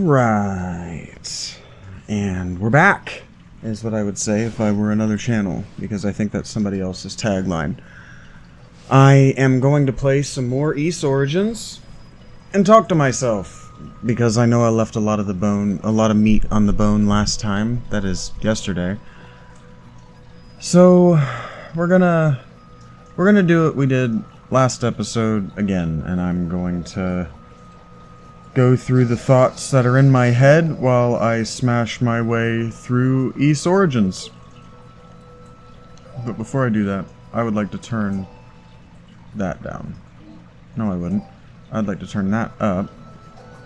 Alright. And we're back, is what I would say if I were another channel, because I think that's somebody else's tagline. I am going to play some more Ys Origins and talk to myself, because I know I left a lot of meat on the bone last time, that is, yesterday. So, we're gonna do what we did last episode again, and I'm going to go through the thoughts that are in my head while I smash my way through Ys Origins. But before I do that, I would like to turn that down. No, I wouldn't. I'd like to turn that up,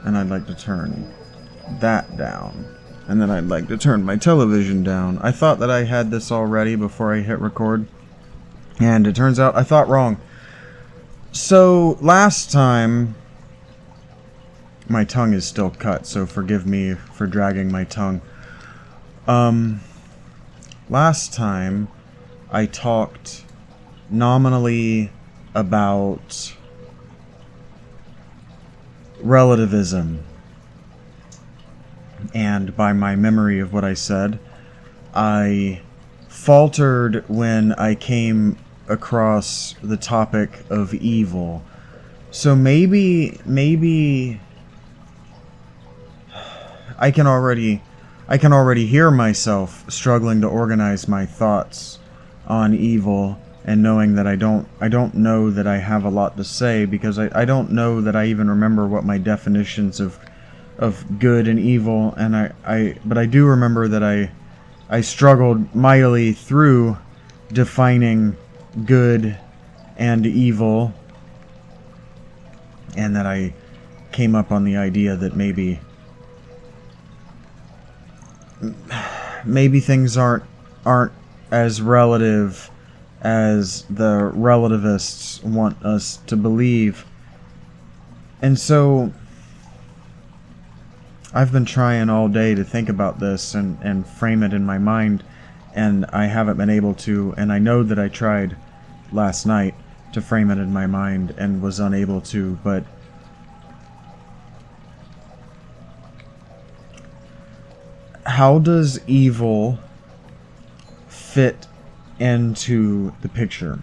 and I'd like to turn that down, and then I'd like to turn my television down. I thought that I had this all ready before I hit record, and it turns out I thought wrong. So, last time, my tongue is still cut, so forgive me for dragging my tongue. Last time, I talked nominally about relativism. And by my memory of what I said, I faltered when I came across the topic of evil. So maybe I can already hear myself struggling to organize my thoughts on evil, and knowing that I don't know that I have a lot to say, because I don't know that I even remember what my definitions of good and evil, and but I do remember that I struggled mightily through defining good and evil, and that I came up on the idea that maybe things aren't as relative as the relativists want us to believe. And so I've been trying all day to think about this and frame it in my mind, and I haven't been able to, and I know that I tried last night to frame it in my mind and was unable to, but how does evil fit into the picture?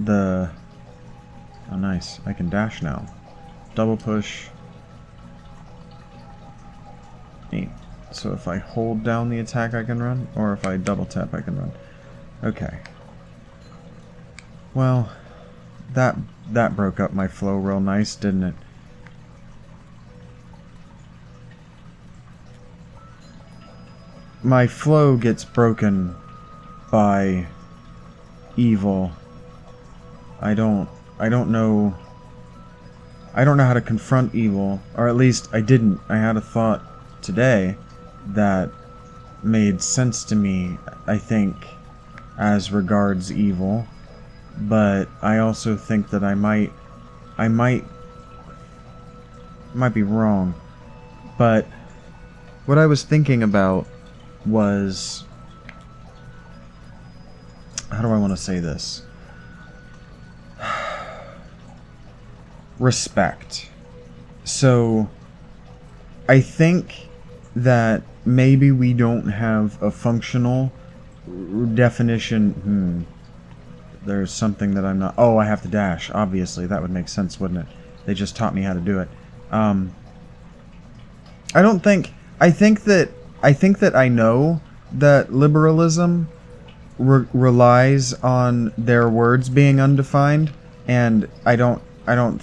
Oh, nice. I can dash now. Double push. Neat. So if I hold down the attack, I can run? Or if I double tap, I can run? Okay. Well, that broke up my flow real nice, didn't it? My flow gets broken by evil. I don't know how to confront evil, or at least I didn't. I had a thought today that made sense to me, I think, as regards evil, but I also think that I might be wrong. But what I was thinking about was, how do I want to say this? Respect. So, I think that maybe we don't have a functional definition. There's something that I'm not... Oh, I have to dash. Obviously, that would make sense, wouldn't it? They just taught me how to do it. I think that I know that liberalism relies on their words being undefined, and I don't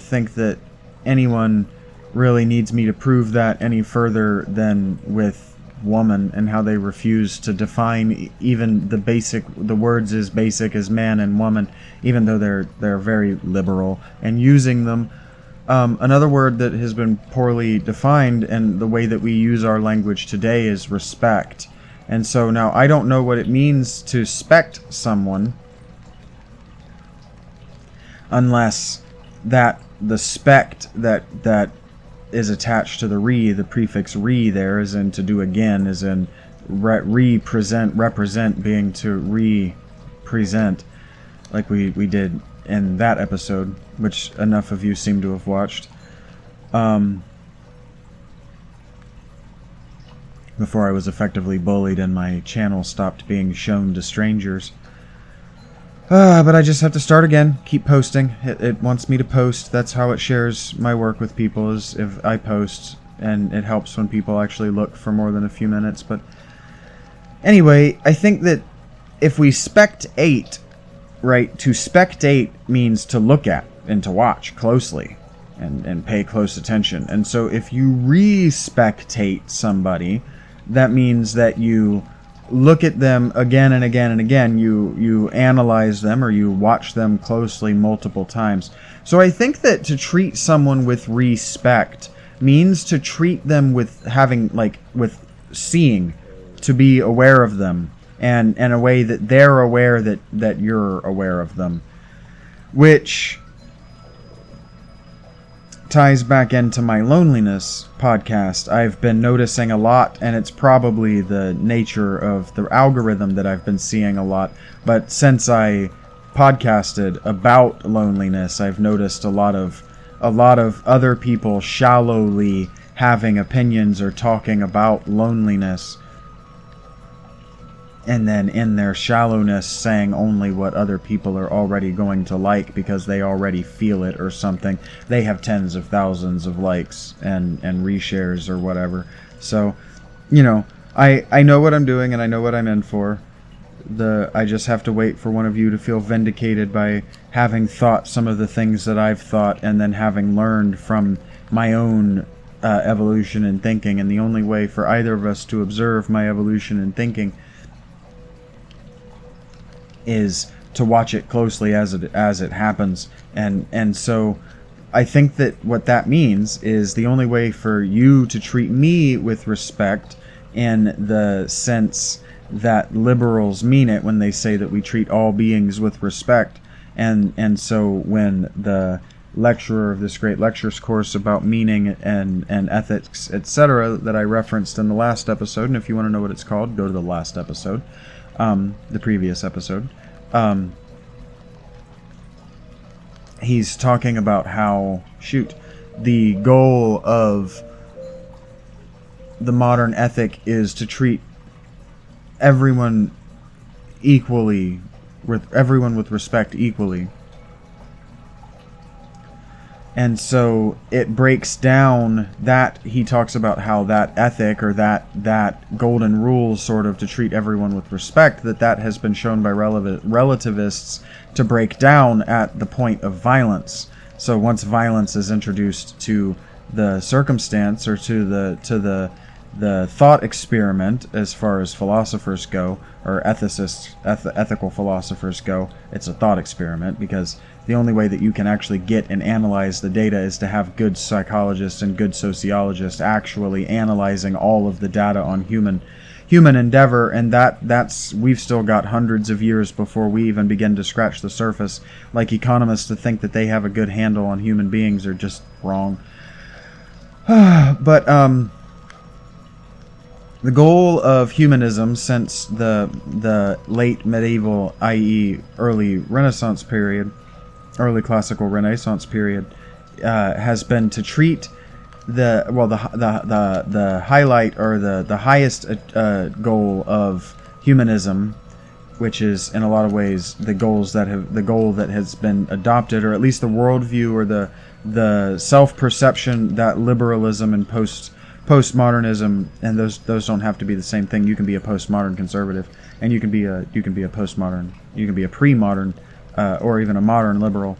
think that anyone really needs me to prove that any further than with woman, and how they refuse to define even the words as basic as man and woman, even though they're very liberal and using them. Another word that has been poorly defined, and the way that we use our language today, is respect. And so now I don't know what it means to spect someone, unless the spect that is attached to the prefix re there, is in to do again, is in represent being to represent, like we did in that episode, which enough of you seem to have watched. before I was effectively bullied and my channel stopped being shown to strangers. But I just have to start again, keep posting. It wants me to post. That's how it shares my work with people, is if I post, and it helps when people actually look for more than a few minutes. But anyway, I think that if we spectate, right, to spectate means to look at and to watch closely and pay close attention. And so if you respectate somebody, that means that you look at them again and again and again. You analyze them, or you watch them closely multiple times. So I think that to treat someone with respect means to treat them with having, like, with seeing, to be aware of them, and in a way that they're aware that you're aware of them, which ties back into my loneliness podcast. I've been noticing a lot, and it's probably the nature of the algorithm that I've been seeing a lot, but since I podcasted about loneliness, I've noticed a lot of other people shallowly having opinions or talking about loneliness, and then in their shallowness saying only what other people are already going to like because they already feel it or something. They have tens of thousands of likes and reshares or whatever. So, you know, I know what I'm doing and I know what I'm in for. I just have to wait for one of you to feel vindicated by having thought some of the things that I've thought, and then having learned from my own evolution and thinking. And the only way for either of us to observe my evolution and thinking is to watch it closely as it happens. And so I think that what that means is the only way for you to treat me with respect, in the sense that liberals mean it when they say that we treat all beings with respect. And so when the lecturer of this great lectures course about meaning and ethics, etc., that I referenced in the last episode, and if you want to know what it's called, go to the last episode, the previous episode, he's talking about how, the goal of the modern ethic is to treat everyone equally, with everyone with respect equally. And so it breaks down that, he talks about how that ethic, or that golden rule, sort of, to treat everyone with respect, that has been shown by relativists to break down at the point of violence. So once violence is introduced to the circumstance, or to the thought experiment, as far as philosophers go, or ethical philosophers go, it's a thought experiment, because the only way that you can actually get and analyze the data is to have good psychologists and good sociologists actually analyzing all of the data on human endeavor. And that's we've still got hundreds of years before we even begin to scratch the surface. Like, economists to think that they have a good handle on human beings are just wrong. But the goal of humanism since the late medieval, i.e. early Renaissance period, early classical Renaissance period, has been to treat the highlight, or the highest goal of humanism, which is in a lot of ways the goal that has been adopted, or at least the worldview, or the self-perception that liberalism and postmodernism, and those don't have to be the same thing. You can be a postmodern conservative, and you can be a postmodern, you can be a pre-modern, or even a modern liberal.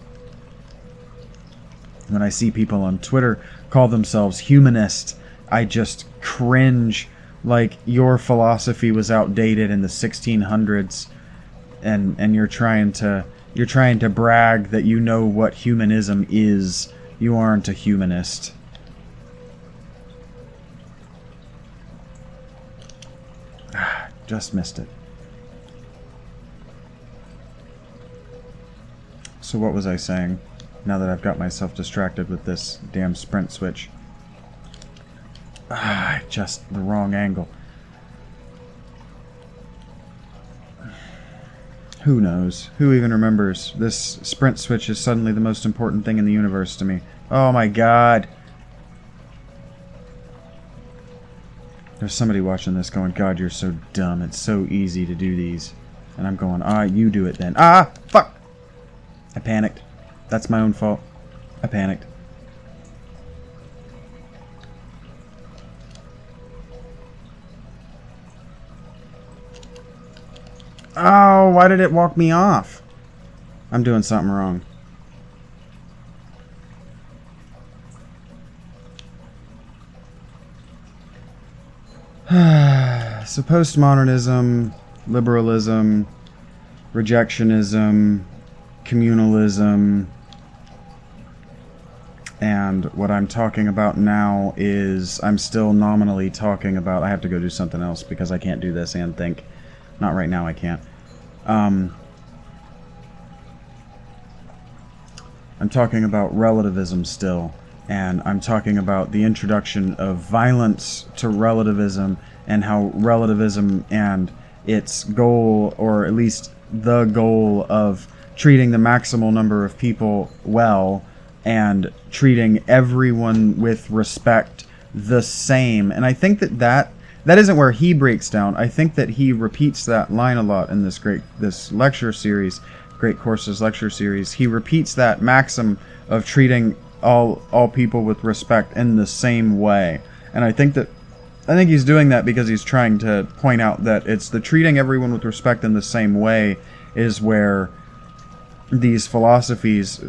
When I see people on Twitter call themselves humanist, I just cringe. Like, your philosophy was outdated in the 1600s, and you're trying to brag that you know what humanism is. You aren't a humanist. Just missed it. So what was I saying? Now that I've got myself distracted with this damn sprint switch. Just the wrong angle. Who knows? Who even remembers? This sprint switch is suddenly the most important thing in the universe to me. Oh my god. There's somebody watching this going, God, you're so dumb. It's so easy to do these. And I'm going, you do it then. Fuck! I panicked. That's my own fault. I panicked. Oh, why did it walk me off? I'm doing something wrong. So postmodernism, liberalism, rejectionism, communalism, and what I'm talking about now is I'm still nominally talking about... I have to go do something else because I can't do this and think. Not right now, I can't. I'm talking about relativism still, and I'm talking about the introduction of violence to relativism and how relativism and its goal, or at least the goal of treating the maximal number of people well and treating everyone with respect the same. And I think that isn't where he breaks down. I think that he repeats that line a lot in this lecture series, Great Courses lecture series. He repeats that maxim of treating all people with respect in the same way. And I think he's doing that because he's trying to point out that it's the treating everyone with respect in the same way is where these philosophies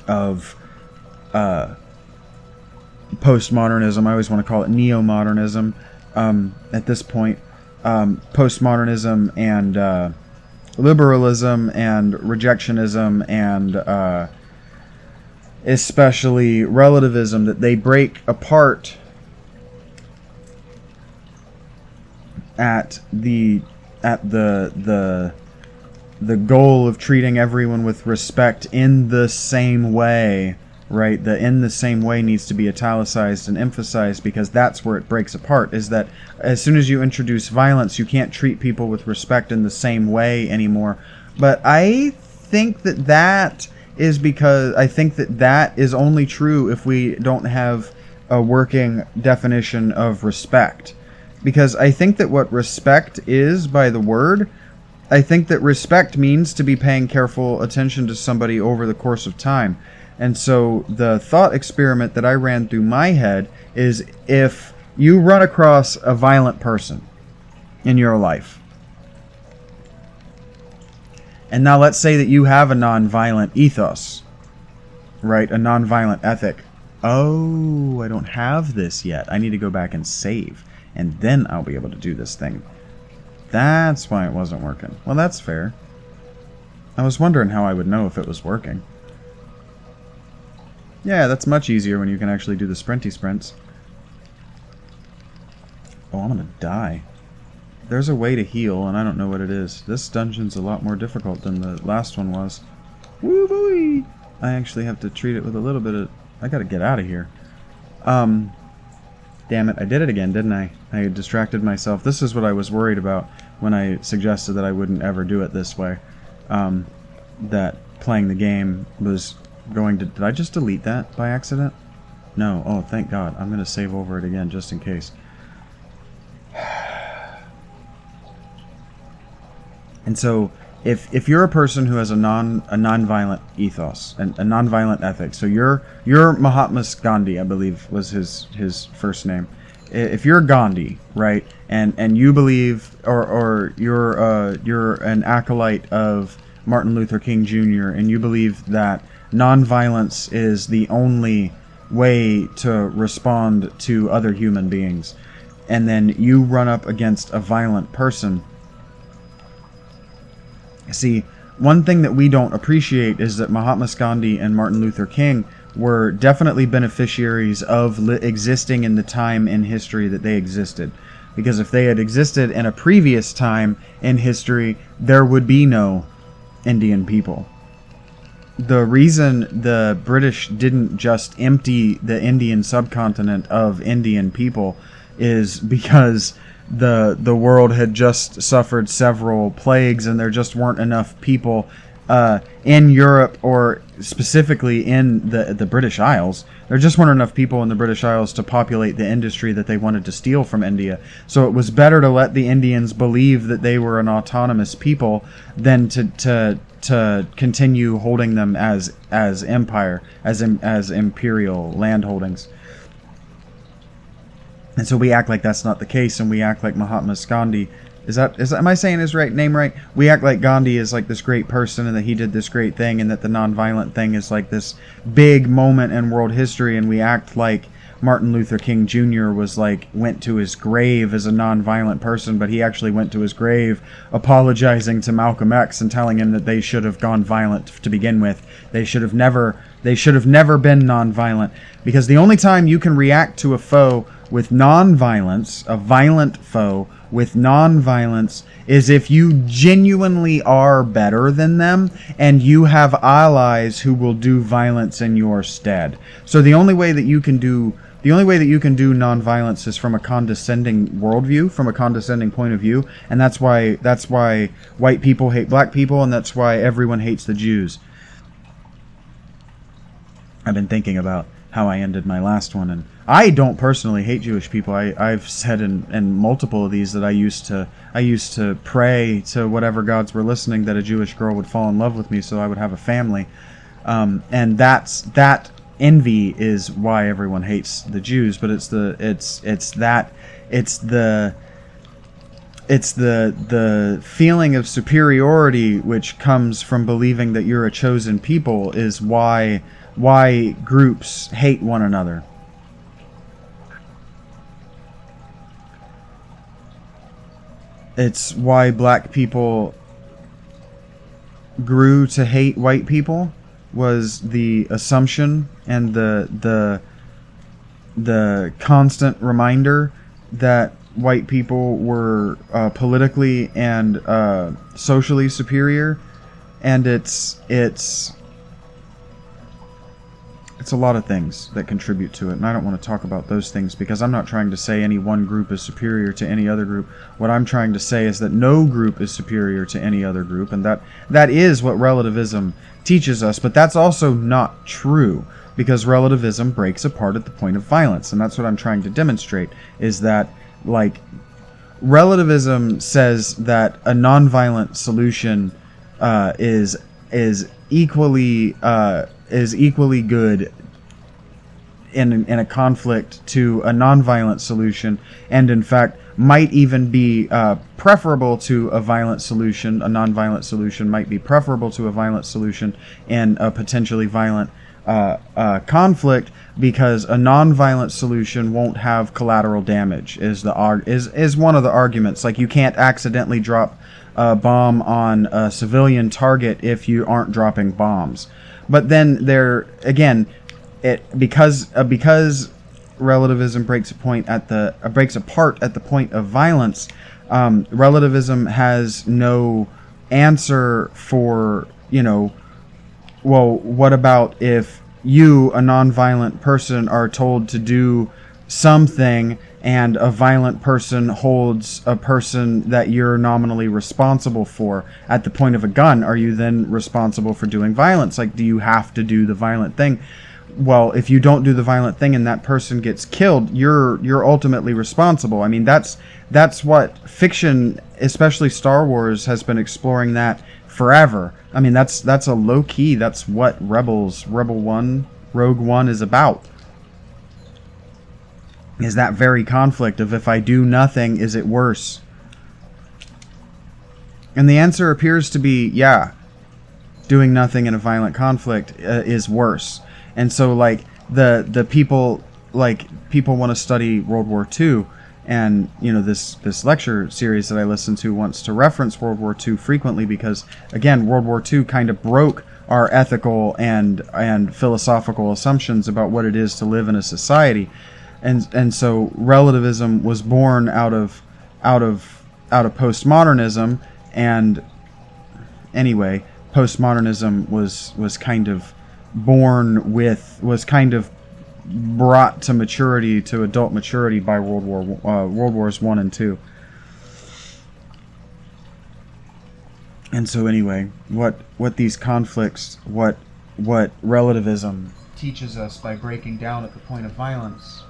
of postmodernism, I always want to call it neo-modernism at this point, postmodernism and liberalism and rejectionism and especially relativism, that they break apart at the goal of treating everyone with respect in the same way, right? The in the same way needs to be italicized and emphasized because that's where it breaks apart, is that as soon as you introduce violence, you can't treat people with respect in the same way anymore. But I think that is because I think that is only true if we don't have a working definition of respect. Because I think that what respect is by the word, I think that respect means to be paying careful attention to somebody over the course of time. And so the thought experiment that I ran through my head is, if you run across a violent person in your life, and now let's say that you have a non-violent ethos, right? A non-violent ethic. Oh, I don't have this yet. I need to go back and save, and then I'll be able to do this thing. That's why it wasn't working. Well, that's fair. I was wondering how I would know if it was working. Yeah, that's much easier when you can actually do the sprinty sprints. Oh, I'm gonna die. There's a way to heal, and I don't know what it is. This dungeon's a lot more difficult than the last one was. Woo boy! I actually have to treat it with a little bit of... I gotta get out of here. Damn it, I did it again, didn't I? I distracted myself. This is what I was worried about when I suggested that I wouldn't ever do it this way. That playing the game was going to... Did I just delete that by accident? No. Oh, thank God. I'm going to save over it again just in case. And so, if you're a person who has a non-violent ethos and a non-violent ethic, so you're Mahatma Gandhi, I believe was his first name. If you're Gandhi, right, and you believe, or you're an acolyte of Martin Luther King Jr., and you believe that non-violence is the only way to respond to other human beings, and then you run up against a violent person. See, one thing that we don't appreciate is that Mahatma Gandhi and Martin Luther King were definitely beneficiaries of existing in the time in history that they existed. Because if they had existed in a previous time in history, there would be no Indian people. The reason the British didn't just empty the Indian subcontinent of Indian people is because the world had just suffered several plagues, and there just weren't enough people in Europe or specifically in the British Isles. There just weren't enough people in the British Isles to populate the industry that they wanted to steal from India. So it was better to let the Indians believe that they were an autonomous people than to continue holding them as empire, as imperial land holdings. And so we act like that's not the case, and we act like Mahatma Gandhi. Am I saying his name right? We act like Gandhi is like this great person and that he did this great thing, and that the nonviolent thing is like this big moment in world history, and we act like Martin Luther King Jr. went to his grave as a nonviolent person, but he actually went to his grave apologizing to Malcolm X and telling him that they should have gone violent to begin with. They should have never been nonviolent, because the only time you can react to a foe with nonviolence, a violent foe with nonviolence, is if you genuinely are better than them and you have allies who will do violence in your stead. So the only way that you can do nonviolence is from a condescending worldview, from a condescending point of view, and that's why white people hate black people, and that's why everyone hates the Jews. I've been thinking about how I ended my last one, and I don't personally hate Jewish people. I've said in multiple of these that I used to pray to whatever gods were listening that a Jewish girl would fall in love with me so I would have a family, and that envy is why everyone hates the Jews. But it's the feeling of superiority which comes from believing that you're a chosen people is why groups hate one another. It's why black people grew to hate white people, was the assumption and the constant reminder that white people were politically and socially superior. And it's a lot of things that contribute to it, and I don't want to talk about those things because I'm not trying to say any one group is superior to any other group. What I'm trying to say is that no group is superior to any other group, and that is what relativism teaches us. But that's also not true, because relativism breaks apart at the point of violence, and that's what I'm trying to demonstrate, is that, like, relativism says that a nonviolent solution is equally good in a conflict to a nonviolent solution, and in fact might even be preferable to a violent solution. A nonviolent solution might be preferable to a violent solution in a potentially violent conflict, because a nonviolent solution won't have collateral damage. Is one of the arguments. Like, you can't accidentally drop a bomb on a civilian target if you aren't dropping bombs. But then because relativism breaks apart at the point of violence, relativism has no answer for, well, what about if you, a nonviolent person, are told to do something and a violent person holds a person that you're nominally responsible for at the point of a gun? Are you then responsible for doing violence? Like, do you have to do the violent thing? Well, if you don't do the violent thing and that person gets killed, you're ultimately responsible. I mean, that's what fiction, especially Star Wars, has been exploring that forever. I mean, that's a low key. That's what Rogue One is about. Is that very conflict of, if I do nothing, is it worse? And the answer appears to be, yeah, doing nothing in a violent conflict is worse. And so, like, the people want to study World War II, and this lecture series that I listen to wants to reference World War II frequently, because, again, World War II kind of broke our ethical and philosophical assumptions about what it is to live in a society. And so relativism was born out of postmodernism, and anyway, postmodernism was kind of brought to maturity, to adult maturity, by World Wars I and II. And so anyway, what these conflicts, what relativism teaches us by breaking down at the point of violence.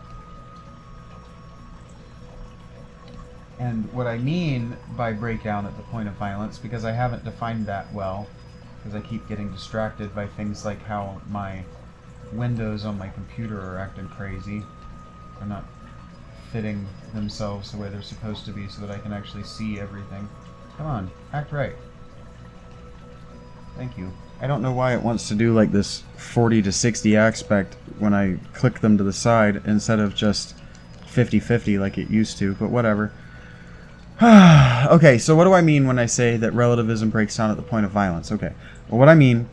And what I mean by breakdown at the point of violence, because I haven't defined that well, because I keep getting distracted by things like how my windows on my computer are acting crazy. They're not fitting themselves the way they're supposed to be so that I can actually see everything. Come on, act right. Thank you. I don't know why it wants to do like this 40 to 60 aspect when I click them to the side instead of just 50-50 like it used to, but whatever. Okay, so what do I mean when I say that relativism breaks down at the point of violence? Okay, well, what I mean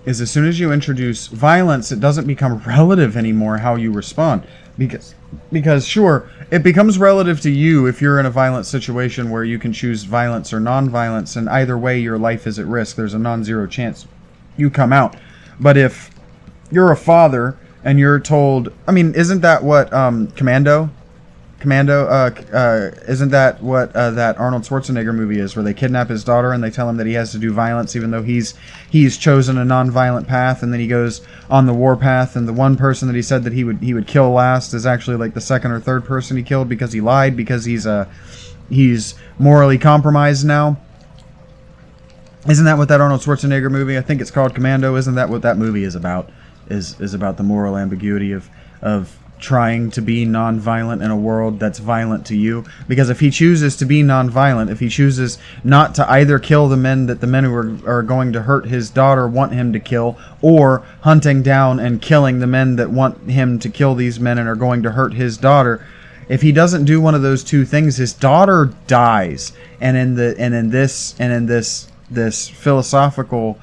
is as soon as you introduce violence, it doesn't become relative anymore how you respond. Because sure, it becomes relative to you if you're in a violent situation where you can choose violence or non-violence, and either way your life is at risk. There's a non-zero chance you come out. But if you're a father and you're told, I mean, isn't that what Commando, isn't that what that Arnold Schwarzenegger movie is, where they kidnap his daughter and they tell him that he has to do violence even though he's chosen a non-violent path, and then he goes on the war path, and the one person that he said that he would kill last is actually like the second or third person he killed because he lied, because he's morally compromised now. Isn't that what that Arnold Schwarzenegger movie, I think it's called Commando, isn't that what that movie is about? Is about the moral ambiguity of trying to be non-violent in a world that's violent to you. Because if he chooses to be non-violent, if he chooses not to either kill the men that the men who are going to hurt his daughter want him to kill, or hunting down and killing the men that want him to kill these men and are going to hurt his daughter, if he doesn't do one of those two things, his daughter dies. And in this philosophical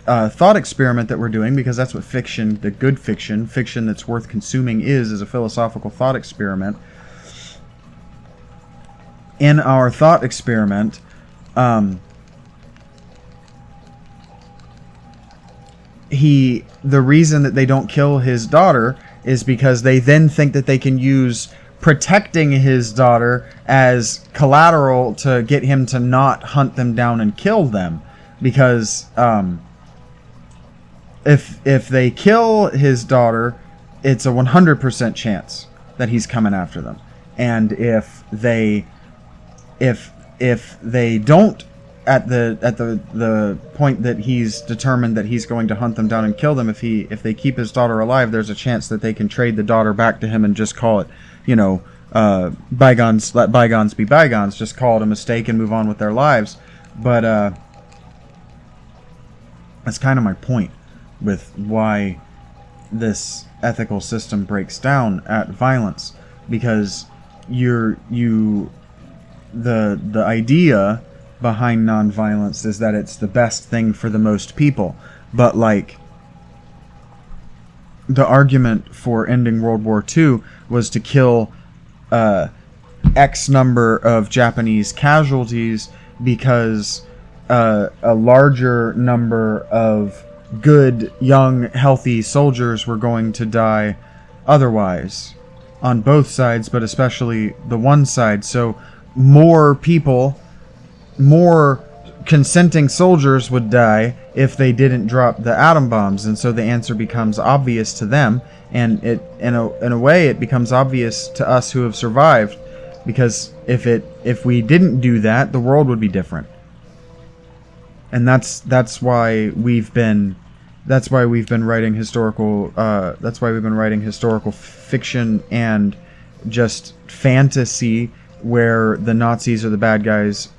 thought experiment that we're doing, because that's what fiction, the good fiction that's worth consuming is a philosophical thought experiment. In our thought experiment, the reason that they don't kill his daughter is because they then think that they can use protecting his daughter as collateral to get him to not hunt them down and kill them. Because if they kill his daughter, it's a 100% chance that he's coming after them. And if they don't, at the point that he's determined that he's going to hunt them down and kill them, if they keep his daughter alive, there's a chance that they can trade the daughter back to him and just call it, bygones, let bygones be bygones, just call it a mistake and move on with their lives. But that's kind of my point with why this ethical system breaks down at violence, because the idea behind nonviolence is that it's the best thing for the most people. But like, the argument for ending World War II was to kill X number of Japanese casualties because a larger number of good, young, healthy soldiers were going to die otherwise, on both sides, but especially the one side. So more people, more consenting soldiers would die if they didn't drop the atom bombs, and so the answer becomes obvious to them, and it in a way it becomes obvious to us who have survived, because if we didn't do that, the world would be different. And that's why we've been writing historical fiction and just fantasy where the Nazis are the bad guys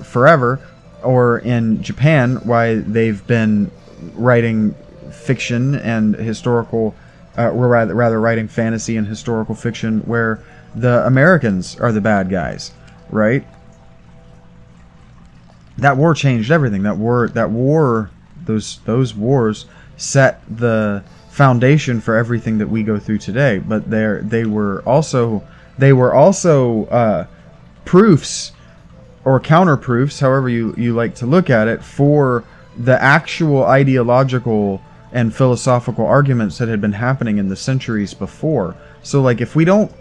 forever, or in Japan, why they've been writing fiction and historical, rather writing fantasy and historical fiction where the Americans are the bad guys, right? That war changed everything. Those wars set the foundation for everything that we go through today. But they were also proofs or counterproofs, however you like to look at it, for the actual ideological and philosophical arguments that had been happening in the centuries before. So like, if we don't,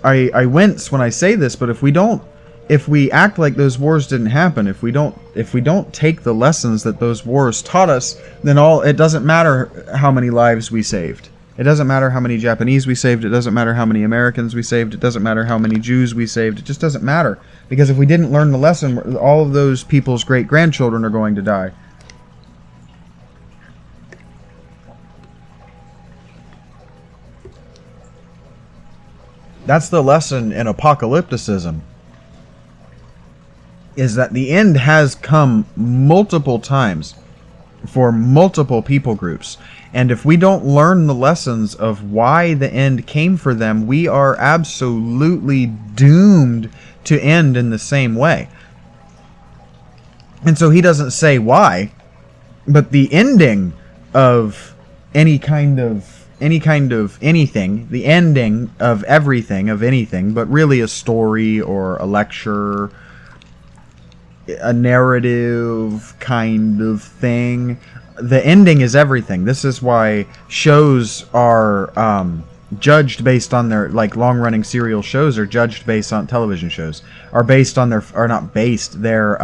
I wince when I say this, but if we don't if we act like those wars didn't happen, if we don't take the lessons that those wars taught us, then it doesn't matter how many lives we saved. It doesn't matter how many Japanese we saved. It doesn't matter how many Americans we saved. It doesn't matter how many Jews we saved. It just doesn't matter. Because if we didn't learn the lesson, all of those people's great-grandchildren are going to die. That's the lesson in apocalypticism, is that the end has come multiple times for multiple people groups. And if we don't learn the lessons of why the end came for them, we are absolutely doomed to end in the same way. And so he doesn't say why, but the ending of any kind of anything, the ending of everything, of anything, but really a story or a lecture, a narrative kind of thing, the ending is everything. This is why shows are judged based on their, like, long-running serial shows are judged based on television shows, are based on their, are not based, they're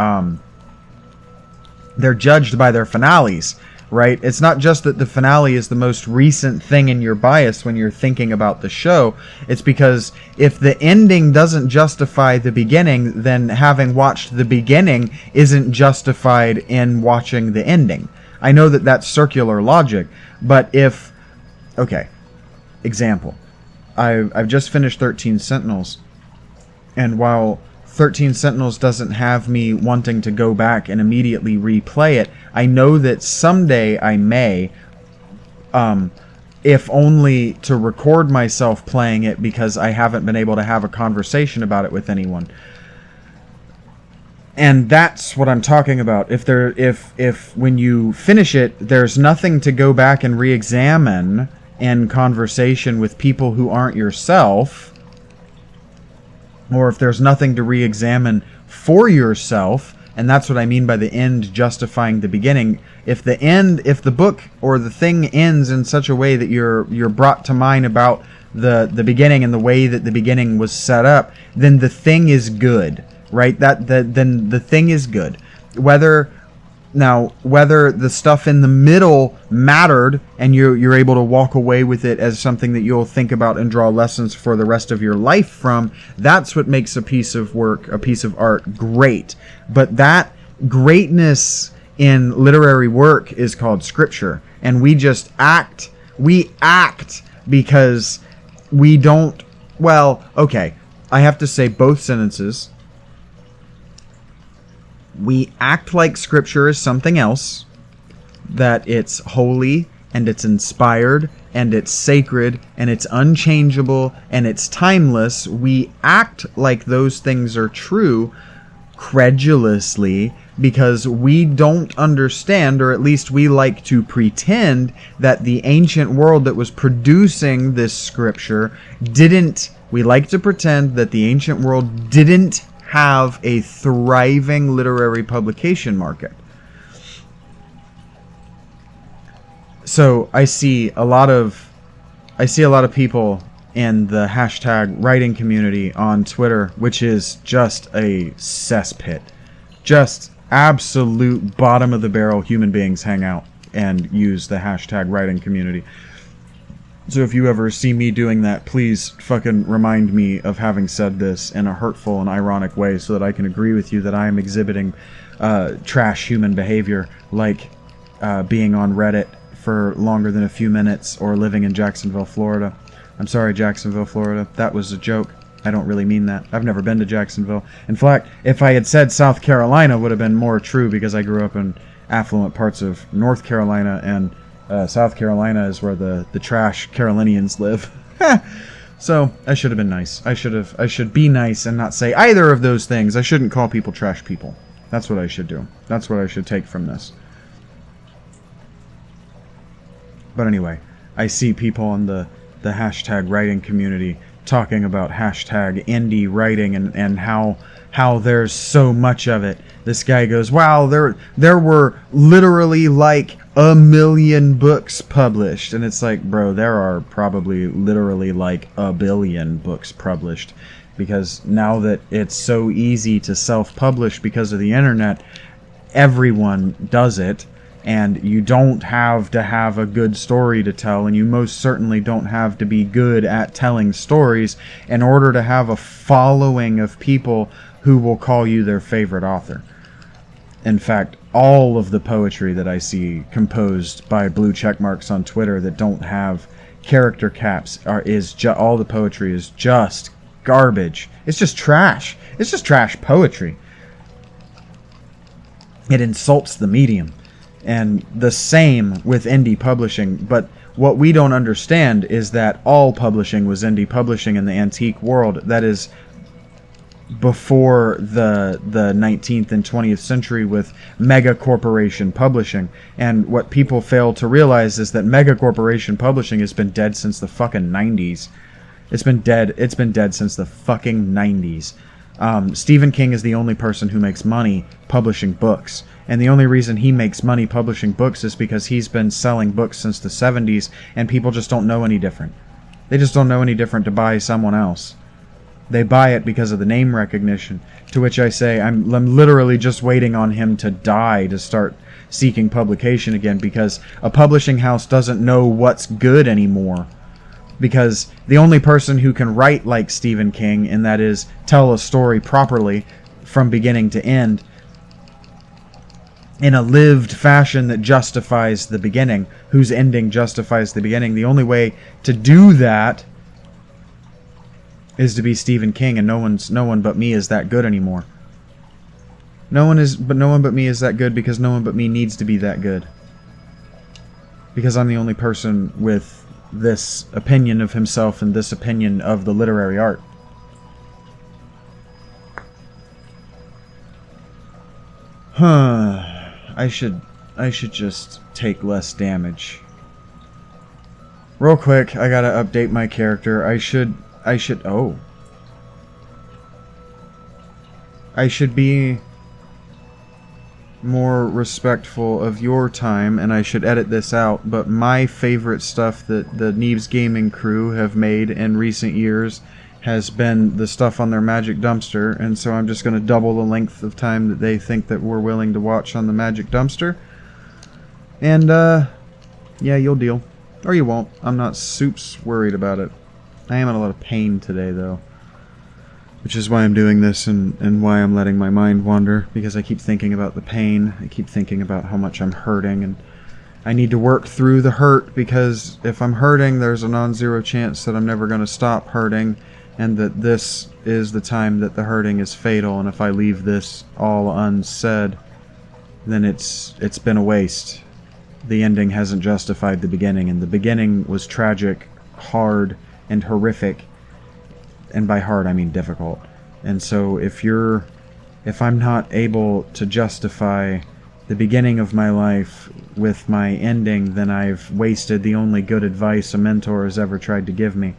judged by their finales, right? It's not just that the finale is the most recent thing in your bias when you're thinking about the show. It's because if the ending doesn't justify the beginning, then having watched the beginning isn't justified in watching the ending. I know that that's circular logic, but if... Okay, example. I've just finished 13 Sentinels, and while 13 Sentinels doesn't have me wanting to go back and immediately replay it, I know that someday I may, if only to record myself playing it because I haven't been able to have a conversation about it with anyone. And that's what I'm talking about. If when you finish it, there's nothing to go back and re-examine in conversation with people who aren't yourself, or if there's nothing to re-examine for yourself, and that's what I mean by the end justifying the beginning. If the book or the thing ends in such a way that you're brought to mind about the beginning and the way that the beginning was set up, then the thing is good. Right, then the thing is good. Whether the stuff in the middle mattered and you're able to walk away with it as something that you'll think about and draw lessons for the rest of your life from, that's what makes a piece of work, a piece of art, great. But that greatness in literary work is called scripture, and we just act. We act because we don't. Well, okay, I have to say both sentences. We act like scripture is something else, that it's holy, and it's inspired, and it's sacred, and it's unchangeable, and it's timeless. We act like those things are true credulously because we don't understand, or at least we like to pretend, that the ancient world that was producing this scripture didn't. We like to pretend that the ancient world didn't have a thriving literary publication market. So I see a lot of people in the hashtag writing community on Twitter, which is just a cesspit. Just absolute bottom of the barrel human beings hang out and use the hashtag writing community. So if you ever see me doing that, please fucking remind me of having said this in a hurtful and ironic way so that I can agree with you that I am exhibiting trash human behavior, like being on Reddit for longer than a few minutes or living in Jacksonville, Florida. I'm sorry, Jacksonville, Florida. That was a joke. I don't really mean that. I've never been to Jacksonville. In fact, if I had said South Carolina, it would have been more true because I grew up in affluent parts of North Carolina, and South Carolina is where the trash Carolinians live. So I should have been nice. I should be nice and not say either of those things. I shouldn't call people trash people. That's what I should do. That's what I should take from this. But anyway, I see people on the hashtag writing community talking about hashtag indie writing and how there's so much of it. This guy goes, wow, there were literally like 1 million books published. And it's like, bro, there are probably literally like 1 billion books published. because now that it's so easy to self-publish because of the internet, everyone does it, and you don't have to have a good story to tell, and you most certainly don't have to be good at telling stories in order to have a following of people who will call you their favorite author. In fact, all of the poetry that I see composed by blue check marks on Twitter that don't have character caps all the poetry is just garbage. It's just trash. It's just trash poetry. It insults the medium. And the same with indie publishing. But what we don't understand is that all publishing was indie publishing in the antique world. That is before the 19th and 20th century with mega corporation publishing. And what people fail to realize is that mega corporation publishing has been dead since the fucking 90s. It's been dead since the fucking 90s. Stephen King is the only person who makes money publishing books. And the only reason he makes money publishing books is because he's been selling books since the 70s, and people just don't know any different. They just don't know any different to buy someone else. They buy it because of the name recognition, to which I say I'm literally just waiting on him to die to start seeking publication again, because a publishing house doesn't know what's good anymore. Because the only person who can write like Stephen King, and that is tell a story properly from beginning to end, in a lived fashion that justifies the beginning, whose ending justifies the beginning, the only way to do that is to be Stephen King, and no one but me is that good anymore. No one but me is that good because no one but me needs to be that good. Because I'm the only person with this opinion of himself and this opinion of the literary art. I should just take less damage. Real quick, I gotta update my character. I should be more respectful of your time, and I should edit this out, but my favorite stuff that the Neebs Gaming crew have made in recent years has been the stuff on their Magic Dumpster, and so I'm just going to double the length of time that they think that we're willing to watch on the Magic Dumpster. And, yeah, you'll deal. Or you won't. I'm not soups worried about it. I am in a lot of pain today, though. Which is why I'm doing this and why I'm letting my mind wander, because I keep thinking about the pain. I keep thinking about how much I'm hurting, and I need to work through the hurt, because if I'm hurting, there's a non-zero chance that I'm never going to stop hurting, and that this is the time that the hurting is fatal, and if I leave this all unsaid, then it's been a waste. The ending hasn't justified the beginning, and the beginning was tragic, hard, and horrific. And by hard, I mean difficult. And so if I'm not able to justify the beginning of my life with my ending, then I've wasted the only good advice a mentor has ever tried to give me.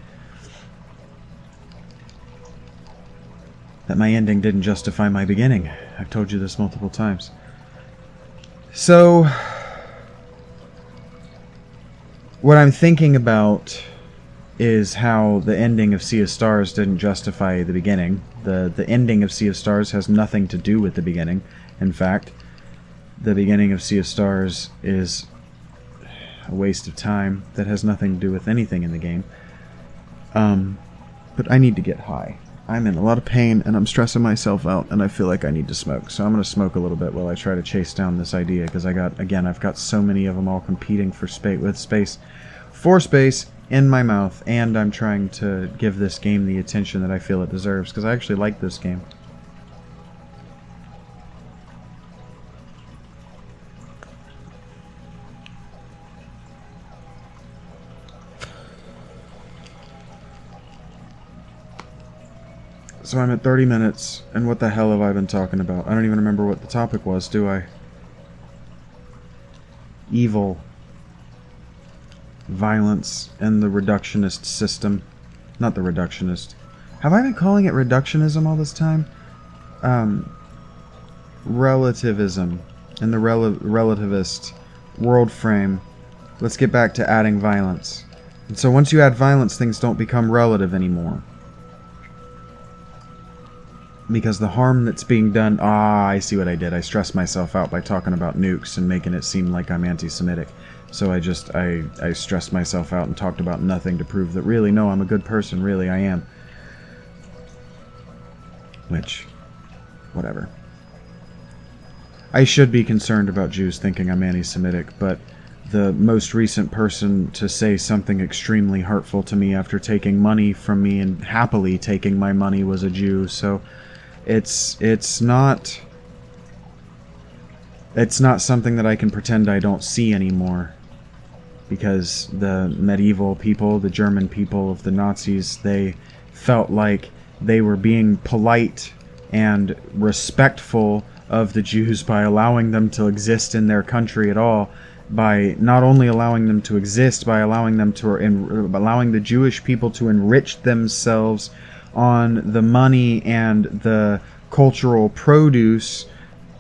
That my ending didn't justify my beginning. I've told you this multiple times. So, what I'm thinking about is how the ending of Sea of Stars didn't justify the beginning. The ending of Sea of Stars has nothing to do with the beginning. In fact, the beginning of Sea of Stars is a waste of time that has nothing to do with anything in the game. But I need to get high. I'm in a lot of pain, and I'm stressing myself out, and I feel like I need to smoke. So I'm going to smoke a little bit while I try to chase down this idea, because I've got so many of them all competing for space in my mouth, and I'm trying to give this game the attention that I feel it deserves, because I actually like this game. So I'm at 30 minutes, and what the hell have I been talking about? I don't even remember what the topic was, do I? Evil. Violence and the reductionist system. Not the reductionist. Have I been calling it reductionism all this time? Relativism and the relativist world frame. Let's get back to adding violence. And so once you add violence, things don't become relative anymore. because the harm that's being done... I see what I did. I stressed myself out by talking about nukes and making it seem like I'm anti-Semitic. So I stressed myself out and talked about nothing to prove that really, no, I'm a good person. Really, I am. Which, whatever. I should be concerned about Jews thinking I'm anti-Semitic, but the most recent person to say something extremely hurtful to me after taking money from me and happily taking my money was a Jew, so it's not something that I can pretend I don't see anymore. Because the medieval people, the German people of the Nazis, they felt like they were being polite and respectful of the Jews by allowing them to exist in their country at all, by not only allowing them to exist, by allowing the Jewish people to enrich themselves on the money and the cultural produce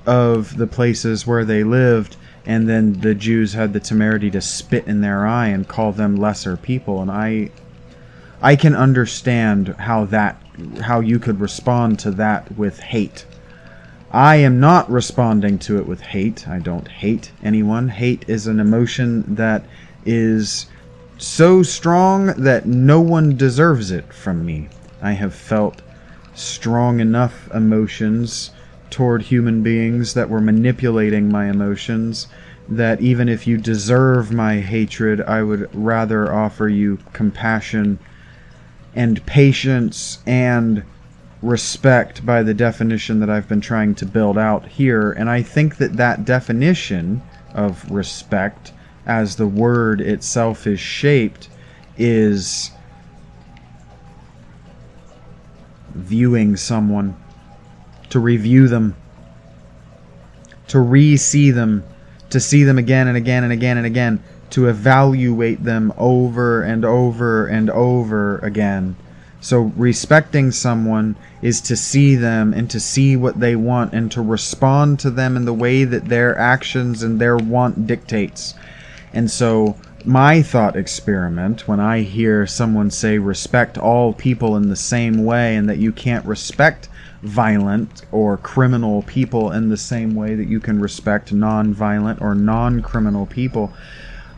of the places where they lived, and then the Jews had the temerity to spit in their eye and call them lesser people. And I can understand how you could respond to that with hate. I am not responding to it with hate. I don't hate anyone. Hate is an emotion that is so strong that no one deserves it from me. I have felt strong enough emotions toward human beings that were manipulating my emotions, that even if you deserve my hatred, I would rather offer you compassion and patience and respect by the definition that I've been trying to build out here. And I think that definition of respect, as the word itself is shaped, is viewing someone, to review them, to re-see them, to see them again and again and again and again, to evaluate them over and over and over again. So respecting someone is to see them and to see what they want and to respond to them in the way that their actions and their want dictates. And so my thought experiment, when I hear someone say respect all people in the same way, and that you can't respect violent or criminal people in the same way that you can respect non-violent or non-criminal people,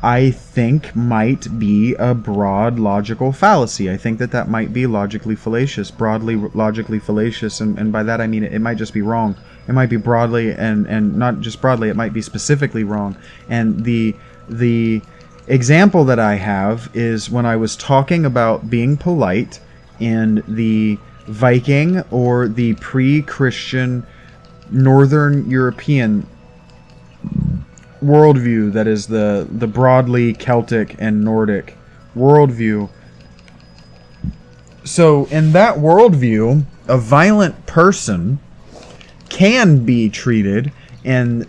I think might be a broad logical fallacy. I think that might be logically fallacious, broadly logically fallacious, and by that I mean it might just be wrong. It might be broadly and not just broadly, it might be specifically wrong. And the example that I have is when I was talking about being polite in the Viking or the pre-Christian Northern European worldview, that is the broadly Celtic and Nordic worldview. So in that worldview, a violent person can be treated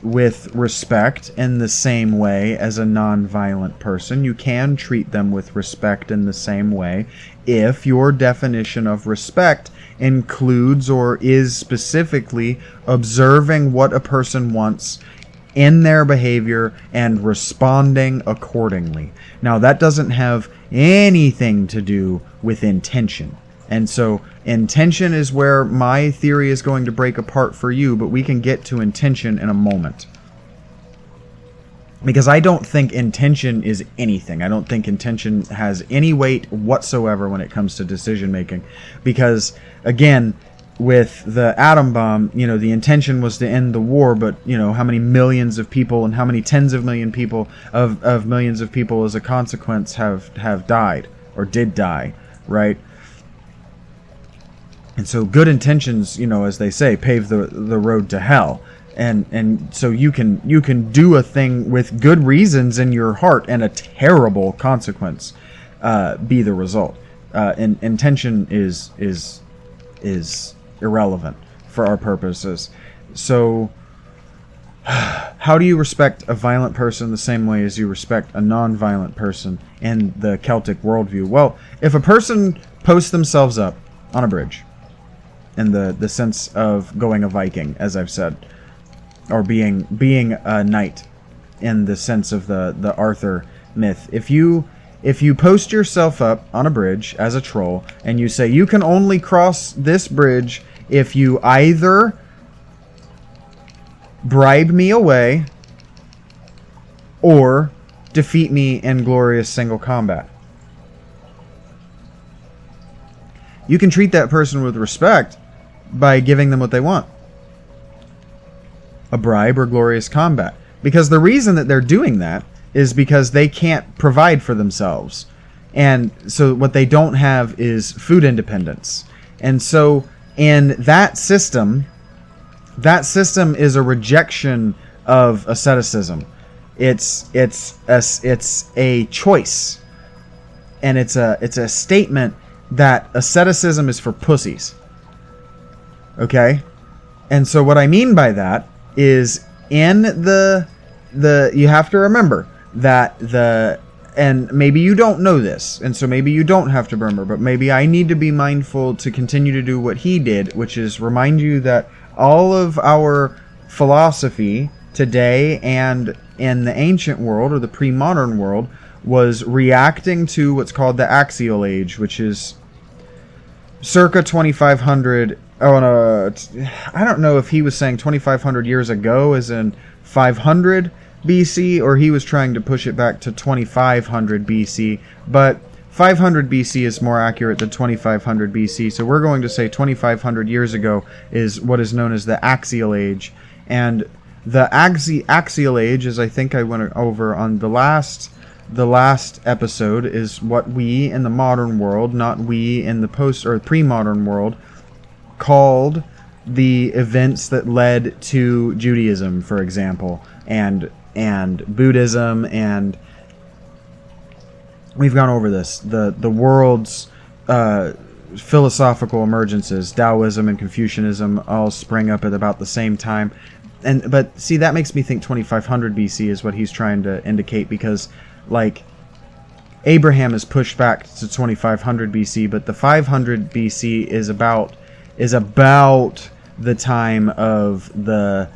with respect in the same way as a non-violent person. You can treat them with respect in the same way if your definition of respect includes or is specifically observing what a person wants in their behavior and responding accordingly. Now, that doesn't have anything to do with intention. And so intention is where my theory is going to break apart for you, but we can get to intention in a moment. Because I don't think intention is anything. I don't think intention has any weight whatsoever when it comes to decision making. Because, again, with the atom bomb, the intention was to end the war, but, how many millions of people and how many tens of million people of millions of people as a consequence have died or did die, right? And so good intentions, as they say, pave the road to hell. And so you can do a thing with good reasons in your heart and a terrible consequence be the result. And intention is irrelevant for our purposes. So how do you respect a violent person the same way as you respect a non-violent person in the Celtic worldview? Well, if a person posts themselves up on a bridge, in the sense of going a Viking, as I've said, or being a knight in the sense of the Arthur myth, if you post yourself up on a bridge as a troll and you say you can only cross this bridge if you either bribe me away or defeat me in glorious single combat. You can treat that person with respect by giving them what they want. A bribe or glorious combat. Because the reason that they're doing that is because they can't provide for themselves. And so what they don't have is food independence. And so in that system is a rejection of asceticism. It's a choice. And it's a statement that asceticism is for pussies. Okay? And so what I mean by that is in the you have to remember that and maybe you don't know this, and so maybe you don't have to remember, but maybe I need to be mindful to continue to do what he did, which is remind you that all of our philosophy today and in the ancient world or the pre-modern world was reacting to what's called the Axial Age, which is circa 2500. Oh no, I don't know if he was saying 2500 years ago as in 500 BC, or he was trying to push it back to 2500 BC, but 500 BC is more accurate than 2500 BC, so we're going to say 2500 years ago is what is known as the Axial Age. And the Axial Age, as I think I went over on the last episode, is what we in the modern world, not we in the post or pre-modern world, called the events that led to Judaism, for example, and Buddhism, and we've gone over this. The world's philosophical emergences, Taoism and Confucianism, all spring up at about the same time. But see, that makes me think 2500 BC is what he's trying to indicate, because like Abraham is pushed back to 2500 BC, but the 500 BC is about the time of the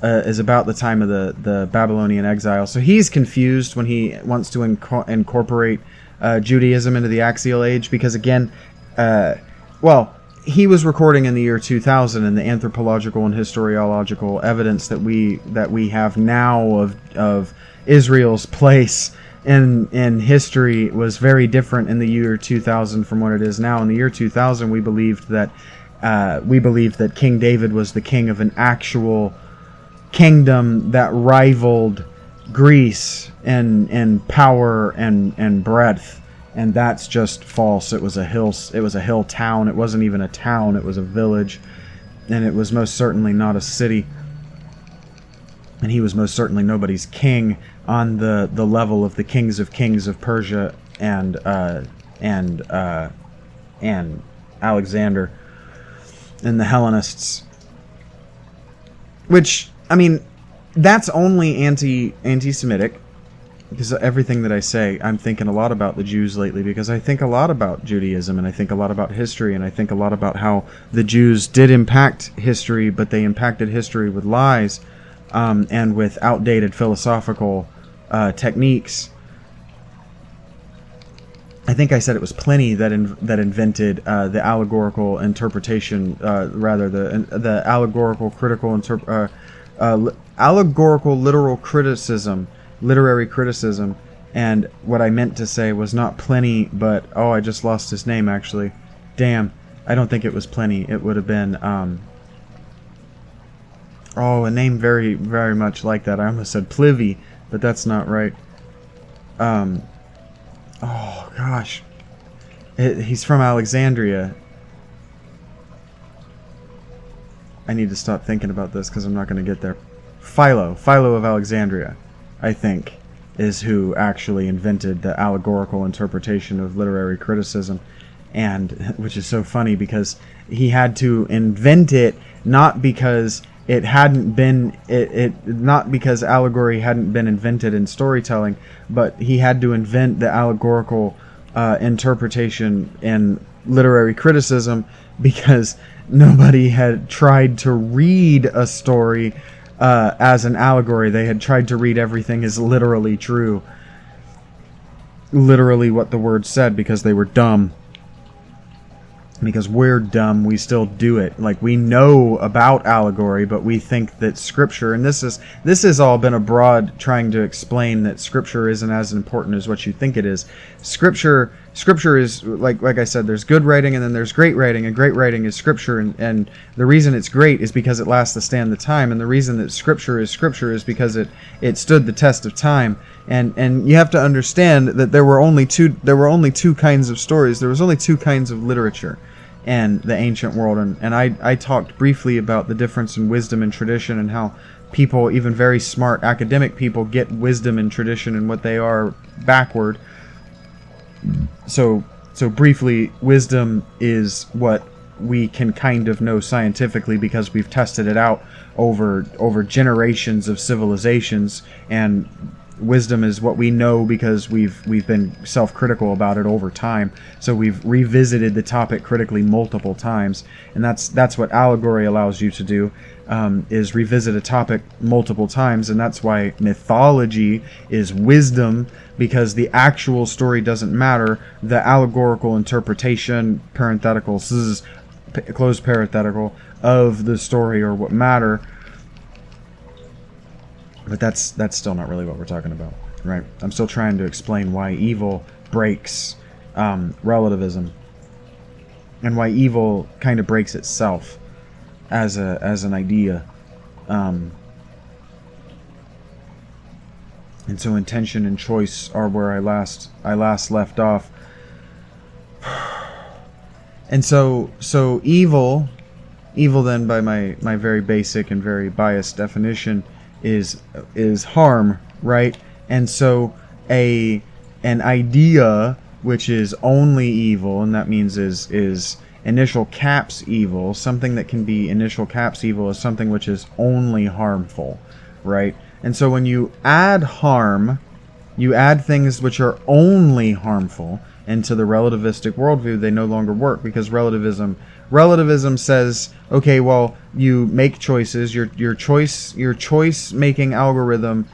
the Babylonian exile. So he's confused when he wants to incorporate Judaism into the Axial Age, because again, he was recording in the year 2000, and the anthropological and historiological evidence that we have now of Israel's place in history was very different in the year 2000 from what it is now. In the year 2000, we believed that King David was the king of an actual kingdom that rivaled Greece in power and breadth, and that's just false. It was a hill town. It wasn't even a town, it was a village, and it was most certainly not a city, and he was most certainly nobody's king on the level of the kings of Persia and Alexander and the Hellenists. Which, I mean, that's only anti-Semitic, because everything that I say, I'm thinking a lot about the Jews lately, because I think a lot about Judaism, and I think a lot about history, and I think a lot about how the Jews did impact history, but they impacted history with lies, and with outdated philosophical techniques. I think I said it was Pliny that invented the allegorical interpretation, the allegorical critical allegorical literal criticism, literary criticism. And what I meant to say was not Pliny, but I just lost his name actually. Damn, I don't think it was Pliny. It would have been a name very, very much like that. I almost said Plivy, but that's not right. Oh gosh, he's from Alexandria. I need to stop thinking about this because I'm not going to get there. Philo of Alexandria, I think, is who actually invented the allegorical interpretation of literary criticism, and which is so funny because he had to invent it not because it hadn't been not because allegory hadn't been invented in storytelling, but he had to invent the allegorical interpretation in literary criticism because nobody had tried to read a story as an allegory. They had tried to read everything as literally true, literally what the word said, because they were dumb. because we're dumb, we still do it. Like, we know about allegory, but we think that scripture, and this has all been abroad trying to explain that scripture isn't as important as what you think it is. Scripture is, like I said, there's good writing and then there's great writing, and great writing is scripture, and the reason it's great is because it lasts the stand of time, and the reason that scripture is because it stood the test of time. And you have to understand that there were only two kinds of stories. There was only two kinds of literature in the ancient world, and I talked briefly about the difference in wisdom and tradition, and how people, even very smart academic people, get wisdom and tradition and what they are backward. So briefly, wisdom is what we can kind of know scientifically because we've tested it out over generations of civilizations, and wisdom is what we know because we've been self-critical about it over time. So we've revisited the topic critically multiple times, and that's what allegory allows you to do, is revisit a topic multiple times. And that's why mythology is wisdom, because the actual story doesn't matter. The allegorical interpretation, parentheticals, close parenthetical, of the story are what matter. But that's still not really what we're talking about, right? I'm still trying to explain why evil breaks relativism, and why evil kind of breaks itself as an idea. And so intention and choice are where I last left off. And so evil then, by my very basic and very biased definition, is harm, right? And so an idea which is only evil, and that means is initial caps evil. Something that can be initial caps evil is something which is only harmful, right? And so when you add harm, you add things which are only harmful into the relativistic worldview. They no longer work, because relativism says, okay, well, you make choices. Your choice making algorithm,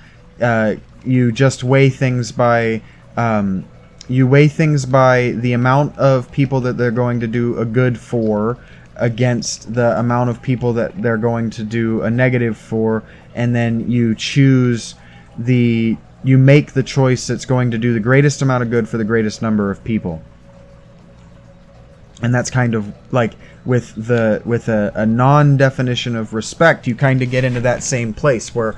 you just weigh things by the amount of people that they're going to do a good for against the amount of people that they're going to do a negative for, and then you make the choice that's going to do the greatest amount of good for the greatest number of people. And that's kind of like with a non-definition of respect, you kind of get into that same place where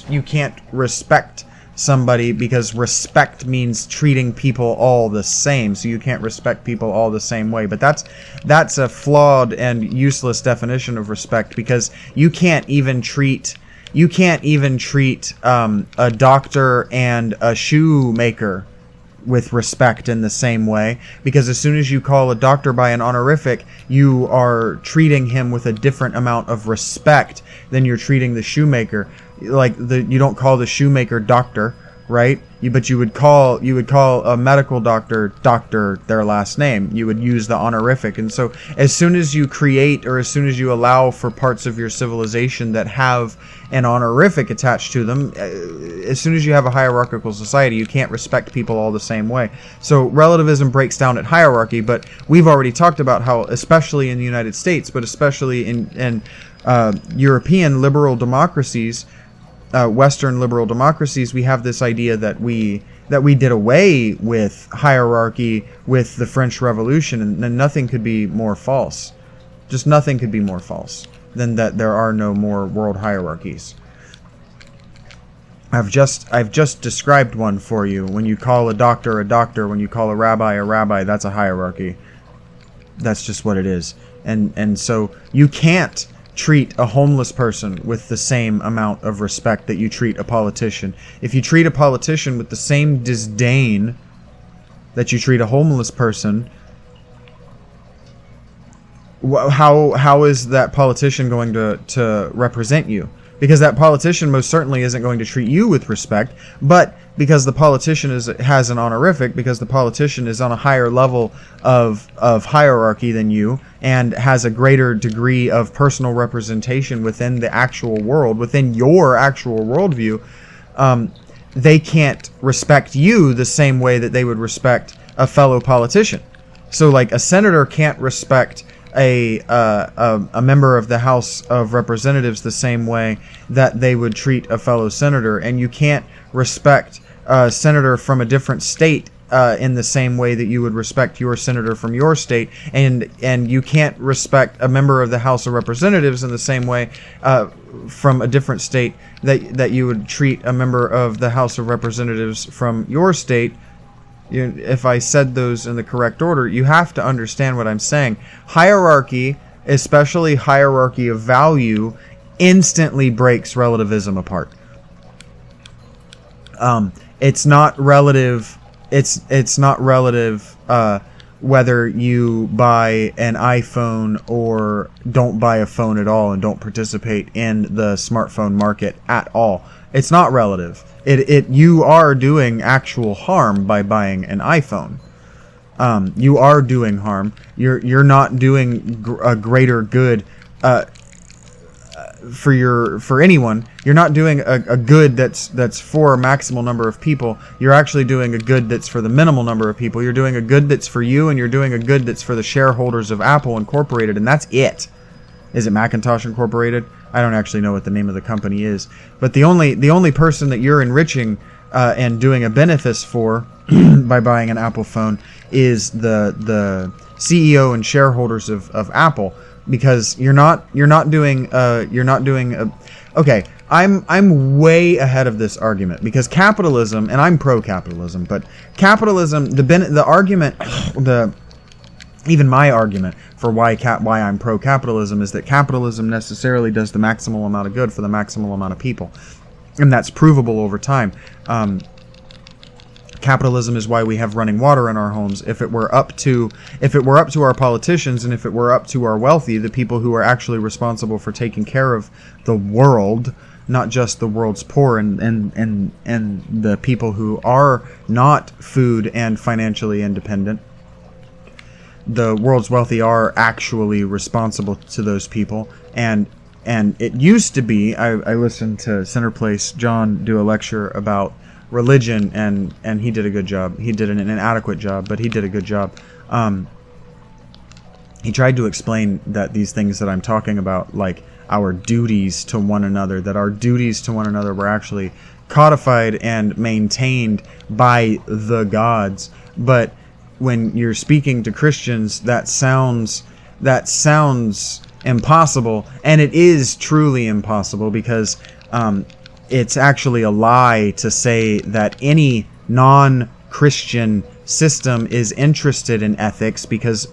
you can't respect somebody because respect means treating people all the same. So you can't respect people all the same way. But that's a flawed and useless definition of respect, because you can't even treat a doctor and a shoemaker with respect in the same way, because as soon as you call a doctor by an honorific, you are treating him with a different amount of respect than you're treating the shoemaker. Like, you don't call the shoemaker doctor, right? But you would call a medical doctor their last name. You would use the honorific. And so as soon as you create, or as soon as you allow for parts of your civilization that have an honorific attached to them, as soon as you have a hierarchical society, you can't respect people all the same way. So relativism breaks down at hierarchy, but we've already talked about how, especially in the United States, but especially in European liberal democracies, Western liberal democracies, we have this idea that we did away with hierarchy with the French Revolution, and nothing could be more false. Just nothing could be more false than that there are no more world hierarchies. I've just described one for you. When you call a doctor, when you call a rabbi, that's a hierarchy. That's just what it is. And so you can't treat a homeless person with the same amount of respect that you treat a politician. If you treat a politician with the same disdain that you treat a homeless person, how is that politician going to represent you? Because that politician most certainly isn't going to treat you with respect, but because the politician has an honorific, because the politician is on a higher level of hierarchy than you, and has a greater degree of personal representation within the actual world, within your actual worldview, they can't respect you the same way that they would respect a fellow politician. So like a senator can't respect a member of the House of Representatives the same way that they would treat a fellow senator, and you can't respect a senator from a different state in the same way that you would respect your senator from your state, and you can't respect a member of the House of Representatives in the same way from a different state that you would treat a member of the House of Representatives from your state. If I said those in the correct order, you have to understand what I'm saying. Hierarchy, especially hierarchy of value, instantly breaks relativism apart. It's not relative. It's not relative whether you buy an iPhone or don't buy a phone at all and don't participate in the smartphone market at all. It's not relative. You are doing actual harm by buying an iPhone. You are doing harm. You're not doing a greater good for anyone. You're not doing a good that's for a maximal number of people. You're actually doing a good that's for the minimal number of people. You're doing a good that's for you, and you're doing a good that's for the shareholders of Apple Incorporated, and that's it. Is it Macintosh Incorporated? I don't actually know what the name of the company is. But the only person that you're enriching and doing a benefice for by buying an Apple phone is the CEO and shareholders of Apple, because you're not doing okay. I'm way ahead of this argument, because capitalism, and I'm pro-capitalism, but capitalism, the argument, even my argument for why I'm pro-capitalism is that capitalism necessarily does the maximal amount of good for the maximal amount of people, and that's provable over time. Capitalism is why we have running water in our homes. If it were up to our politicians, and if it were up to our wealthy, the people who are actually responsible for taking care of the world, not just the world's poor and the people who are not food and financially independent, the world's wealthy are actually responsible to those people. And it used to be, I listened to Center Place John do a lecture about religion, and he did a good job. He did an inadequate job, but he did a good job. He tried to explain that these things that I'm talking about, like our duties to one another, that our duties to one another were actually codified and maintained by the gods. But when you're speaking to Christians, that sounds impossible, and it is truly impossible, because it's actually a lie to say that any non-Christian system is interested in ethics, because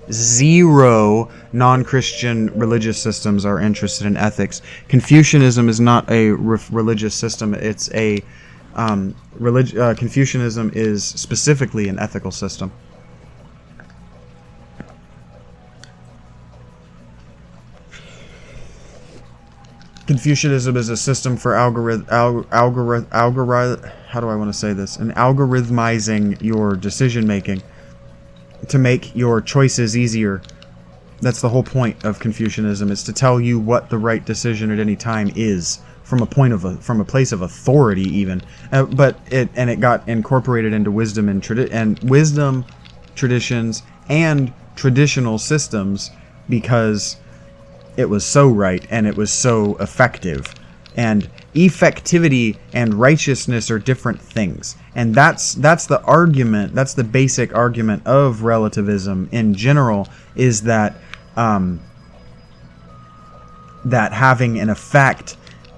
zero non-Christian religious systems are interested in ethics. Confucianism is not a religious system. It's a Confucianism is specifically an ethical system. Confucianism is a system for how do I want to say this? An algorithmizing your decision making to make your choices easier. That's the whole point of Confucianism, is to tell you what the right decision at any time is, from a place of authority even. But it got incorporated into wisdom and traditions and traditional systems, because it was so right and it was so effective. And effectivity and righteousness are different things. And that's the argument, that's the basic argument of relativism in general, is that that having an effect,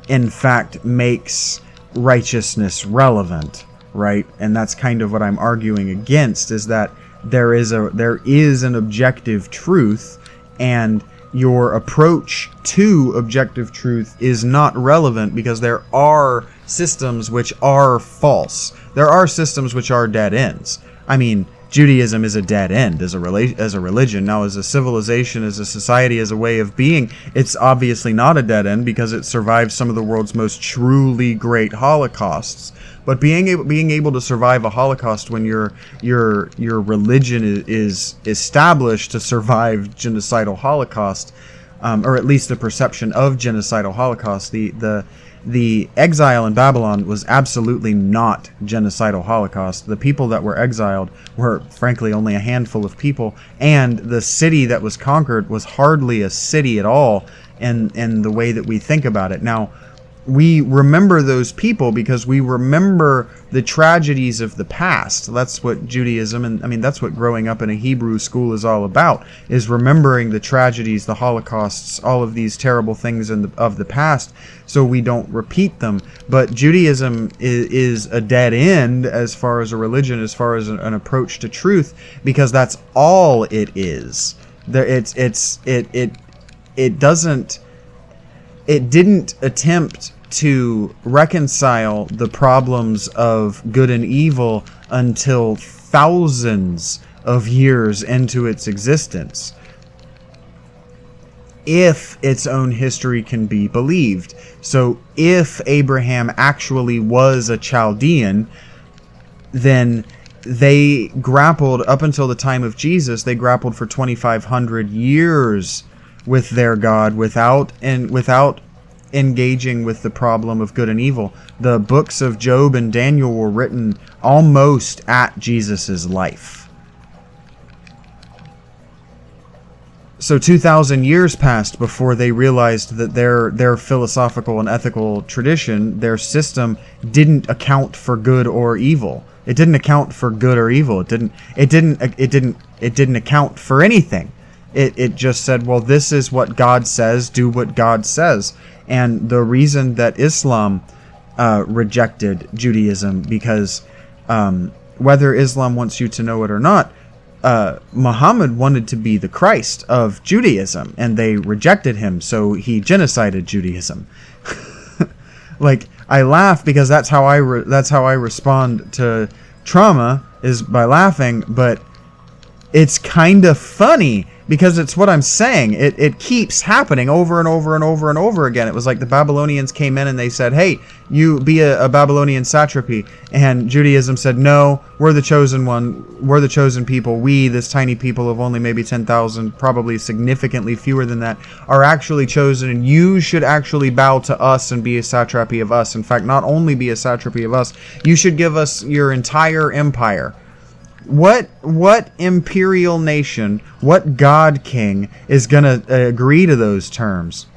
in fact, makes righteousness relevant, right? And that's kind of what I'm arguing against, is that there is an objective truth, and your approach to objective truth is not relevant, because there are systems which are false. There are systems which are dead ends. I mean, Judaism is a dead end as a religion. Now, as a civilization, as a society, as a way of being, it's obviously not a dead end, because it survived some of the world's most truly great holocausts. But being able to survive a Holocaust when your religion is established to survive genocidal Holocaust, or at least the perception of genocidal Holocaust, the the exile in Babylon was absolutely not genocidal Holocaust. The people that were exiled were, frankly, only a handful of people, and the city that was conquered was hardly a city at all in the way that we think about it. Now, we remember those people because we remember the tragedies of the past. That's what Judaism, and I mean, that's what growing up in a Hebrew school is all about, is remembering the tragedies, the Holocausts, all of these terrible things of the past, so we don't repeat them. But Judaism is a dead end as far as a religion, as far as an approach to truth, because that's all it is. It didn't attempt to reconcile the problems of good and evil until thousands of years into its existence, if its own history can be believed. So if Abraham actually was a Chaldean, then they grappled, up until the time of Jesus, they grappled for 2,500 years with their God without engaging with the problem of good and evil. The books of Job and Daniel were written almost at Jesus's life. So 2,000 years passed before they realized that their philosophical and ethical tradition, their system, didn't account for good or evil. It didn't account for good or evil. It didn't account for anything. It just said, well, this is what God says, do what God says. And the reason that Islam rejected Judaism, because whether Islam wants you to know it or not, Muhammad wanted to be the Christ of Judaism, and they rejected him, so he genocided Judaism. Like, I laugh because that's how I respond to trauma, is by laughing, but it's kind of funny because it's what I'm saying. It keeps happening over and over and over and over again. It was like the Babylonians came in and they said, hey, you be a Babylonian satrapy. And Judaism said, no, we're the chosen one. We're the chosen people. We, this tiny people of only maybe 10,000, probably significantly fewer than that, are actually chosen. And you should actually bow to us and be a satrapy of us. In fact, not only be a satrapy of us, you should give us your entire empire. What imperial nation, what god king is going to agree to those terms?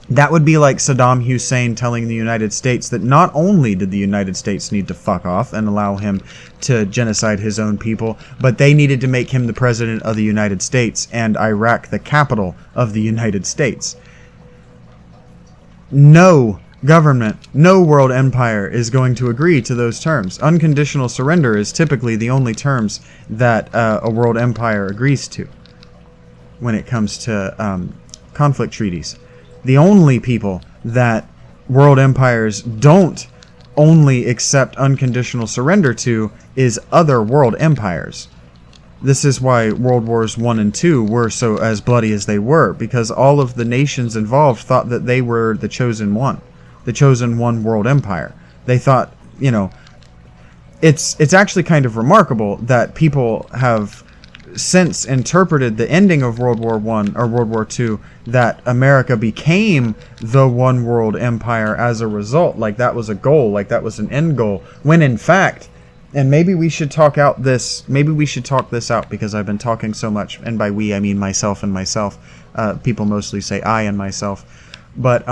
That would be like Saddam Hussein telling the United States that not only did the United States need to fuck off and allow him to genocide his own people, but they needed to make him the president of the United States and Iraq the capital of the United States. No government, no world empire is going to agree to those terms. Unconditional surrender is typically the only terms that a world empire agrees to when it comes to conflict treaties. The only people that world empires don't only accept unconditional surrender to is other world empires. This is why World Wars I and II were so as bloody as they were, because all of the nations involved thought that they were the chosen one. The chosen one world empire. They thought, it's actually kind of remarkable that people have since interpreted the ending of World War I or World War II that America became the one world empire as a result, like that was a goal, like that was an end goal, when in fact, and maybe we should talk this out because I've been talking so much, and by we I mean myself and myself. People mostly say I and myself, but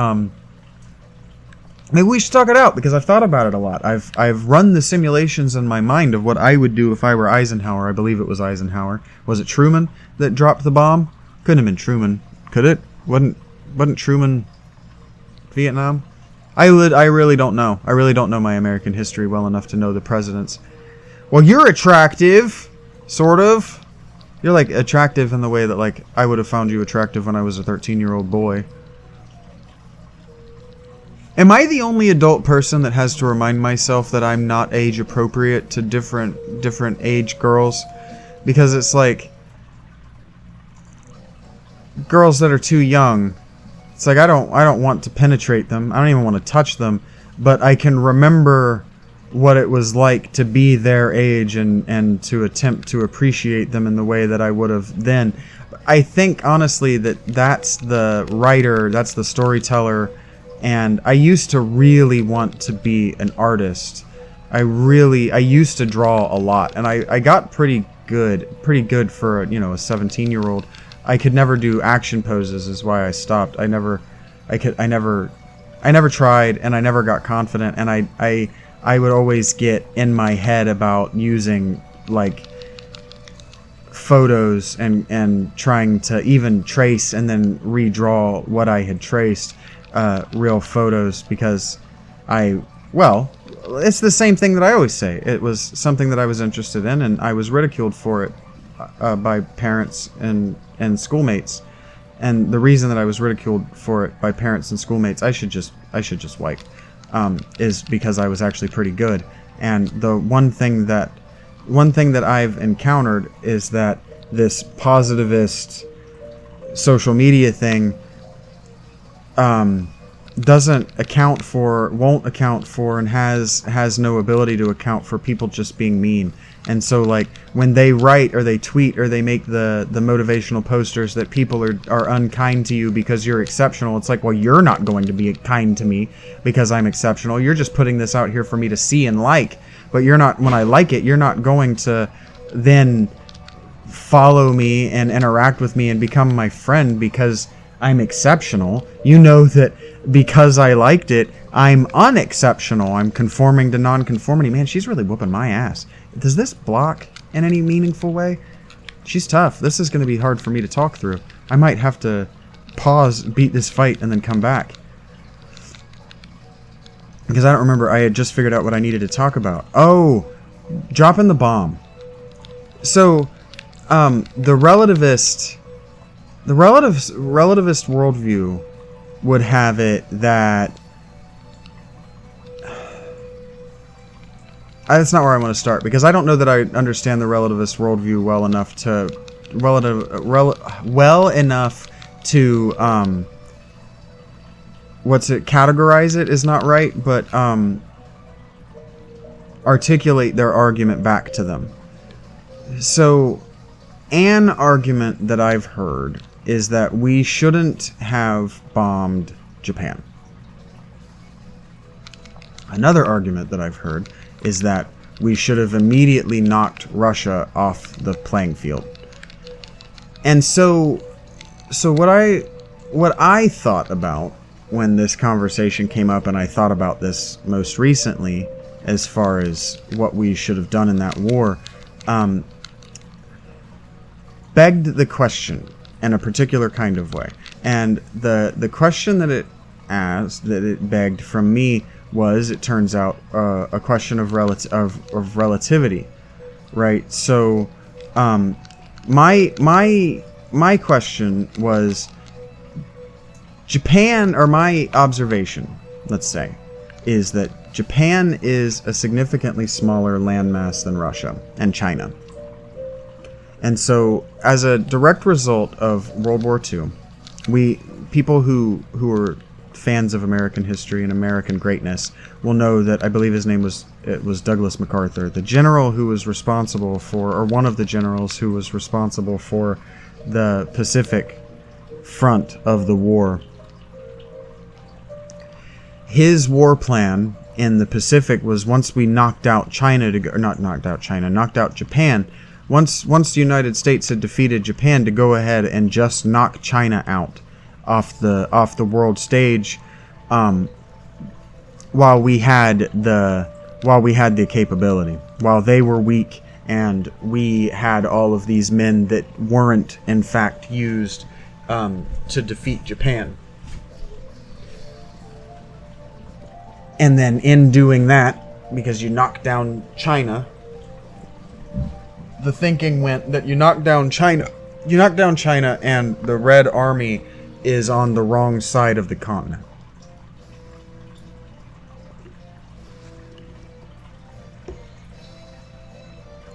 maybe we should talk it out because I've thought about it a lot. I've run the simulations in my mind of what I would do if I were Eisenhower. I believe it was Eisenhower. Was it Truman that dropped the bomb? Couldn't have been Truman, could it? Wasn't Truman Vietnam? I really don't know. I really don't know my American history well enough to know the presidents. Well, you're attractive, sort of. You're like attractive in the way that like I would have found you attractive when I was a 13-year-old boy. Am I the only adult person that has to remind myself that I'm not age appropriate to different age girls? Because it's like girls that are too young. It's like I don't want to penetrate them. I don't even want to touch them, but I can remember what it was like to be their age and to attempt to appreciate them in the way that I would have then. I think honestly that's the writer, that's the storyteller And I used to really want to be an artist. I used to draw a lot, and I got pretty good for a 17-year-old. I could never do action poses, is why I stopped. I never tried, and I never got confident, and I would always get in my head about using like photos and trying to even trace and then redraw what I had traced, real photos, because it's the same thing that I always say. It was something that I was interested in, and I was ridiculed for it by parents and schoolmates. And the reason that I was ridiculed for it by parents and schoolmates, I should just wipe, is because I was actually pretty good. And the one thing that I've encountered is that this positivist social media thing won't account for, and has no ability to account for people just being mean. And so, like, when they write or they tweet or they make the motivational posters that people are unkind to you because you're exceptional, it's like, well, you're not going to be kind to me because I'm exceptional. You're just putting this out here for me to see and like, but you're not, when I like it, you're not going to then follow me and interact with me and become my friend because I'm exceptional. You know that because I liked it, I'm unexceptional. I'm conforming to non-conformity. Man, she's really whooping my ass. Does this block in any meaningful way? She's tough. This is going to be hard for me to talk through. I might have to pause, beat this fight, and then come back. Because I don't remember. I had just figured out what I needed to talk about. Oh, dropping the bomb. So, the relativist worldview would have it that that's not where I want to start, because I don't know that I understand the relativist worldview well enough to categorize it is not right, but articulate their argument back to them. So, an argument that I've heard is that we shouldn't have bombed Japan. Another argument that I've heard is that we should have immediately knocked Russia off the playing field. And so what I thought about when this conversation came up, and I thought about this most recently as far as what we should have done in that war, begged the question in a particular kind of way. And the question that it begged from me was, it turns out, a question of relativity, right? So, my question was, Japan, or my observation, let's say, is that Japan is a significantly smaller landmass than Russia and China. And so, as a direct result of World War II, people who are fans of American history and American greatness will know that, I believe his name was Douglas MacArthur, the general who was responsible for, or one of the generals who was responsible for, the Pacific front of the war. His war plan in the Pacific was, once we knocked out Japan. Once the United States had defeated Japan, to go ahead and just knock China out off the world stage, while we had the capability, while they were weak, and we had all of these men that weren't in fact used to defeat Japan. And then in doing that, because you knocked down China, the thinking went that you knock down China, and the Red Army is on the wrong side of the continent.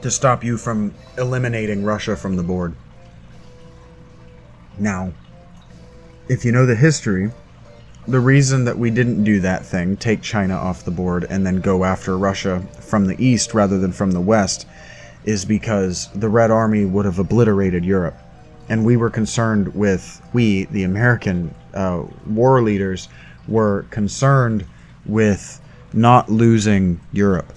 To stop you from eliminating Russia from the board. Now, if you know the history, the reason that we didn't do that thing, take China off the board and then go after Russia from the east rather than from the west, is because the Red Army would have obliterated Europe. And we were concerned with, the American war leaders, were concerned with not losing Europe.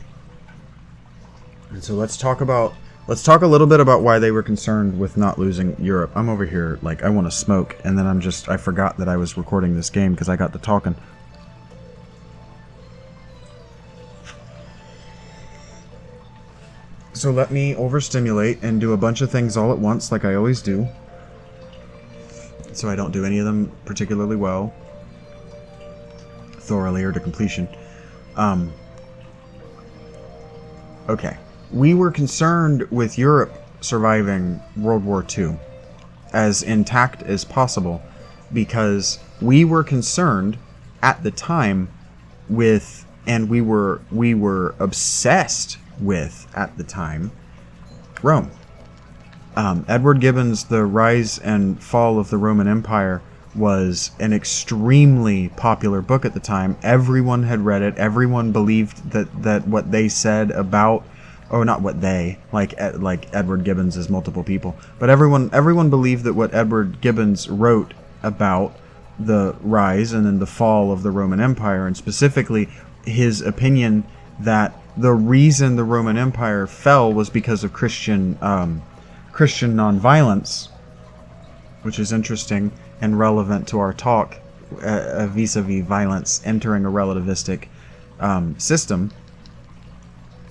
And so let's talk a little bit about why they were concerned with not losing Europe. I'm over here like I want to smoke, and then I forgot that I was recording this game because I got to talking. So let me overstimulate and do a bunch of things all at once like I always do. So I don't do any of them particularly well, thoroughly, or to completion. Okay. We were concerned with Europe surviving World War II as intact as possible because we were concerned at the time with, and we were obsessed with at the time, Rome. Edward Gibbon's The Rise and Fall of the Roman Empire was an extremely popular book at the time. Everyone had read it. Everyone believed that what they said about, or not what they, like Edward Gibbons is multiple people, but everyone believed that what Edward Gibbons wrote about the rise and then the fall of the Roman Empire, and specifically his opinion that the reason the Roman Empire fell was because of Christian nonviolence, which is interesting and relevant to our talk vis-a-vis violence entering a relativistic system.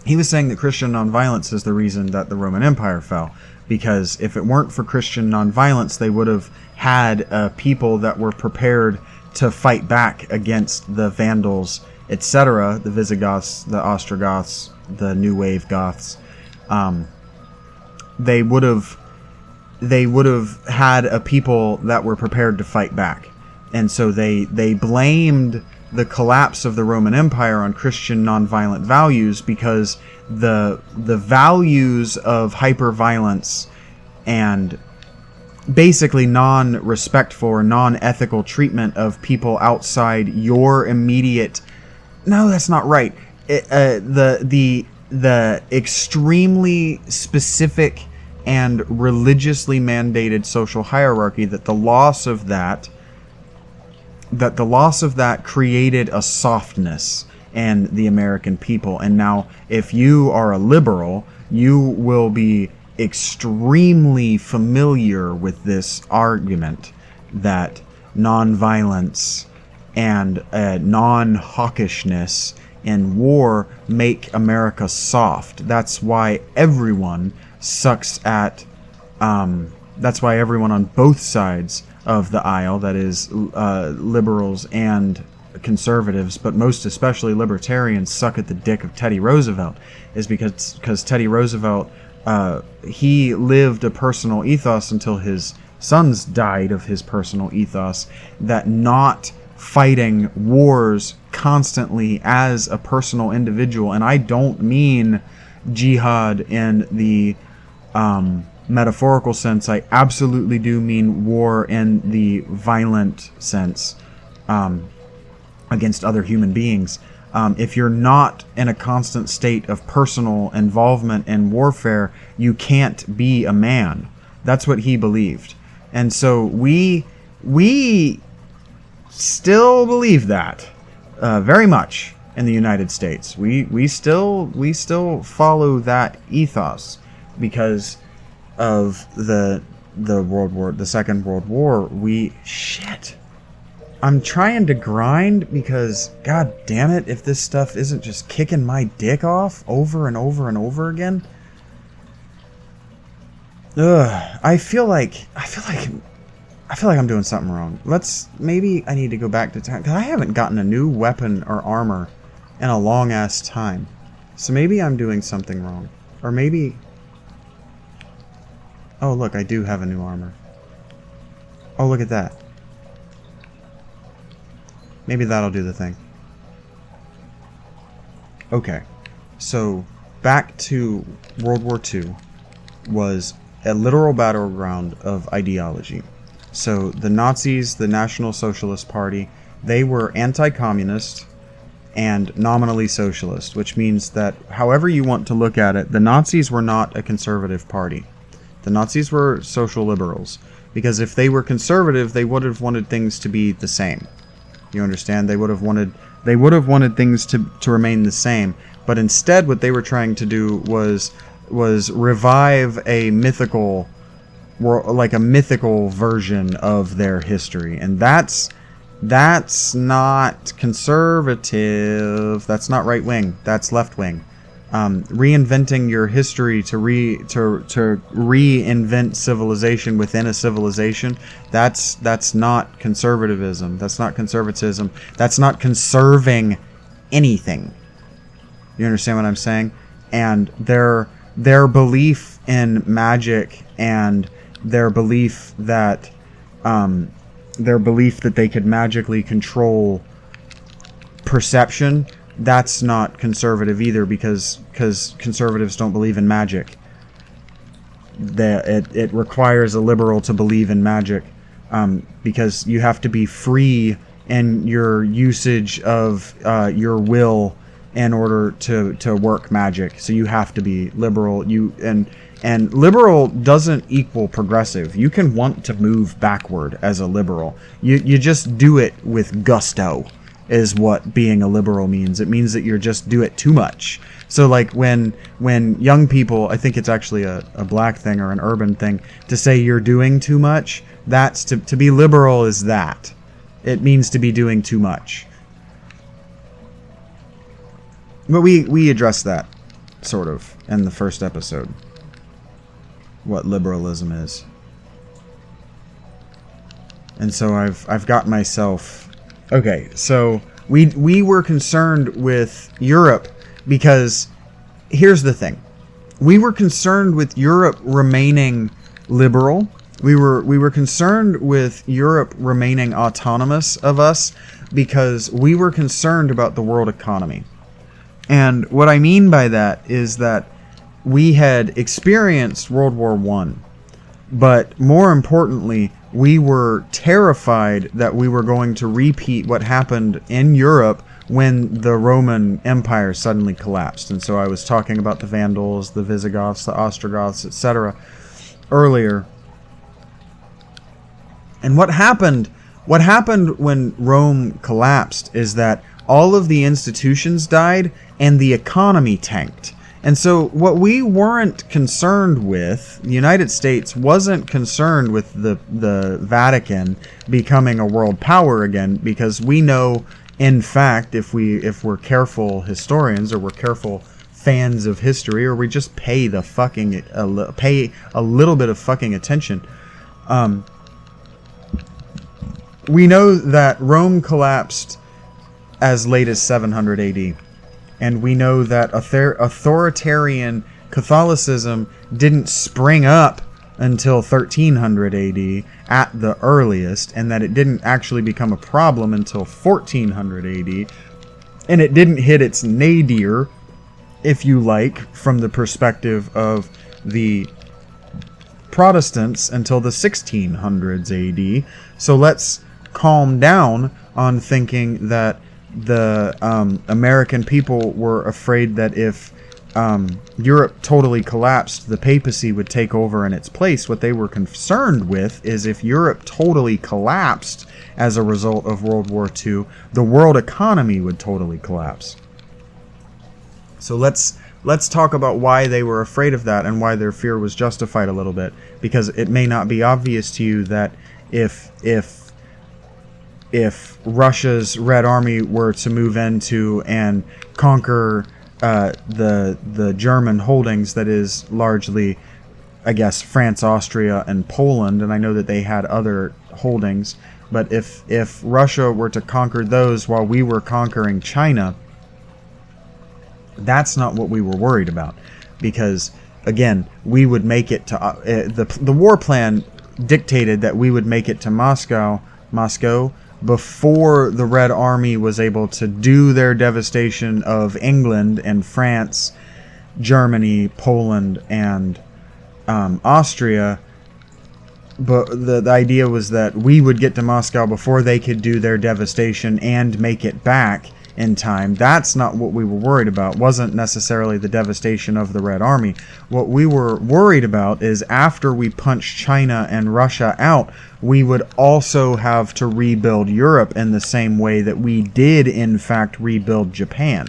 He was saying that Christian nonviolence is the reason that the Roman Empire fell, because if it weren't for Christian nonviolence, they would have had people that were prepared to fight back against the Vandals, etc., the Visigoths, the Ostrogoths, the New Wave Goths. They would have had a people that were prepared to fight back. And so they blamed the collapse of the Roman Empire on Christian nonviolent values, because the values of hyperviolence and basically non-respectful or non-ethical treatment of people outside your immediate... No, that's not right. The extremely specific and religiously mandated social hierarchy, that the loss of that created a softness in the American people. And now, if you are a liberal, you will be extremely familiar with this argument that nonviolence and non-hawkishness in war make America soft. That's why everyone sucks at... that's why everyone on both sides of the aisle, that is, liberals and conservatives, but most especially libertarians, suck at the dick of Teddy Roosevelt, is because Teddy Roosevelt, he lived a personal ethos until his sons died of his personal ethos, that not fighting wars constantly as a personal individual, and I don't mean jihad in the metaphorical sense. I absolutely do mean war in the violent sense, against other human beings. If you're not in a constant state of personal involvement in warfare, you can't be a man. That's what he believed. And so we still believe that very much in the United States. We still follow that ethos because of the Second World War. I'm trying to grind because, god damn it, if this stuff isn't just kicking my dick off over and over and over again. I feel like I'm doing something wrong. Maybe I need to go back to time, because I haven't gotten a new weapon or armor in a long ass time. So maybe I'm doing something wrong. Or maybe... Oh, look, I do have a new armor. Oh, look at that. Maybe that'll do the thing. Okay. So, back to World War II was a literal battleground of ideology. So, the Nazis, the National Socialist Party, they were anti-communist and nominally socialist, which means that however you want to look at it, the Nazis were not a conservative party. The Nazis were social liberals, because if they were conservative, they would have wanted things to be the same. You understand? They would have wanted things to remain the same. But instead, what they were trying to do was revive a mythical, like a mythical version of their history, and that's not conservative. That's not right wing. That's left wing. Reinventing your history to reinvent civilization within a civilization. That's not conservatism. That's not conservatism. That's not conserving anything. You understand what I'm saying? And their belief in magic and their belief that they could magically control perception, that's not conservative either, because conservatives don't believe in magic. It requires a liberal to believe in magic, because you have to be free in your usage of your will in order to work magic. So you have to be liberal. And liberal doesn't equal progressive. You can want to move backward as a liberal. You just do it with gusto, is what being a liberal means. It means that you just do it too much. So like when young people, I think it's actually a black thing or an urban thing, to say you're doing too much, that's to be liberal is that. It means to be doing too much. But we addressed that, sort of, in the first episode. What liberalism is. And so I've got myself... Okay, so we were concerned with Europe because here's the thing. We were concerned with Europe remaining liberal. We were concerned with Europe remaining autonomous of us because we were concerned about the world economy. And what I mean by that is that we had experienced World War I, but more importantly, we were terrified that we were going to repeat what happened in Europe when the Roman Empire suddenly collapsed. And so I was talking about the Vandals, the Visigoths, the Ostrogoths, etc. earlier. And what happened when Rome collapsed is that all of the institutions died and the economy tanked. And so what we weren't concerned with, the United States wasn't concerned with the Vatican becoming a world power again, because we know, in fact, if we're careful historians or we're careful fans of history, or we just pay a little bit of fucking attention, we know that Rome collapsed as late as 700 AD. And we know that authoritarian Catholicism didn't spring up until 1300 AD at the earliest, and that it didn't actually become a problem until 1400 AD, and it didn't hit its nadir, if you like, from the perspective of the Protestants until the 1600s AD. So let's calm down on thinking that the American people were afraid that if Europe totally collapsed, the papacy would take over in its place. What they were concerned with is if Europe totally collapsed as a result of World War II, the world economy would totally collapse. So let's talk about why they were afraid of that and why their fear was justified a little bit, because it may not be obvious to you that if Russia's Red Army were to move into and conquer the German holdings, that is largely, I guess, France, Austria, and Poland, and I know that they had other holdings, but if Russia were to conquer those while we were conquering China, that's not what we were worried about, because, again, we would make it to... the war plan dictated that we would make it to Moscow, before the Red Army was able to do their devastation of England and France, Germany, Poland, and Austria. But the idea was that we would get to Moscow before they could do their devastation and make it back, in time. That's not what we were worried about. It wasn't necessarily the devastation of the Red Army. What we were worried about is after we punched China and Russia out, we would also have to rebuild Europe in the same way that we did, in fact, rebuild Japan.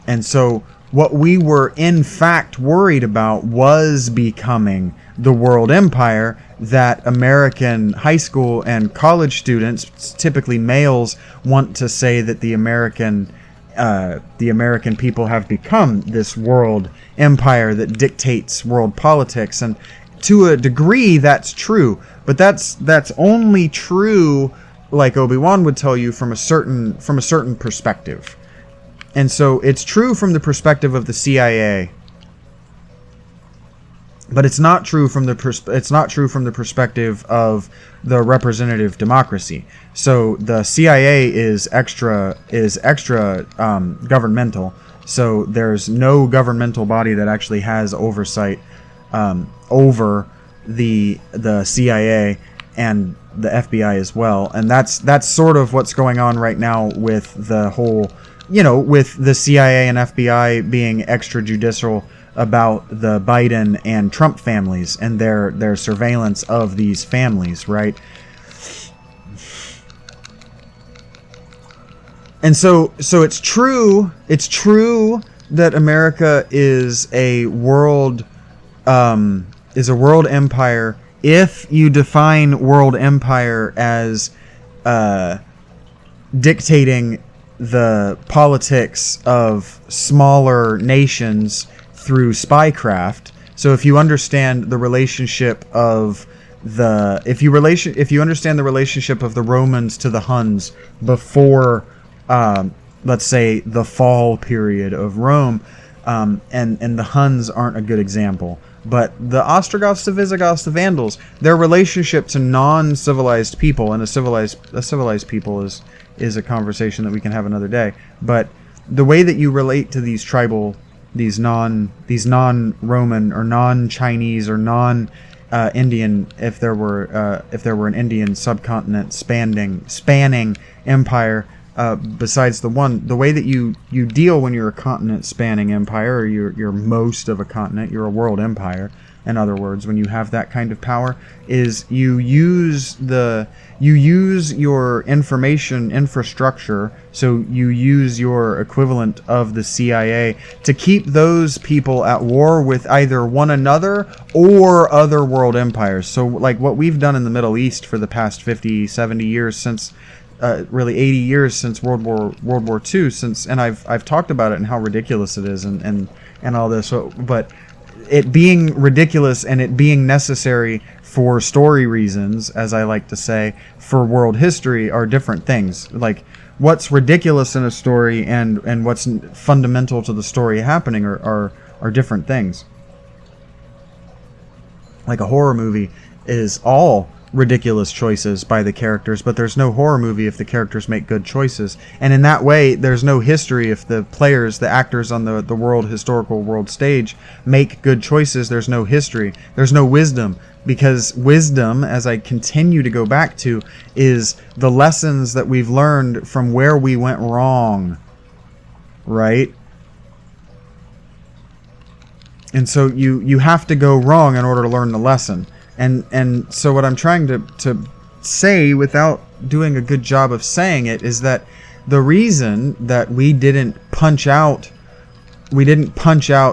And so what we were, in fact, worried about was becoming the world empire that American high school and college students, typically males, want to say that the American people have become this world empire that dictates world politics. And to a degree, that's true. But that's only true, like Obi-Wan would tell you, from a certain perspective. And so it's true from the perspective of the CIA, but it's not true from the perspective of the representative democracy. So the CIA is extra governmental. So there's no governmental body that actually has oversight over the CIA and the FBI as well. And that's sort of what's going on right now with the whole, with the CIA and FBI being extrajudicial about the Biden and Trump families and their surveillance of these families, right? And so it's true that America is a world empire if you define world empire as dictating the politics of smaller nations through spycraft. So if you understand the relationship of if you understand the relationship of the Romans to the Huns before, let's say, the fall period of Rome, and the Huns aren't a good example, but the Ostrogoths, the Visigoths, the Vandals, their relationship to non-civilized people, and a civilized people is a conversation that we can have another day. But the way that you relate to these tribal, these non-Roman or non-Chinese or non-Indian, if there were an Indian subcontinent spanning empire, besides the way that you deal when you're a continent spanning empire, or you're most of a continent, you're a world empire. In other words, when you have that kind of power, is you use your information infrastructure, so you use your equivalent of the CIA to keep those people at war with either one another or other world empires. So like what we've done in the Middle East for the past 50, 70 years, since really 80 years since World War II, and I've talked about it and how ridiculous it is and all this. But it being ridiculous and it being necessary for story reasons, as I like to say, for world history, are different things. Like, what's ridiculous in a story and what's fundamental to the story happening are different things. Like a horror movie is all ridiculous choices by the characters, but there's no horror movie if the characters make good choices. And in that way, there's no history if the players, the actors on the historical world stage, make good choices. There's no history. There's no wisdom, because wisdom, as I continue to go back to, is the lessons that we've learned from where we went wrong, right? And so you have to go wrong in order to learn the lesson. And so what I'm trying to say, without doing a good job of saying it, is that the reason that we didn't punch out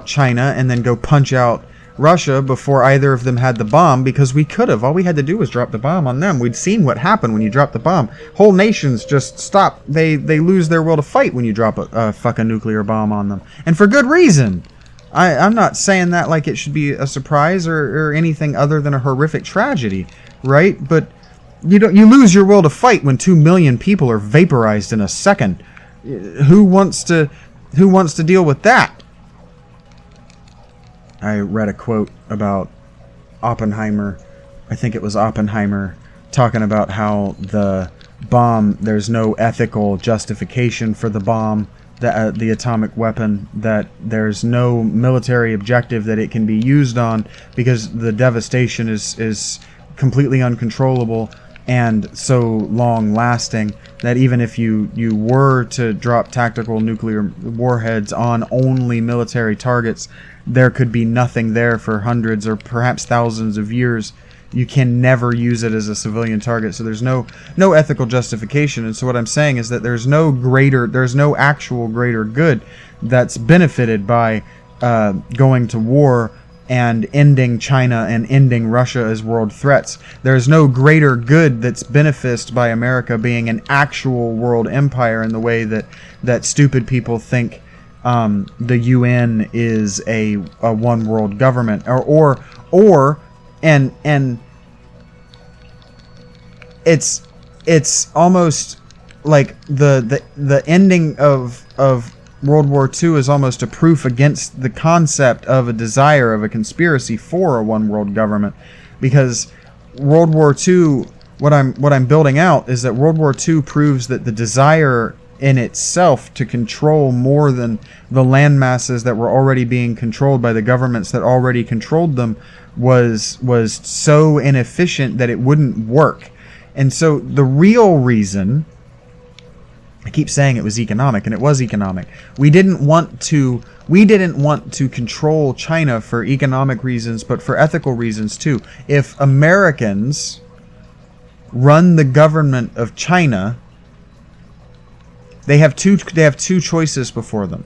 China and then go punch out Russia before either of them had the bomb, because we could have. All we had to do was drop the bomb on them. We'd seen what happened when you drop the bomb. Whole nations just stop. They lose their will to fight when you drop a fucking nuclear bomb on them. And for good reason. I'm not saying that like it should be a surprise or anything other than a horrific tragedy, right? But you lose your will to fight when 2 million people are vaporized in a second. Who wants to deal with that? I read a quote about Oppenheimer. I think it was Oppenheimer talking about how the bomb, there's no ethical justification for the bomb, the atomic weapon, that there's no military objective that it can be used on because the devastation is completely uncontrollable, and so long lasting that even if you were to drop tactical nuclear warheads on only military targets, there could be nothing there for hundreds or perhaps thousands of years. You can never use it as a civilian target, so there's no ethical justification. And so what I'm saying is that there's no actual greater good that's benefited by going to war and ending China and ending Russia as world threats. There's no greater good that's benefited by America being an actual world empire in the way that stupid people think the UN is a one world government, or it's almost like the ending of World War II is almost a proof against the concept of a desire of a conspiracy for a one world government, because World War II, what I'm building out is that World War II proves that the desire in itself to control more than the land masses that were already being controlled by the governments that already controlled them was so inefficient that it wouldn't work. And so the real reason, I keep saying it was economic, and it was economic. We didn't want to control China for economic reasons, but for ethical reasons too. If Americans run the government of China, they have two choices before them.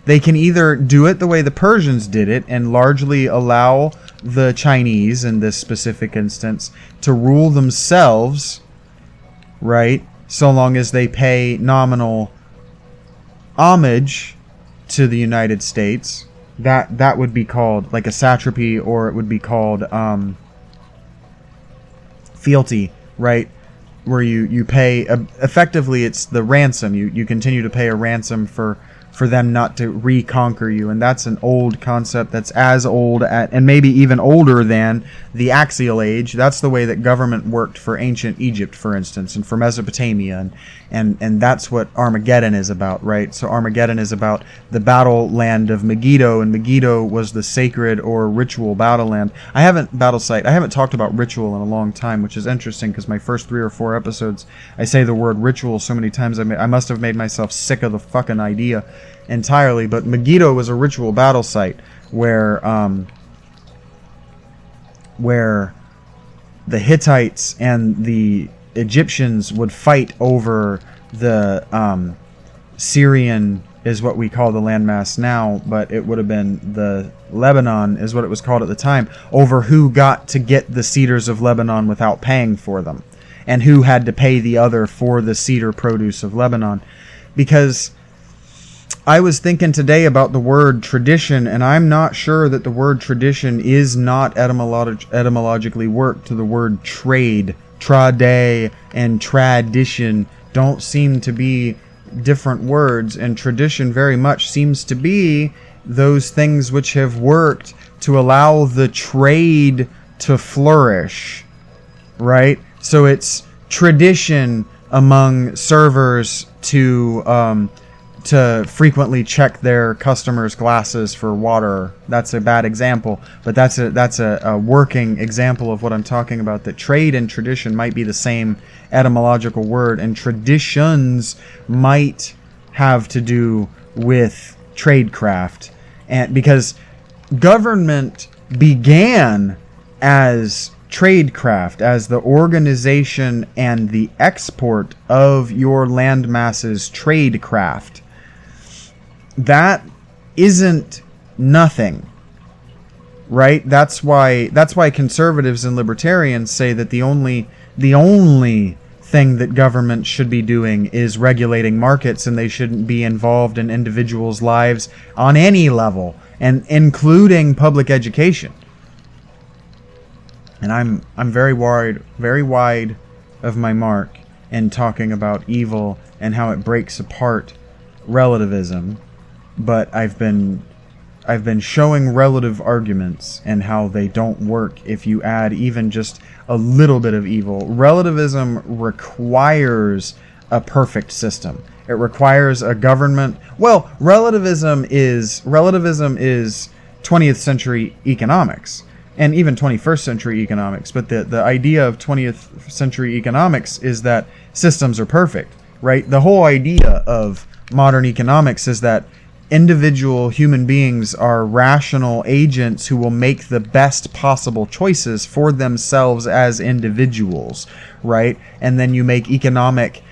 They can either do it the way the Persians did it and largely allow the Chinese, in this specific instance, to rule themselves, right? So long as they pay nominal homage to the United States. That would be called like a satrapy, or it would be called fealty, right? Where you pay, effectively it's the ransom. You continue to pay a ransom for them not to reconquer you, and that's an old concept that's as old and maybe even older than the Axial Age. That's the way that government worked for ancient Egypt, for instance, and for Mesopotamia, and that's what Armageddon is about, right? So Armageddon is about the battle land of Megiddo, and Megiddo was the sacred or ritual battle land. I haven't talked about ritual in a long time, which is interesting because my first 3 or 4 episodes I say the word ritual so many times I must have made myself sick of the fucking idea entirely. But Megiddo was a ritual battle site where the Hittites and the Egyptians would fight over the Syrian, is what we call the landmass now, but it would have been the Lebanon is what it was called at the time, over who got to get the cedars of Lebanon without paying for them, and who had to pay the other for the cedar produce of Lebanon. Because I was thinking today about the word tradition, and I'm not sure that the word tradition is not etymologically worked to the word trade. Trade and tradition don't seem to be different words, and tradition very much seems to be those things which have worked to allow the trade to flourish, right? So it's tradition among servers to frequently check their customers' glasses for water. That's a bad example, but that's a working example of what I'm talking about, that trade and tradition might be the same etymological word, and traditions might have to do with tradecraft. And because government began as tradecraft, as the organization and the export of your land masses tradecraft. That isn't nothing, right? That's why conservatives and libertarians say that the only thing that government should be doing is regulating markets, and they shouldn't be involved in individuals' lives on any level, and including public education. And I'm very wide of my mark in talking about evil and how it breaks apart relativism. But I've been showing relative arguments and how they don't work if you add even just a little bit of evil. Relativism requires a perfect system. It requires a government. Well, relativism is 20th century economics. and even 21st century economics. But the idea of 20th century economics is that systems are perfect, right? The whole idea of modern economics is that individual human beings are rational agents who will make the best possible choices for themselves as individuals, right? And then you make economic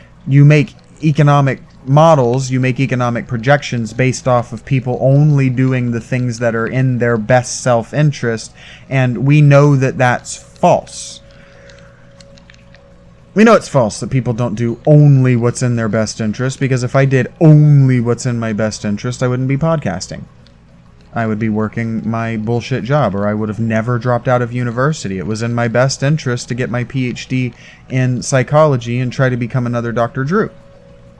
models, you make economic projections based off of people only doing the things that are in their best self-interest, and we know that that's false. We know it's false that people don't do only what's in their best interest, because if I did only what's in my best interest, I wouldn't be podcasting. I would be working my bullshit job, or I would have never dropped out of university. It was in my best interest to get my PhD in psychology and try to become another Dr. Drew.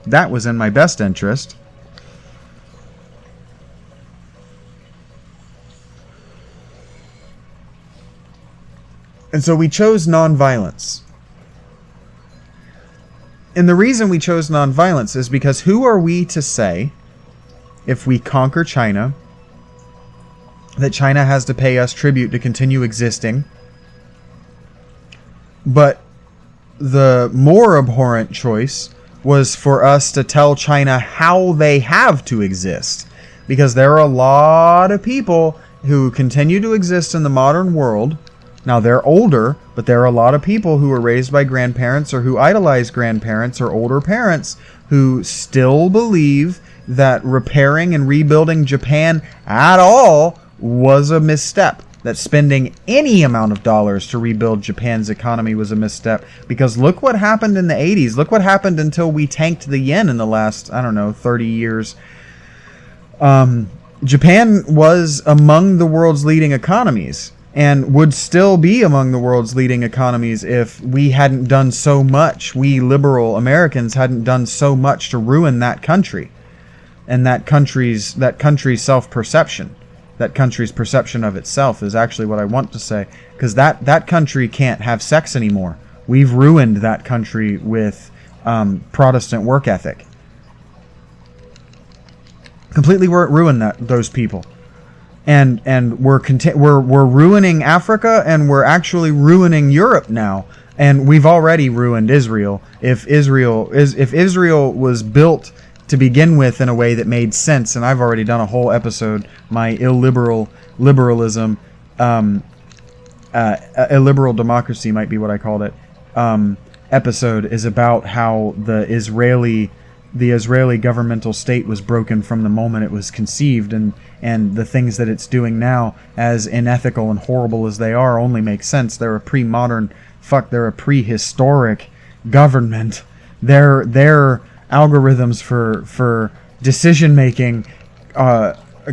That was in my best interest. And so we chose nonviolence. And the reason we chose nonviolence is because who are we to say, if we conquer China, that China has to pay us tribute to continue existing? But the more abhorrent choice was for us to tell China how they have to exist. Because there are a lot of people who continue to exist in the modern world. Now, they're older, but there are a lot of people who were raised by grandparents or who idolize grandparents or older parents who still believe that repairing and rebuilding Japan at all was a misstep. That spending any amount of dollars to rebuild Japan's economy was a misstep. Because look what happened in the 80s. Look what happened until we tanked the yen in the last, 30 years. Japan was among the world's leading economies, and would still be among the world's leading economies if we hadn't done so much, we liberal Americans hadn't done so much to ruin that country and that country's self-perception. That country's perception of itself is actually what I want to say, because that country can't have sex anymore. We've ruined that country with Protestant work ethic. Completely ruined those people. And we're ruining Africa, and we're actually ruining Europe now. And we've already ruined Israel. If Israel was built to begin with in a way that made sense, and I've already done a whole episode, my illiberal democracy might be what I called it, episode is about how the Israeli governmental state was broken from the moment it was conceived, and the things that it's doing now, as unethical and horrible as they are, only make sense. They're a prehistoric government. Their algorithms for decision making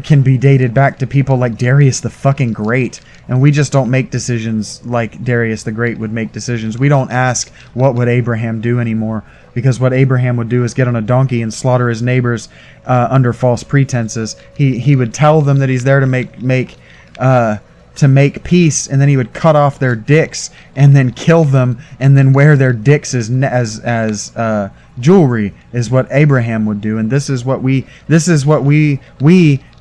can be dated back to people like Darius the fucking Great, and we just don't make decisions like Darius the Great would make decisions. We don't ask what would Abraham do anymore, because what Abraham would do is get on a donkey and slaughter his neighbors under false pretenses. He would tell them that he's there to make peace, and then he would cut off their dicks and then kill them, and then wear their dicks as jewelry, is what Abraham would do. And this is what we,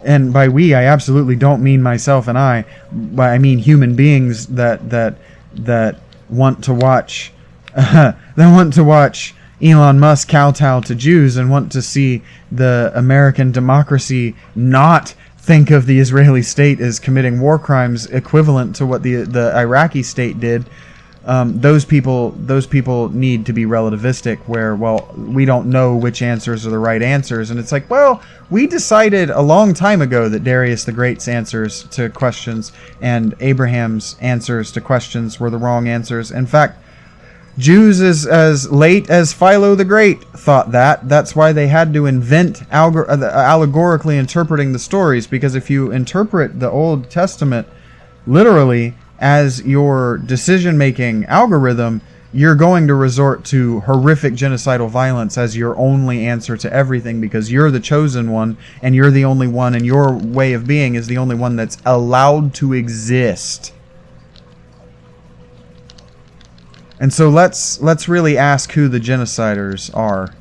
and by we I absolutely don't mean myself and I mean human beings that want to watch Elon Musk kowtow to Jews and want to see the American democracy not think of the Israeli state as committing war crimes equivalent to what the Iraqi state did. Those people need to be relativistic, where, well, we don't know which answers are the right answers. And it's like, well, we decided a long time ago that Darius the Great's answers to questions and Abraham's answers to questions were the wrong answers. In fact, Jews as late as Philo the Great thought that. That's why they had to invent allegorically interpreting the stories, because if you interpret the Old Testament literally as your decision-making algorithm, you're going to resort to horrific genocidal violence as your only answer to everything, because you're the chosen one, and you're the only one, and your way of being is the only one that's allowed to exist. And so let's really ask who the genociders are.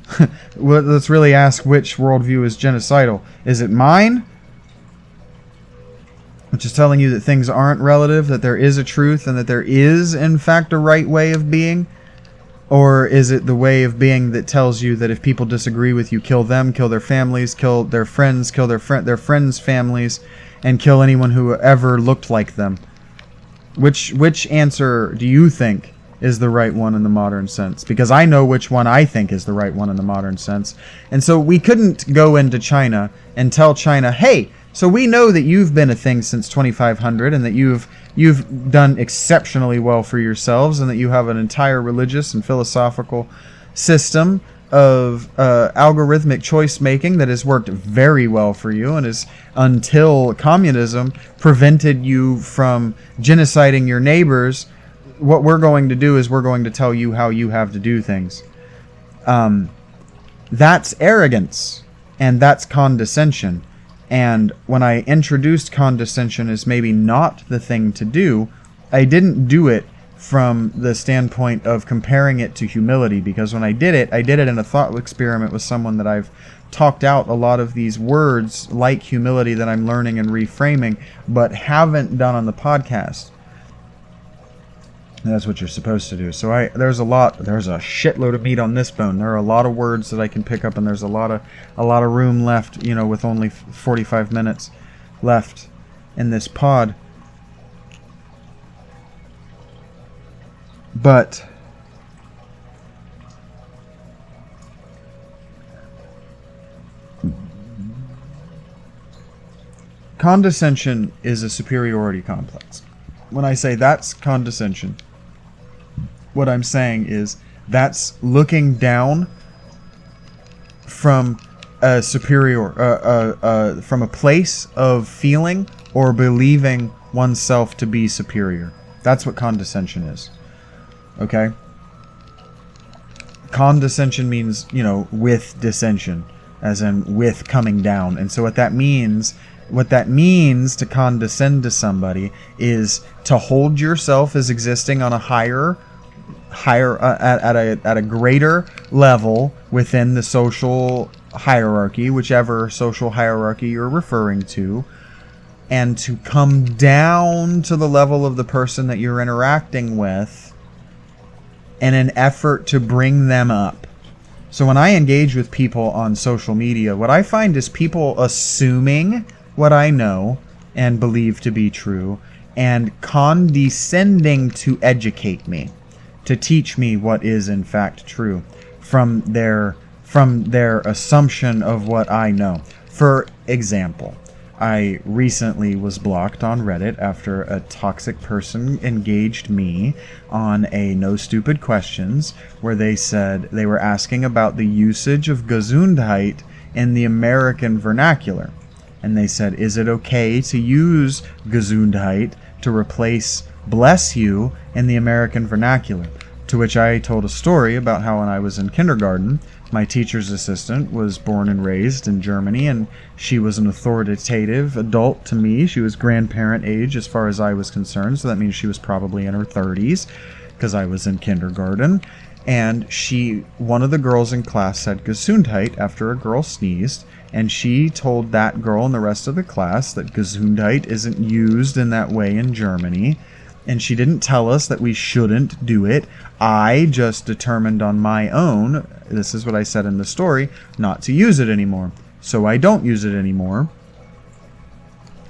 Let's really ask which worldview is genocidal. Is it mine, which is telling you that things aren't relative, that there is a truth, and that there is, in fact, a right way of being? Or is it the way of being that tells you that if people disagree with you, kill them, kill their families, kill their friends, kill their friends' families, and kill anyone who ever looked like them? Which answer do you think is the right one in the modern sense? Because I know which one I think is the right one in the modern sense. And so we couldn't go into China and tell China, hey, so we know that you've been a thing since 2500 and that you've done exceptionally well for yourselves and that you have an entire religious and philosophical system of algorithmic choice making that has worked very well for you and is, until communism prevented you from genociding your neighbors. What we're going to do is we're going to tell you how you have to do things. That's arrogance, and that's condescension. And when I introduced condescension as maybe not the thing to do, I didn't do it from the standpoint of comparing it to humility, because when I did it in a thought experiment with someone that I've talked out a lot of these words like humility that I'm learning and reframing, but haven't done on the podcast. That's what you're supposed to do. So there's a shitload of meat on this bone. There are a lot of words that I can pick up, and there's a lot of room left, with only 45 minutes left in this pod. But condescension is a superiority complex. When I say that's condescension, what I'm saying is that's looking down from a from a place of feeling or believing oneself to be superior. That's what condescension is. Okay? Condescension means, with dissension, as in with coming down. And so what that means to condescend to somebody is to hold yourself as existing on a higher at a greater level within the social hierarchy, whichever social hierarchy you're referring to, and to come down to the level of the person that you're interacting with in an effort to bring them up. So when I engage with people on social media, what I find is people assuming what I know and believe to be true and condescending to educate me, to teach me what is in fact true from their assumption of what I know. For example, I recently was blocked on Reddit after a toxic person engaged me on a No Stupid Questions, where they said they were asking about the usage of Gesundheit in the American vernacular. And they said, is it okay to use Gesundheit to replace bless you in the American vernacular? To which I told a story about how when I was in kindergarten, my teacher's assistant was born and raised in Germany, and she was an authoritative adult to me. She was grandparent age as far as I was concerned, so that means she was probably in her 30s, because I was in kindergarten. And one of the girls in class said Gesundheit after a girl sneezed, and she told that girl and the rest of the class that Gesundheit isn't used in that way in Germany, and she didn't tell us that we shouldn't do it. I just determined on my own, this is what I said in the story, not to use it anymore. So I don't use it anymore.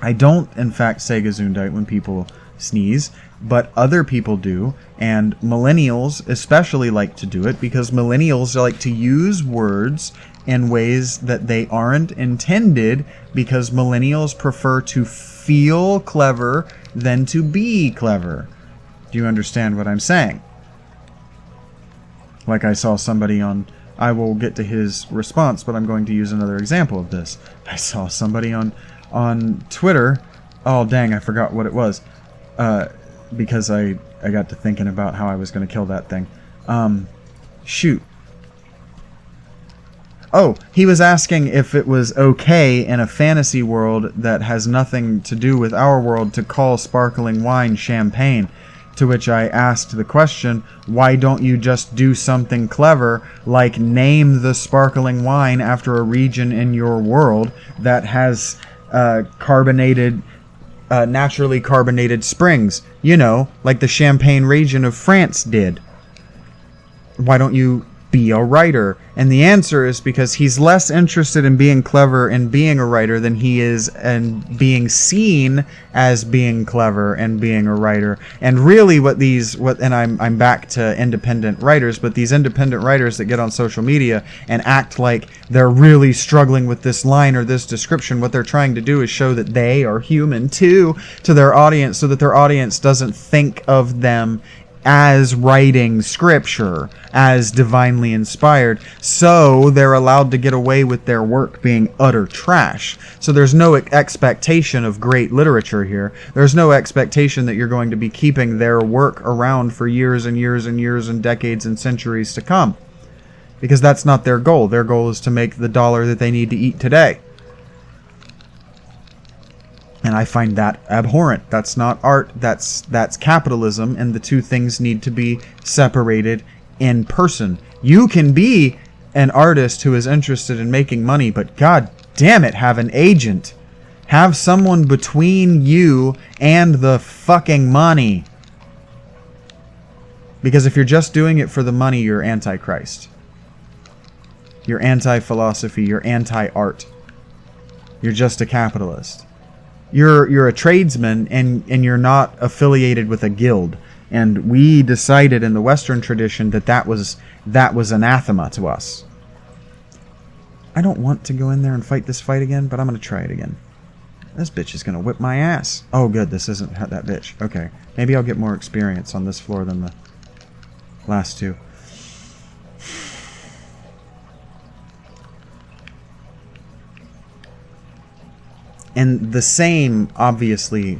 I don't, in fact, say Gesundheit when people sneeze, but other people do, and millennials especially like to do it, because millennials like to use words in ways that they aren't intended, because millennials prefer to feel clever than to be clever. Do you understand what I'm saying? Like I saw somebody I will get to his response, but I'm going to use another example of this. I saw somebody on Twitter. Oh, dang, I forgot what it was. Because I got to thinking about how I was going to kill that thing. Shoot. Oh, he was asking if it was okay in a fantasy world that has nothing to do with our world to call sparkling wine champagne. To which I asked the question, why don't you just do something clever, like name the sparkling wine after a region in your world that has carbonated naturally carbonated springs, like the Champagne region of France did. Why don't you be a writer? And the answer is because he's less interested in being clever and being a writer than he is in being seen as being clever and being a writer. And really and I'm back to independent writers, but these independent writers that get on social media and act like they're really struggling with this line or this description, what they're trying to do is show that they are human too to their audience, so that their audience doesn't think of them as writing scripture, as divinely inspired, so they're allowed to get away with their work being utter trash. So there's no expectation of great literature here. There's no expectation that you're going to be keeping their work around for years and years and years and decades and centuries to come, because that's not their goal. Their goal is to make the dollar that they need to eat today. And I find that abhorrent. That's not art, that's capitalism, and the two things need to be separated in person. You can be an artist who is interested in making money, but god damn it, have an agent. Have someone between you and the fucking money. Because if you're just doing it for the money, you're anti-Christ. You're anti-philosophy, you're anti-art. You're just a capitalist. You're a tradesman, and you're not affiliated with a guild. And we decided in the Western tradition that was anathema to us. I don't want to go in there and fight this fight again, but I'm going to try it again. This bitch is going to whip my ass. Oh good, this isn't that bitch. Okay, maybe I'll get more experience on this floor than the last two. And the same, obviously,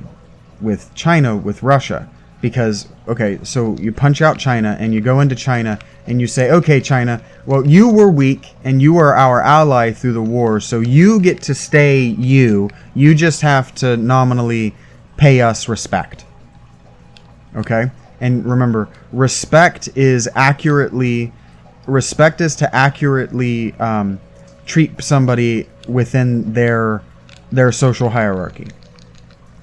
with China, with Russia. Because, okay, so you punch out China, and you go into China, and you say, okay, China, well, you were weak, and you are our ally through the war, so you get to stay you. You just have to nominally pay us respect. Okay? And remember, respect is to accurately treat somebody within their social hierarchy.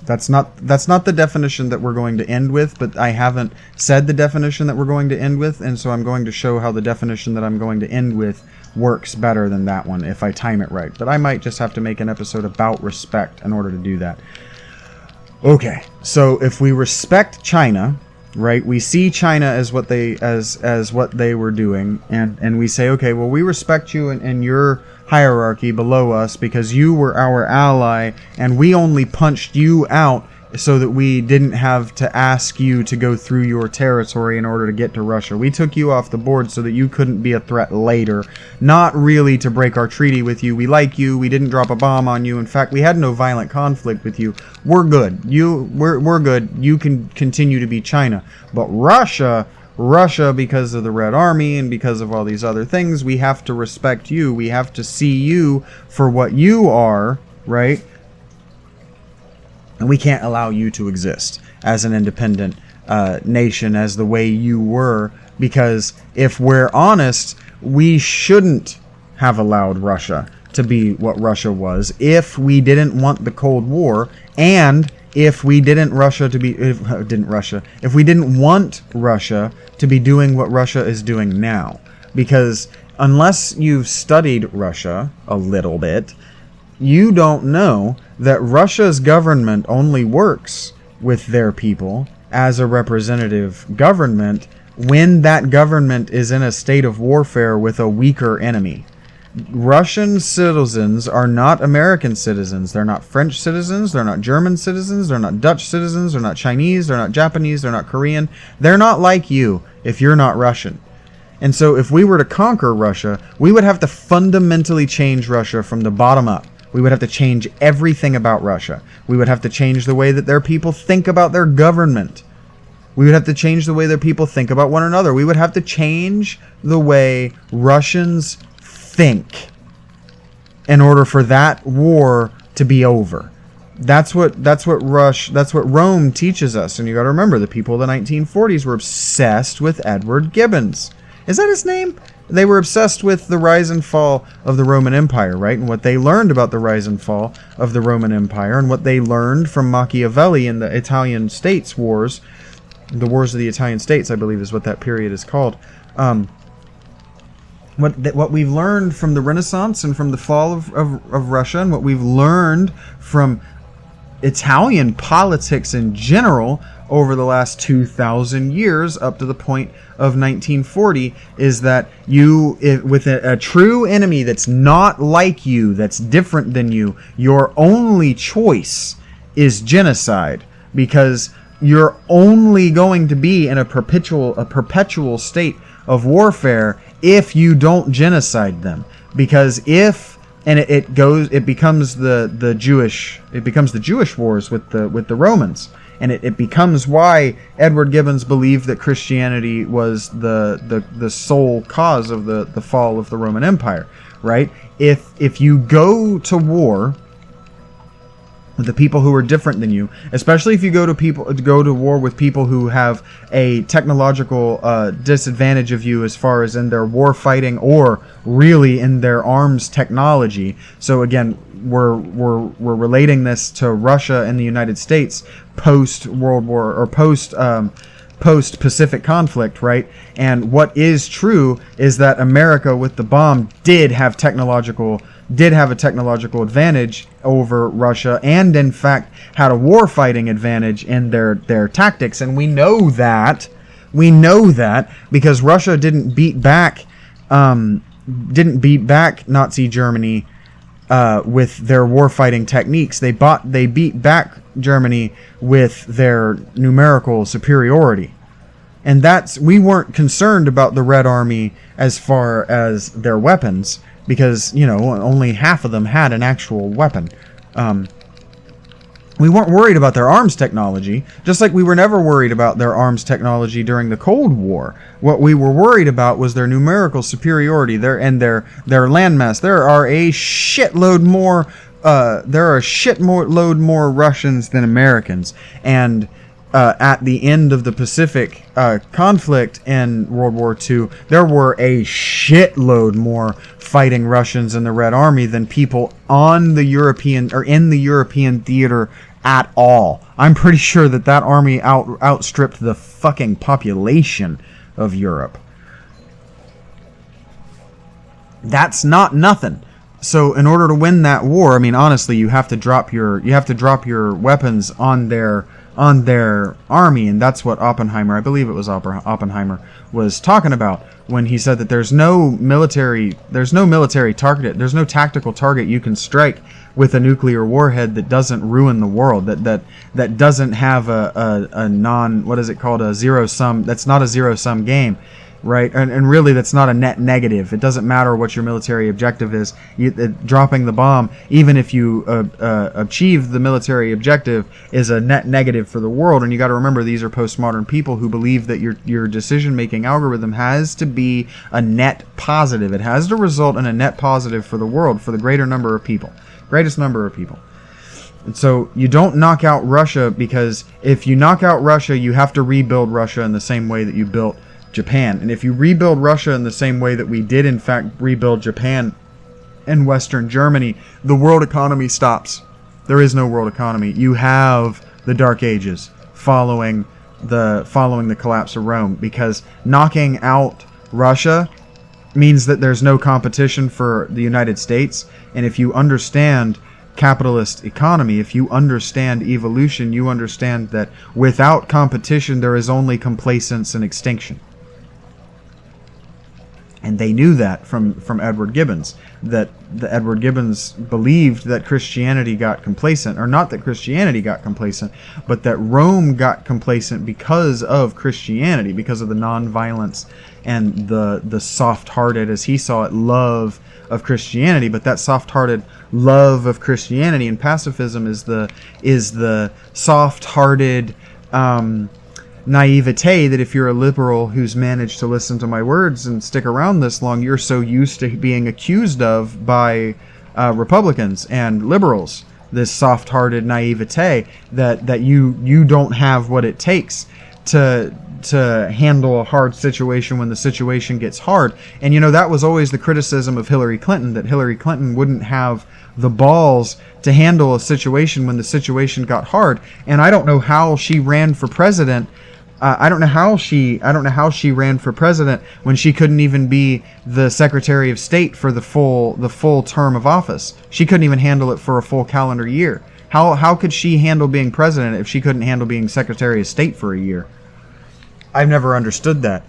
That's not the definition that we're going to end with, but I haven't said the definition that we're going to end with, and so I'm going to show how the definition that I'm going to end with works better than that one if I time it right. But I might just have to make an episode about respect in order to do that. Okay, so if we respect China, right? We see China as what they were doing, and we say, okay, well, we respect you and your hierarchy below us because you were our ally, and we only punched you out so that we didn't have to ask you to go through your territory in order to get to Russia. We took you off the board so that you couldn't be a threat later. Not really to break our treaty with you. We like you. We didn't drop a bomb on you. In fact, we had no violent conflict with you. We're good. We're good. You can continue to be China. But Russia, because of the Red Army and because of all these other things, we have to respect you. We have to see you for what you are, right? And we can't allow you to exist as an independent nation as the way you were, because if we're honest, we shouldn't have allowed Russia to be what Russia was if we didn't want the Cold War, and if we didn't want Russia to be doing what Russia is doing now. Because unless you've studied Russia a little bit, you don't know that Russia's government only works with their people as a representative government when that government is in a state of warfare with a weaker enemy. Russian citizens are not American citizens. They're not French citizens. They're not German citizens. They're not Dutch citizens. They're not Chinese. They're not Japanese. They're not Korean. They're not like you if you're not Russian. And so if we were to conquer Russia, we would have to fundamentally change Russia from the bottom up. We would have to change everything about Russia. We would have to change the way that their people think about their government. We would have to change the way their people think about one another. We would have to change the way Russians think in order for that war to be over. That's what Rome teaches us. And you got to remember, the people of the 1940s were obsessed with Edward Gibbons. Is that his name? They were obsessed with the rise and fall of the Roman Empire, right? And what they learned about the rise and fall of the Roman Empire, and what they learned from Machiavelli in the Italian States Wars, the Wars of the Italian States, I believe is what that period is called. What we've learned from the Renaissance and from the fall of Russia, and what we've learned from Italian politics in general over the last 2,000 years up to the point of 1940 is that with a true enemy that's not like you, that's different than you, your only choice is genocide, because you're only going to be in a perpetual state of warfare if you don't genocide them. Because it becomes the Jewish wars with the Romans, and it becomes why Edward Gibbons believed that Christianity was the sole cause of the fall of the Roman Empire, right? If you go to war with the people who are different than you, especially if you go to war with people who have a technological disadvantage of you as far as in their war fighting or really in their arms technology. So again, we're relating this to Russia and the United States post World War or post Pacific conflict, right? And what is true is that America with the bomb did have a technological advantage over Russia, and in fact had a war fighting advantage in their tactics. And we know that because Russia didn't beat back Nazi Germany with their war fighting techniques. They beat back Germany with their numerical superiority. And we weren't concerned about the Red Army as far as their weapons, because, only half of them had an actual weapon. We weren't worried about their arms technology, just like we were never worried about their arms technology during the Cold War. What we were worried about was their numerical superiority, their landmass. There are a shitload more Russians than Americans, and at the end of the Pacific conflict in World War II, there were a shitload more fighting Russians in the Red Army than people in the European theater at all. I'm pretty sure that army outstripped the fucking population of Europe. That's not nothing. So in order to win that war, I mean, honestly, you have to drop your weapons on their army, and that's what Oppenheimer, I believe it was Oppenheimer, was talking about when he said that there's no military target, there's no tactical target you can strike with a nuclear warhead that doesn't ruin the world, that doesn't have a zero sum, that's not a zero sum game. Right, and really that's not a net negative. It doesn't matter what your military objective is. Dropping the bomb, even if you achieve the military objective, is a net negative for the world. And you got to remember, these are postmodern people who believe that your decision-making algorithm has to be a net positive. It has to result in a net positive for the world, for the greatest number of people. And so you don't knock out Russia, because if you knock out Russia, you have to rebuild Russia in the same way that you built Japan. And if you rebuild Russia in the same way that we did in fact rebuild Japan and Western Germany, the world economy stops. There is no world economy. You have the Dark Ages following the collapse of Rome, because knocking out Russia means that there's no competition for the United States. And if you understand capitalist economy, if you understand evolution, you understand that without competition there is only complacence and extinction. And they knew that from Edward Gibbons, that Edward Gibbons believed that Christianity got complacent, or not that Christianity got complacent, but that Rome got complacent because of Christianity, because of the non-violence and the soft-hearted, as he saw it, love of Christianity. But that soft-hearted love of Christianity and pacifism is the soft-hearted naivete that if you're a liberal who's managed to listen to my words and stick around this long, you're so used to being accused of by Republicans and liberals, this soft-hearted naivete that you don't have what it takes to to handle a hard situation when the situation gets hard. And that was always the criticism of Hillary Clinton, that Hillary Clinton wouldn't have the balls to handle a situation when the situation got hard. And I don't know how she ran for president. I don't know how she ran for president when she couldn't even be the Secretary of State for the full term of office. She couldn't even handle it for a full calendar year. How could she handle being president if she couldn't handle being Secretary of State for a year? I've never understood that.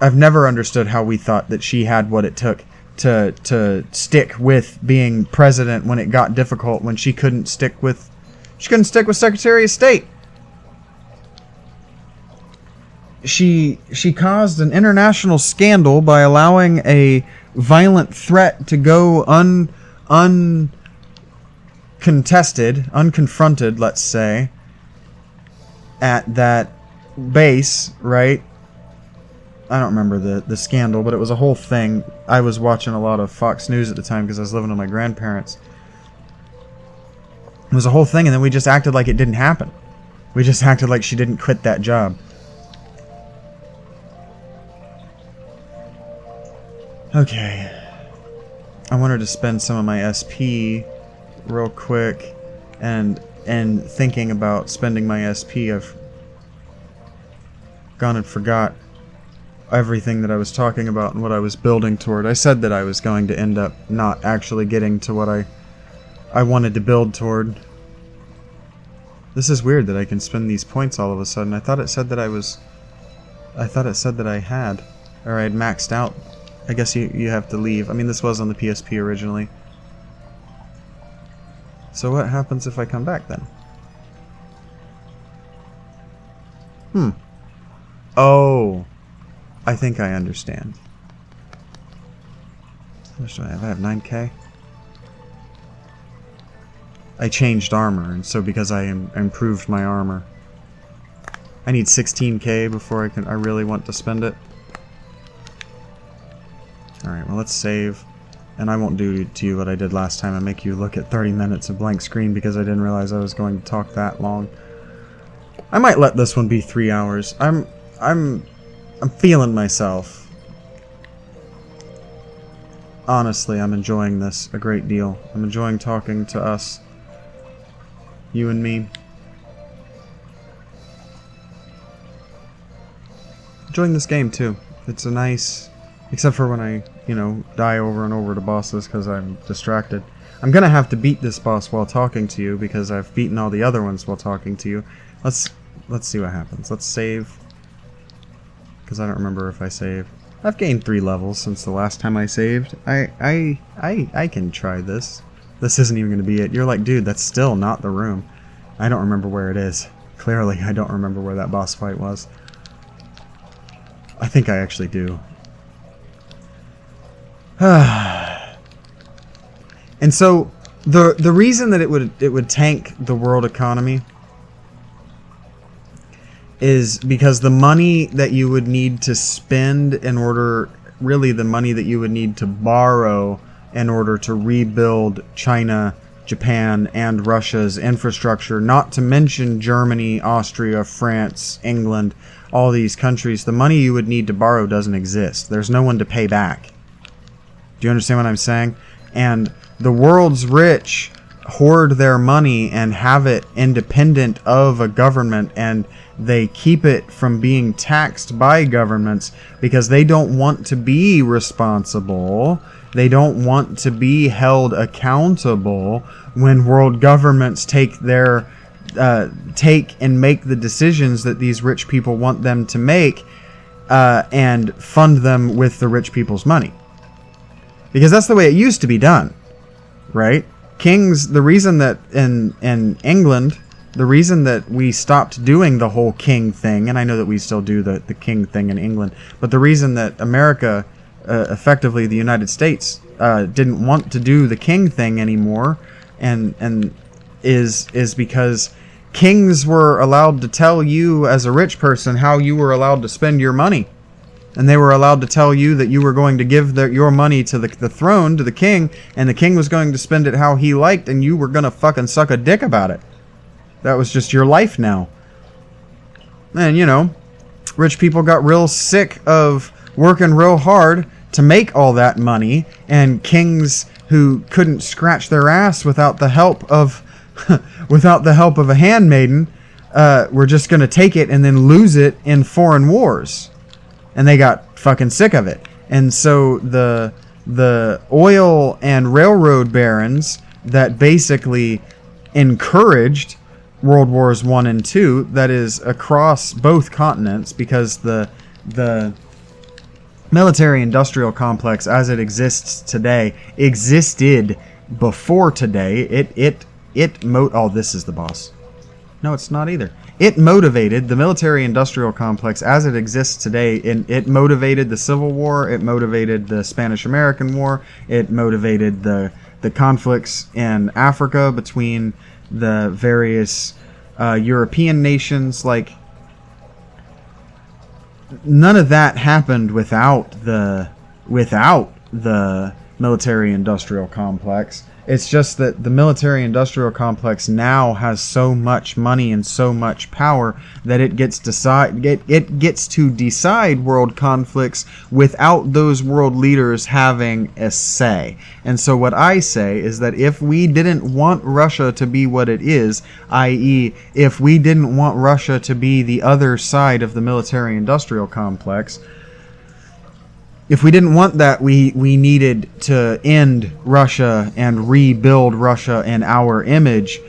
I've never understood how we thought that she had what it took to stick with being president when it got difficult, when she couldn't stick with Secretary of State. She caused an international scandal by allowing a violent threat to go unconfronted, let's say, at that base, right? I don't remember the scandal, but it was a whole thing. I was watching a lot of Fox News at the time because I was living with my grandparents. It was a whole thing, and then we just acted like it didn't happen. We just acted like she didn't quit that job. Okay. I wanted to spend some of my SP real quick, and thinking about spending my SP, I've gone and forgot everything that I was talking about and what I was building toward. I said that I was going to end up not actually getting to what I wanted to build toward. This is weird that I can spend these points all of a sudden. I thought it said that I had, or I had maxed out. I guess you have to leave. I mean, this was on the PSP originally. So what happens if I come back then? Oh, I think I understand. How much do I have? I have 9k. I changed armor, and so because I improved my armor, I need 16k before I really want to spend it. Alright, well, let's save. And I won't do to you what I did last time and make you look at 30 minutes of blank screen because I didn't realize I was going to talk that long. I might let this one be 3 hours. I'm feeling myself. Honestly, I'm enjoying this a great deal. I'm enjoying talking to us. You and me. Enjoying this game too. It's a nice... Except for when I, die over and over to bosses because I'm distracted. I'm gonna have to beat this boss while talking to you because I've beaten all the other ones while talking to you. Let's see what happens. Let's save. Because I don't remember if I saved. I've gained 3 levels since the last time I saved. I can try this. This isn't even gonna be it. You're like, dude, that's still not the room. I don't remember where it is. Clearly, I don't remember where that boss fight was. I think I actually do. And so the reason that it would tank the world economy is because the money that you would need to spend in order, really the money that you would need to borrow in order to rebuild China, Japan, and Russia's infrastructure, not to mention Germany, Austria, France, England, all these countries, the money you would need to borrow doesn't exist. There's no one to pay back. Do you understand what I'm saying? And the world's rich hoard their money and have it independent of a government, and they keep it from being taxed by governments because they don't want to be responsible. They don't want to be held accountable when world governments take and make the decisions that these rich people want them to make and fund them with the rich people's money. Because that's the way it used to be done, right? Kings, the reason that in England, the reason that we stopped doing the whole king thing, and I know that we still do the king thing in England, but the reason that America, effectively the United States, didn't want to do the king thing anymore, and is because kings were allowed to tell you as a rich person how you were allowed to spend your money. And they were allowed to tell you that you were going to give your money to the throne, to the king, and the king was going to spend it how he liked, and you were going to fucking suck a dick about it. That was just your life now. And, Rich people got real sick of working real hard to make all that money, and kings who couldn't scratch their ass without the help of a handmaiden were just going to take it and then lose it in foreign wars. And they got fucking sick of it. And so the oil and railroad barons that basically encouraged World Wars I and II, that is across both continents, because the military-industrial complex as it exists today existed before today. Oh, this is the boss. No, it's not either. It motivated the military-industrial complex as it exists today. It motivated the Civil War. It motivated the Spanish-American War. It motivated the conflicts in Africa between the various European nations. Like, none of that happened without the military-industrial complex. It's just that the military-industrial complex now has so much money and so much power that it gets to decide world conflicts without those world leaders having a say. And so what I say is that if we didn't want Russia to be what it is, i.e., if we didn't want Russia to be the other side of the military-industrial complex, if we didn't want that, we needed to end Russia and rebuild Russia in our image,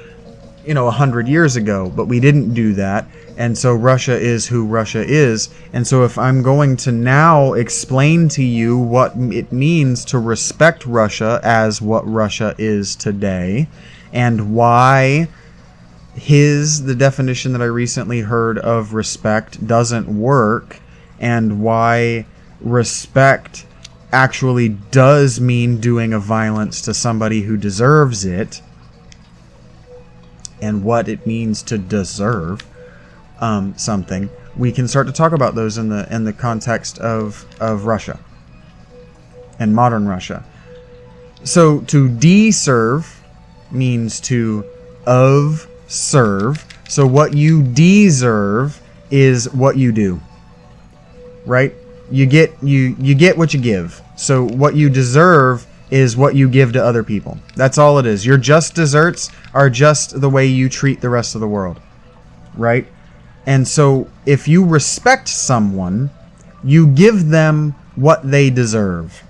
100 years ago. But we didn't do that. And so Russia is who Russia is. And so if I'm going to now explain to you what it means to respect Russia as what Russia is today, and why the definition that I recently heard of respect doesn't work, and why respect actually does mean doing a violence to somebody who deserves it, and what it means to deserve something, we can start to talk about those in the context of Russia and modern Russia. So to deserve means to serve. So what you deserve is what you do, right? You get what you give. So what you deserve is what you give to other people. That's all it is. Your just desserts are just the way you treat the rest of the world, right? And so if you respect someone, you give them what they deserve.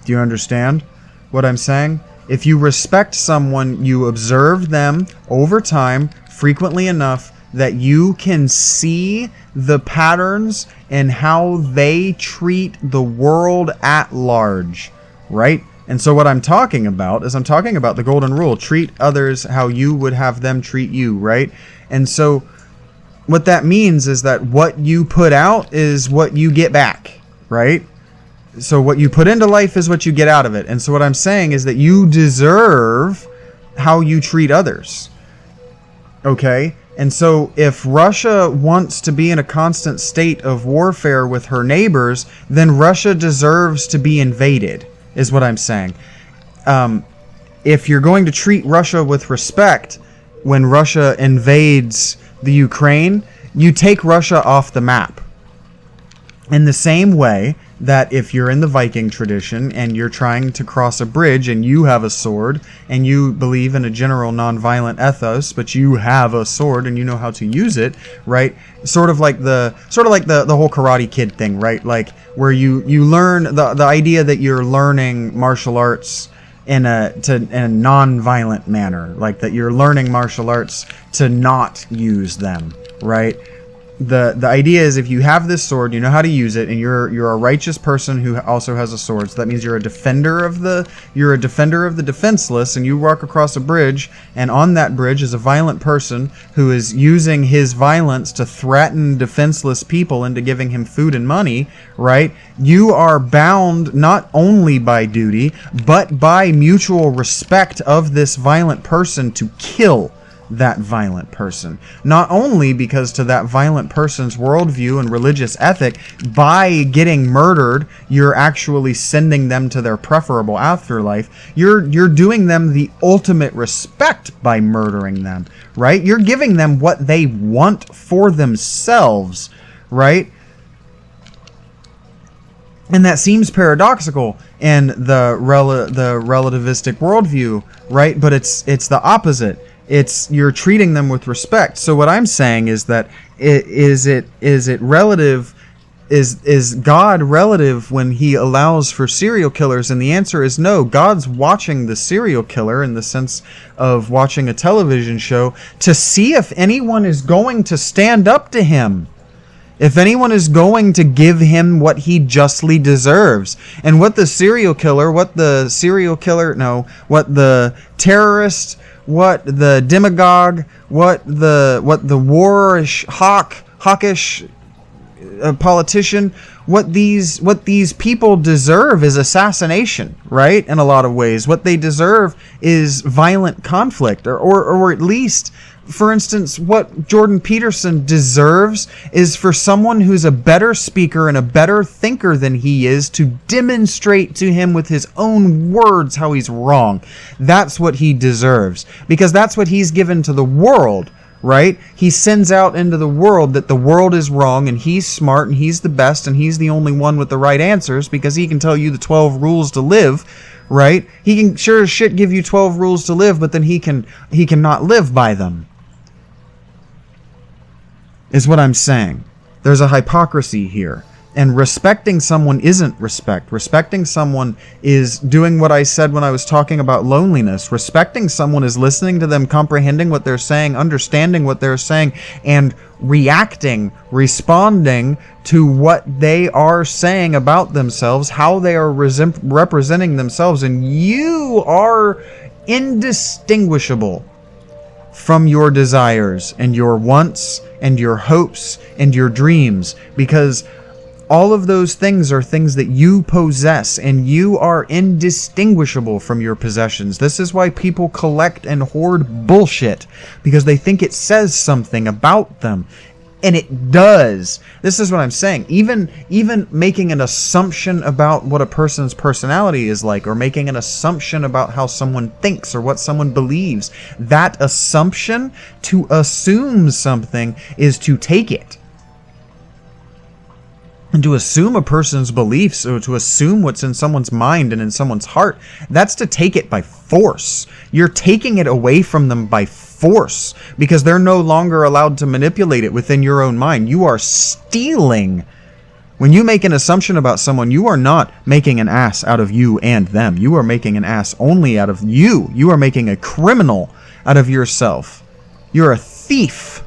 Do you understand what I'm saying? If you respect someone, you observe them over time, frequently enough, that you can see the patterns and how they treat the world at large, right? And so what I'm talking about is the golden rule. Treat others how you would have them treat you, right? And so what that means is that what you put out is what you get back, right? So what you put into life is what you get out of it. And so what I'm saying is that you deserve how you treat others, okay? And so if Russia wants to be in a constant state of warfare with her neighbors, then Russia deserves to be invaded, is what I'm saying. If you're going to treat Russia with respect when Russia invades the Ukraine, you take Russia off the map. In the same way that if you're in the Viking tradition and you're trying to cross a bridge and you have a sword and you believe in a general nonviolent ethos, but you have a sword and you know how to use it, right? Sort of like the whole Karate Kid thing, right? Like where you learn the idea that you're learning martial arts in a non-violent manner, like that you're learning martial arts to not use them, right? The idea is if you have this sword, you know how to use it, and you're a righteous person who also has a sword. So that means you're a defender of the defenseless, and you walk across a bridge, and on that bridge is a violent person who is using his violence to threaten defenseless people into giving him food and money, right? You are bound not only by duty, but by mutual respect of this violent person to kill that violent person. Not only because to that violent person's worldview and religious ethic, by getting murdered, you're actually sending them to their preferable afterlife. You're doing them the ultimate respect by murdering them, right? You're giving them what they want for themselves, right? And that seems paradoxical in the relativistic worldview, right? But it's the opposite. It's you're treating them with respect. So what I'm saying is that is it relative? Is God relative when he allows for serial killers? And the answer is no. God's watching the serial killer in the sense of watching a television show to see if anyone is going to stand up to him. If anyone is going to give him what he justly deserves. And what the terrorist, what the demagogue, what the hawkish politician, what these people deserve is assassination, right? In a lot of ways, what they deserve is violent conflict, or at least, for instance, what Jordan Peterson deserves is for someone who's a better speaker and a better thinker than he is to demonstrate to him with his own words how he's wrong. That's what he deserves, because that's what he's given to the world. Right? He sends out into the world that the world is wrong and he's smart and he's the best and he's the only one with the right answers because he can tell you the 12 rules to live, right? He can sure as shit give you 12 rules to live, but then he cannot live by them. Is what I'm saying. There's a hypocrisy here. And respecting someone isn't respect. Respecting someone is doing what I said when I was talking about loneliness. Respecting someone is listening to them, comprehending what they're saying, understanding what they're saying, and responding to what they are saying about themselves, how they are representing themselves. And you are indistinguishable from your desires and your wants and your hopes and your dreams, because all of those things are things that you possess, and you are indistinguishable from your possessions. This is why people collect and hoard bullshit, because they think it says something about them. And it does. This is what I'm saying. Even making an assumption about what a person's personality is like, or making an assumption about how someone thinks or what someone believes, that assumption, to assume something, is to take it. And to assume a person's beliefs, or to assume what's in someone's mind and in someone's heart, that's to take it by force. You're taking it away from them by force, because they're no longer allowed to manipulate it within your own mind. You are stealing. When you make an assumption about someone, you are not making an ass out of you and them. You are making an ass only out of you. You are making a criminal out of yourself. You're a thief.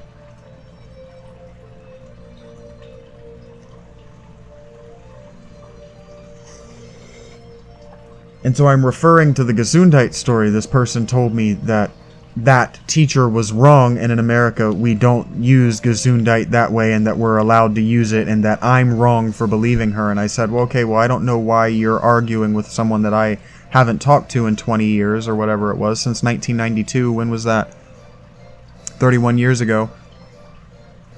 And so I'm referring to the Gesundheit story. This person told me that that teacher was wrong, and in America we don't use Gesundheit that way, and that we're allowed to use it, and that I'm wrong for believing her. And I said, well, okay, I don't know why you're arguing with someone that I haven't talked to in 20 years, or whatever it was, since 1992. When was that? 31 years ago.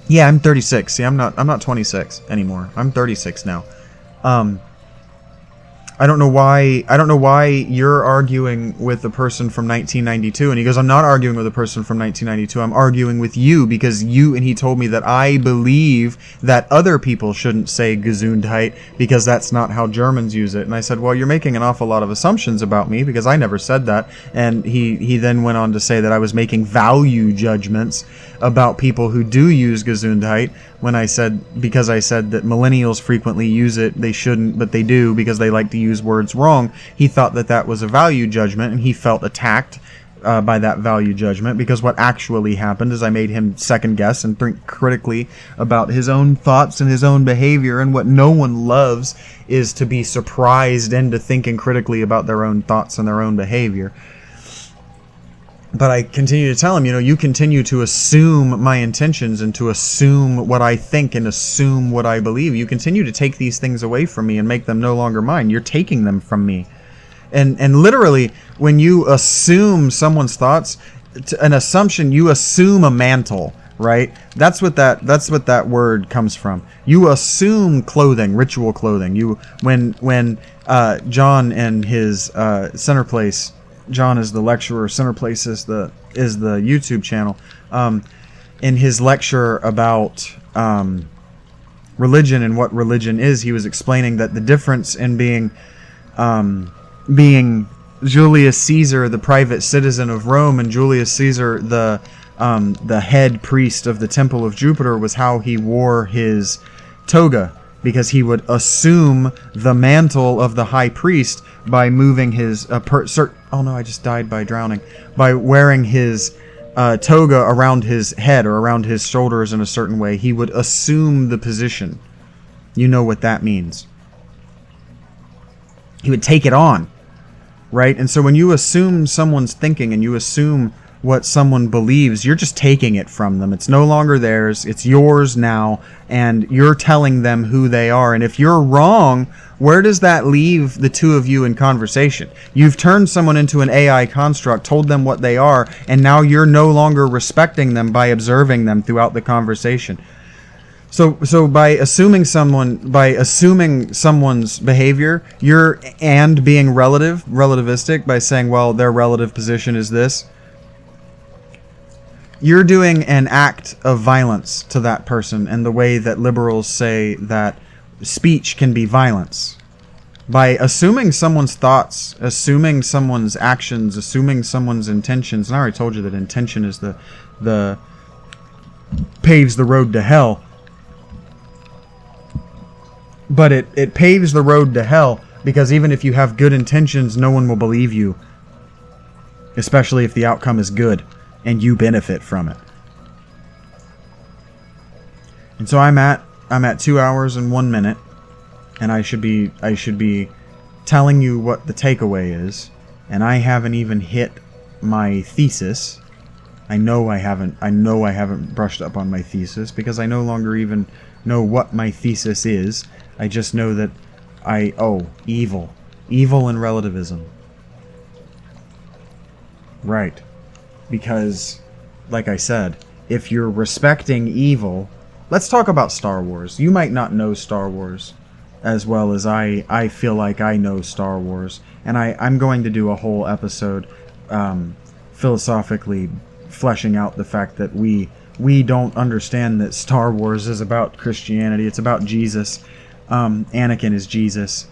Yeah, I'm 36. See, I'm not 26 anymore. I'm 36 now. I don't know why you're arguing with the person from 1992. And he goes, I'm not arguing with a person from 1992. I'm arguing with you because and he told me that I believe that other people shouldn't say Gesundheit because that's not how Germans use it. And I said, well, you're making an awful lot of assumptions about me because I never said that. And he then went on to say that I was making value judgments about people who do use Gesundheit because I said that millennials frequently use it. They shouldn't, but they do because they like to use words wrong. He thought that was a value judgment, and he felt attacked by that value judgment, because what actually happened is I made him second guess and think critically about his own thoughts and his own behavior. And what no one loves is to be surprised into thinking critically about their own thoughts and their own behavior. But I continue to tell him, you continue to assume my intentions and to assume what I think and assume what I believe. You continue to take these things away from me and make them no longer mine. You're taking them from me. And literally, when you assume someone's thoughts, an assumption, you assume a mantle, right? That's what that word comes from. You assume clothing, ritual clothing. When John and his Center Place, John is the lecturer, Center Place is the YouTube channel. In his lecture about religion and what religion is. He was explaining that the difference in being Julius Caesar, the private citizen of Rome, and Julius Caesar, the head priest of the Temple of Jupiter, was how he wore his toga, because he would assume the mantle of the high priest by moving his I just died by drowning, by wearing his toga around his head or around his shoulders in a certain way. He would assume the position. You know what that means. He would take it on, right? And so when you assume someone's thinking and you assume what someone believes, you're just taking it from them. It's no longer theirs. It's yours now, and you're telling them who they are. And if you're wrong, where does that leave the two of you in conversation? You've turned someone into an AI construct, told them what they are, and now you're no longer respecting them by observing them throughout the conversation. So by assuming someone's behavior, and being relativistic by saying, well, their relative position is this, you're doing an act of violence to that person, in the way that liberals say that speech can be violence. By assuming someone's thoughts, assuming someone's actions, assuming someone's intentions, and I already told you that intention is the paves the road to hell. But it paves the road to hell, because even if you have good intentions, no one will believe you. Especially if the outcome is good and you benefit from it. And so I'm at 2 hours and 1 minute, and I should be telling you what the takeaway is, and I haven't even hit my thesis. I know I haven't brushed up on my thesis, because I no longer even know what my thesis is. I just know that evil and relativism. Right. Because, like I said, if you're respecting evil, let's talk about Star Wars. You might not know Star Wars as well as I feel like I know Star Wars. And I'm going to do a whole episode philosophically fleshing out the fact that we don't understand that Star Wars is about Christianity. It's about Jesus. Anakin is Jesus.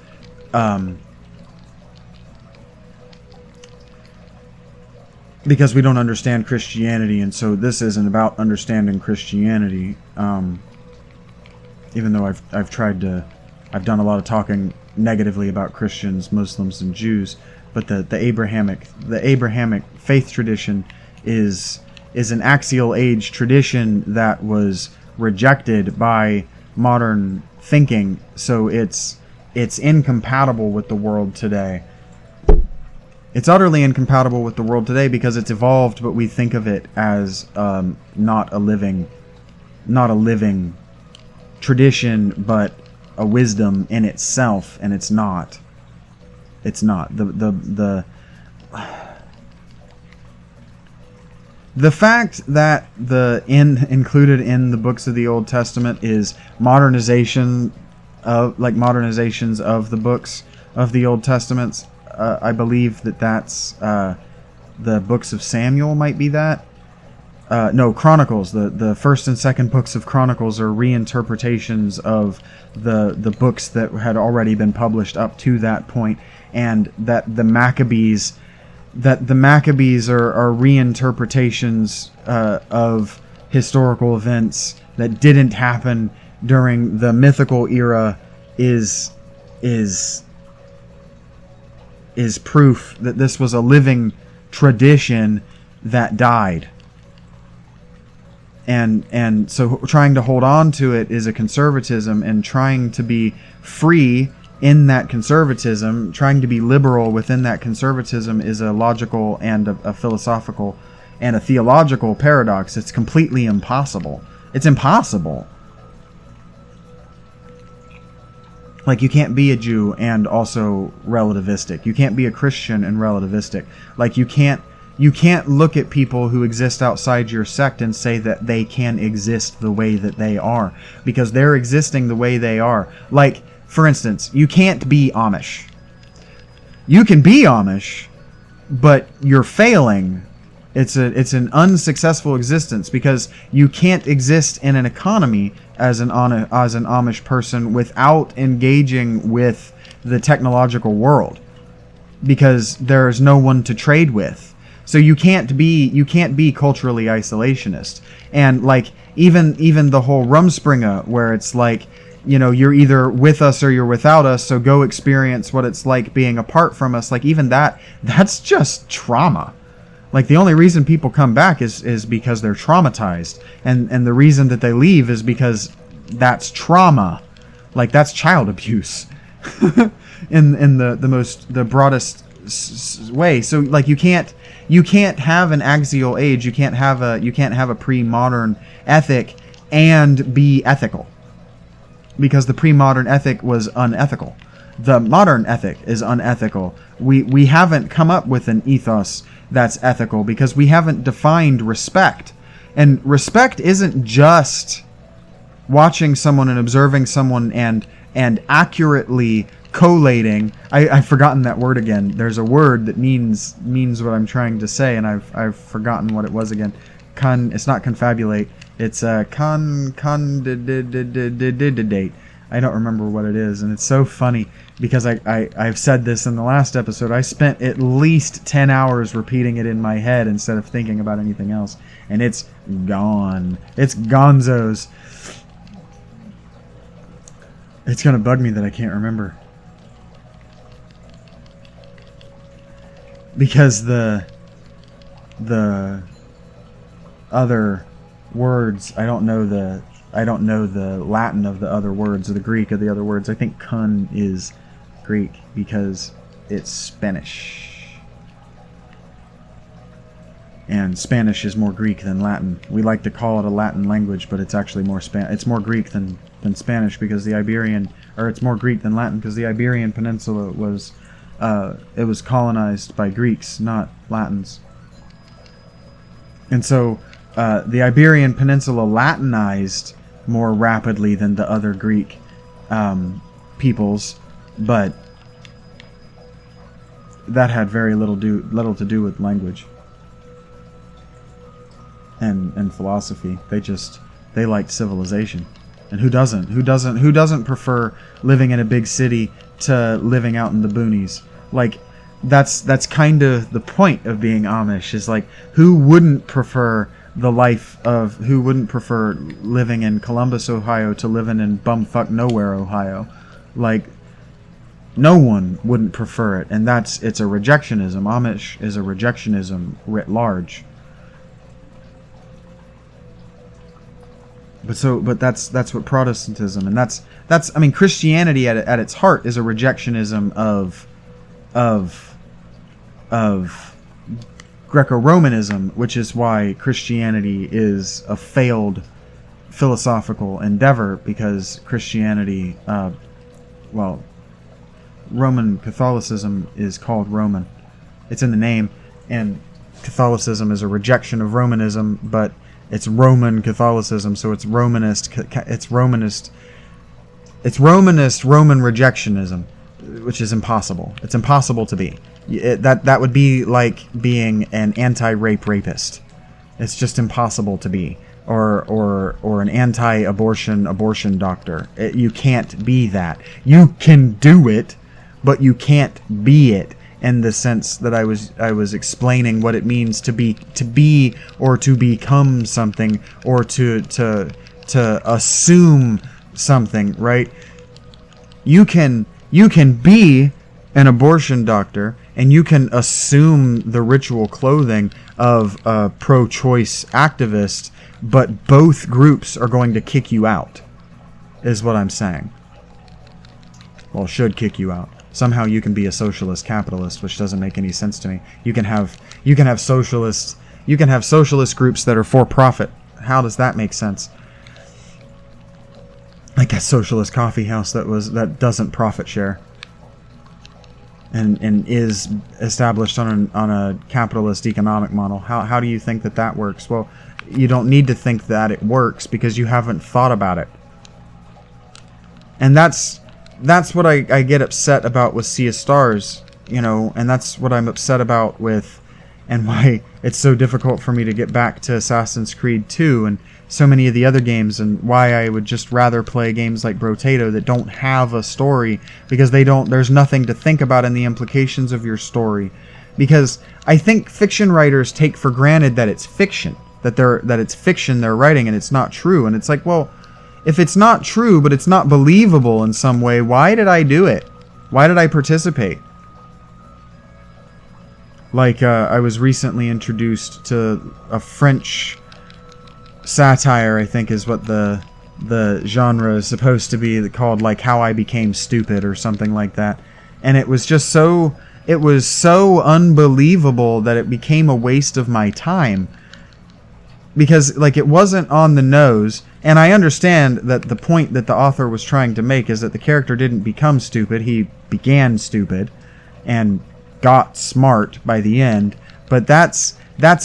Because we don't understand Christianity, and so this isn't about understanding Christianity. Even though I've done a lot of talking negatively about Christians, Muslims, and Jews, but the Abrahamic faith tradition is an axial age tradition that was rejected by modern thinking, so it's incompatible with the world today. It's utterly incompatible with the world today because it's evolved, but we think of it as not a living tradition, but a wisdom in itself, and it's not. It's not. The fact that included in the books of the Old Testament is modernizations of the books of the Old Testaments. I believe that's the books of Samuel might be that. No, Chronicles. The first and second books of Chronicles are reinterpretations of the books that had already been published up to that point, and that the Maccabees are reinterpretations of historical events that didn't happen during the mythical era is proof that this was a living tradition that died. And so trying to hold on to it is a conservatism, and trying to be free in that conservatism, trying to be liberal within that conservatism, is a logical and a philosophical and a theological paradox. It's completely impossible. It's impossible. Like, you can't be a Jew and also relativistic. You can't be a Christian and relativistic. Like, you can't look at people who exist outside your sect and say that they can exist the way that they are, because they're existing the way they are. Like, for instance, you can't be Amish. You can be Amish, but you're failing. It's an unsuccessful existence, because you can't exist in an economy as an Amish person without engaging with the technological world, because there's no one to trade with. So you can't be culturally isolationist. And like even the whole Rumspringa, where it's like, you know, you're either with us or you're without us, so go experience what it's like being apart from us. Like, even that's just trauma. Like, the only reason people come back is because they're traumatized. And the reason that they leave is because that's trauma. Like, that's child abuse. in the broadest way. So like, you can't have an axial age, you can't have a pre-modern ethic and be ethical, because the pre-modern ethic was unethical. The modern ethic is unethical. We haven't come up with an ethos that's ethical because we haven't defined respect. And respect isn't just watching someone and observing someone and accurately collating. I've forgotten that word again. There's a word that means what I'm trying to say, and I've forgotten what it was again. It's not confabulate. It's condidate. I don't remember what it is, and it's so funny because I've said this in the last episode. I spent at least 10 hours repeating it in my head instead of thinking about anything else, and it's gone. It's gonzos. It's gonna bug me that I can't remember, because the other words, I don't know the Latin of the other words or the Greek of the other words. I think kun is Greek because it's Spanish. And Spanish is more Greek than Latin. We like to call it a Latin language, but it's actually it's more Greek than Spanish, because it's more Greek than Latin because the Iberian Peninsula was colonized by Greeks, not Latins. And so the Iberian Peninsula Latinized more rapidly than the other Greek peoples, but that had very little to do with language and philosophy. They liked civilization. And who doesn't prefer living in a big city to living out in the boonies? Like, that's kind of the point of being Amish, is like, who wouldn't prefer living in Columbus, Ohio to living in bumfuck nowhere, Ohio? Like, no one wouldn't prefer it, and it's a rejectionism. Amish is a rejectionism writ large. But that's what Protestantism, and that's I mean, Christianity at its heart is a rejectionism of Greco-Romanism, which is why Christianity is a failed philosophical endeavor, because Christianity, Roman Catholicism is called Roman. It's in the name, and Catholicism is a rejection of Romanism, but it's Roman Catholicism, so it's Romanist Roman rejectionism, which is impossible. It's impossible to be. That would be like being an anti-rape rapist. It's just impossible to be. Or an anti-abortion doctor. You can't be that. You can do it, but you can't be it, in the sense that I was explaining what it means to be or to become something, or to assume something, right? You can be an abortion doctor, and you can assume the ritual clothing of a pro-choice activist, but both groups are going to kick you out, is what I'm saying. Well, should kick you out. Somehow you can be a socialist capitalist, which doesn't make any sense to me. You can have socialist groups that are for profit. How does that make sense? Like a socialist coffee house that doesn't profit share and is established on a capitalist economic model. How do you think that works? Well, you don't need to think that it works because you haven't thought about it. And that's what I get upset about with Sea of Stars, and that's what I'm upset about with, and why it's so difficult for me to get back to Assassin's Creed 2, and so many of the other games, and why I would just rather play games like Brotato that don't have a story, because there's nothing to think about in the implications of your story. Because I think fiction writers take for granted that it's fiction, that it's fiction they're writing, and it's not true. And it's like, well, if it's not true, but it's not believable in some way, why did I do it? Why did I participate? Like, I was recently introduced to a French satire, I think is what the genre is supposed to be, called, like, How I Became Stupid or something like that. And it was just so unbelievable that it became a waste of my time. Because, like, it wasn't on the nose, and I understand that the point that the author was trying to make is that the character didn't become stupid, he began stupid, and got smart by the end, but that's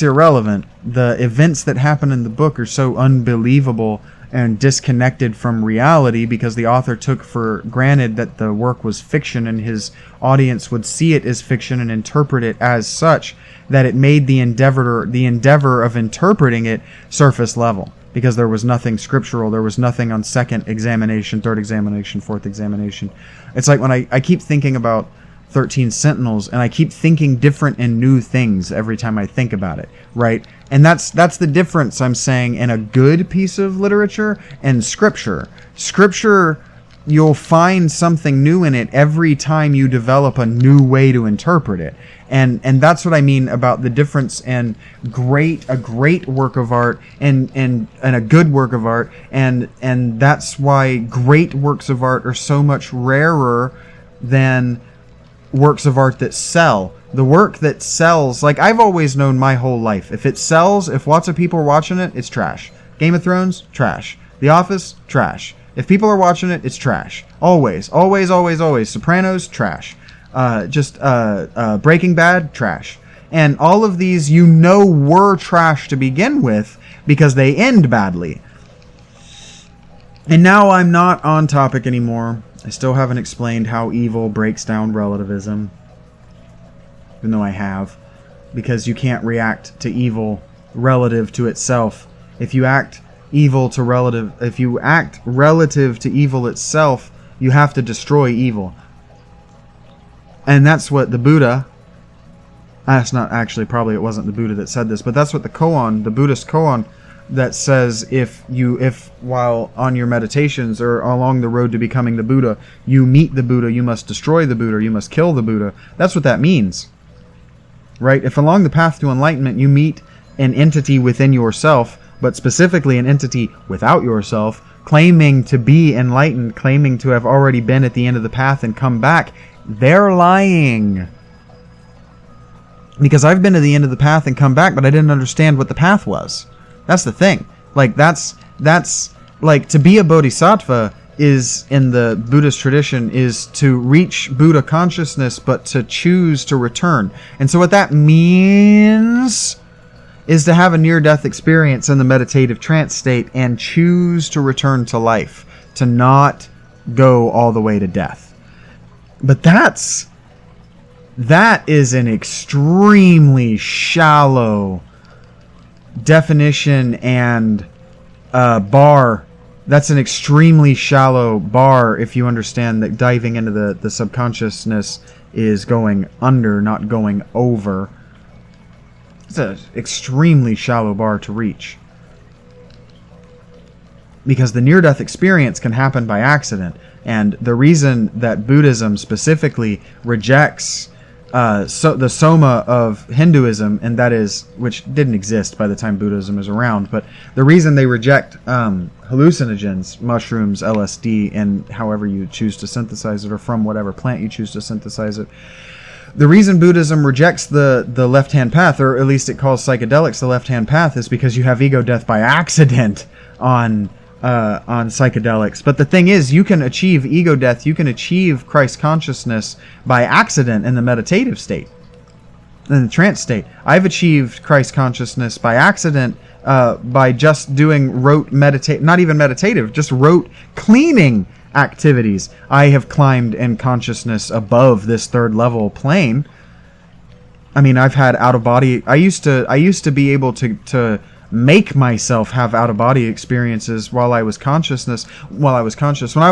irrelevant. The events that happen in the book are so unbelievable and disconnected from reality because the author took for granted that the work was fiction and his audience would see it as fiction and interpret it as such, that it made the endeavor of interpreting it surface level, because there was nothing scriptural, there was nothing on second examination, third examination, fourth examination. It's like when I keep thinking about 13 Sentinels, and I keep thinking different and new things every time I think about it, right? And that's the difference I'm saying in a good piece of literature and scripture. Scripture, you'll find something new in it every time you develop a new way to interpret it. And that's what I mean about the difference in a great work of art and a good work of art, and that's why great works of art are so much rarer than works of art that sell. The work that sells, like I've always known my whole life, if it sells, if lots of people are watching it, it's trash. Game of Thrones, trash. The Office, trash. If people are watching it, it's trash. Always. Sopranos, trash. Breaking Bad, trash. And all of these, were trash to begin with because they end badly. And now I'm not on topic anymore. I still haven't explained how evil breaks down relativism, even though I have, because you can't react to evil relative to itself. If you act relative to evil itself, you have to destroy evil. And that's what the Buddha, that's not actually, probably it wasn't the Buddha that said this, but that's what the Buddhist koan that says, if while on your meditations or along the road to becoming the Buddha, you meet the Buddha, you must destroy the Buddha, you must kill the Buddha. That's what that means, right? If along the path to enlightenment you meet an entity within yourself, but specifically an entity without yourself, claiming to be enlightened, claiming to have already been at the end of the path and come back, they're lying. Because I've been to the end of the path and come back, but I didn't understand what the path was. That's the thing. Like, that's like, to be a bodhisattva is, in the Buddhist tradition, is to reach Buddha consciousness, but to choose to return. And so what that means is to have a near-death experience in the meditative trance state and choose to return to life, to not go all the way to death. But that is an extremely shallow definition and bar. That's an extremely shallow bar if you understand that diving into the subconsciousness is going under, not going over. It's an extremely shallow bar to reach. Because the near-death experience can happen by accident. And the reason that Buddhism specifically rejects the Soma of Hinduism, and that is, which didn't exist by the time Buddhism is around, but the reason they reject hallucinogens, mushrooms, LSD, and however you choose to synthesize it, or from whatever plant you choose to synthesize it, the reason Buddhism rejects the left-hand path, or at least it calls psychedelics the left-hand path, is because you have ego death by accident on psychedelics. But the thing is, you can achieve ego death, you can achieve Christ consciousness by accident in the meditative state, in the trance state. I've achieved Christ consciousness by accident by just doing rote not even meditative, just rote cleaning activities. I have climbed in consciousness above this third level plane. I mean, I've had out of body. I used to be able to make myself have out-of-body experiences while I was conscious. When I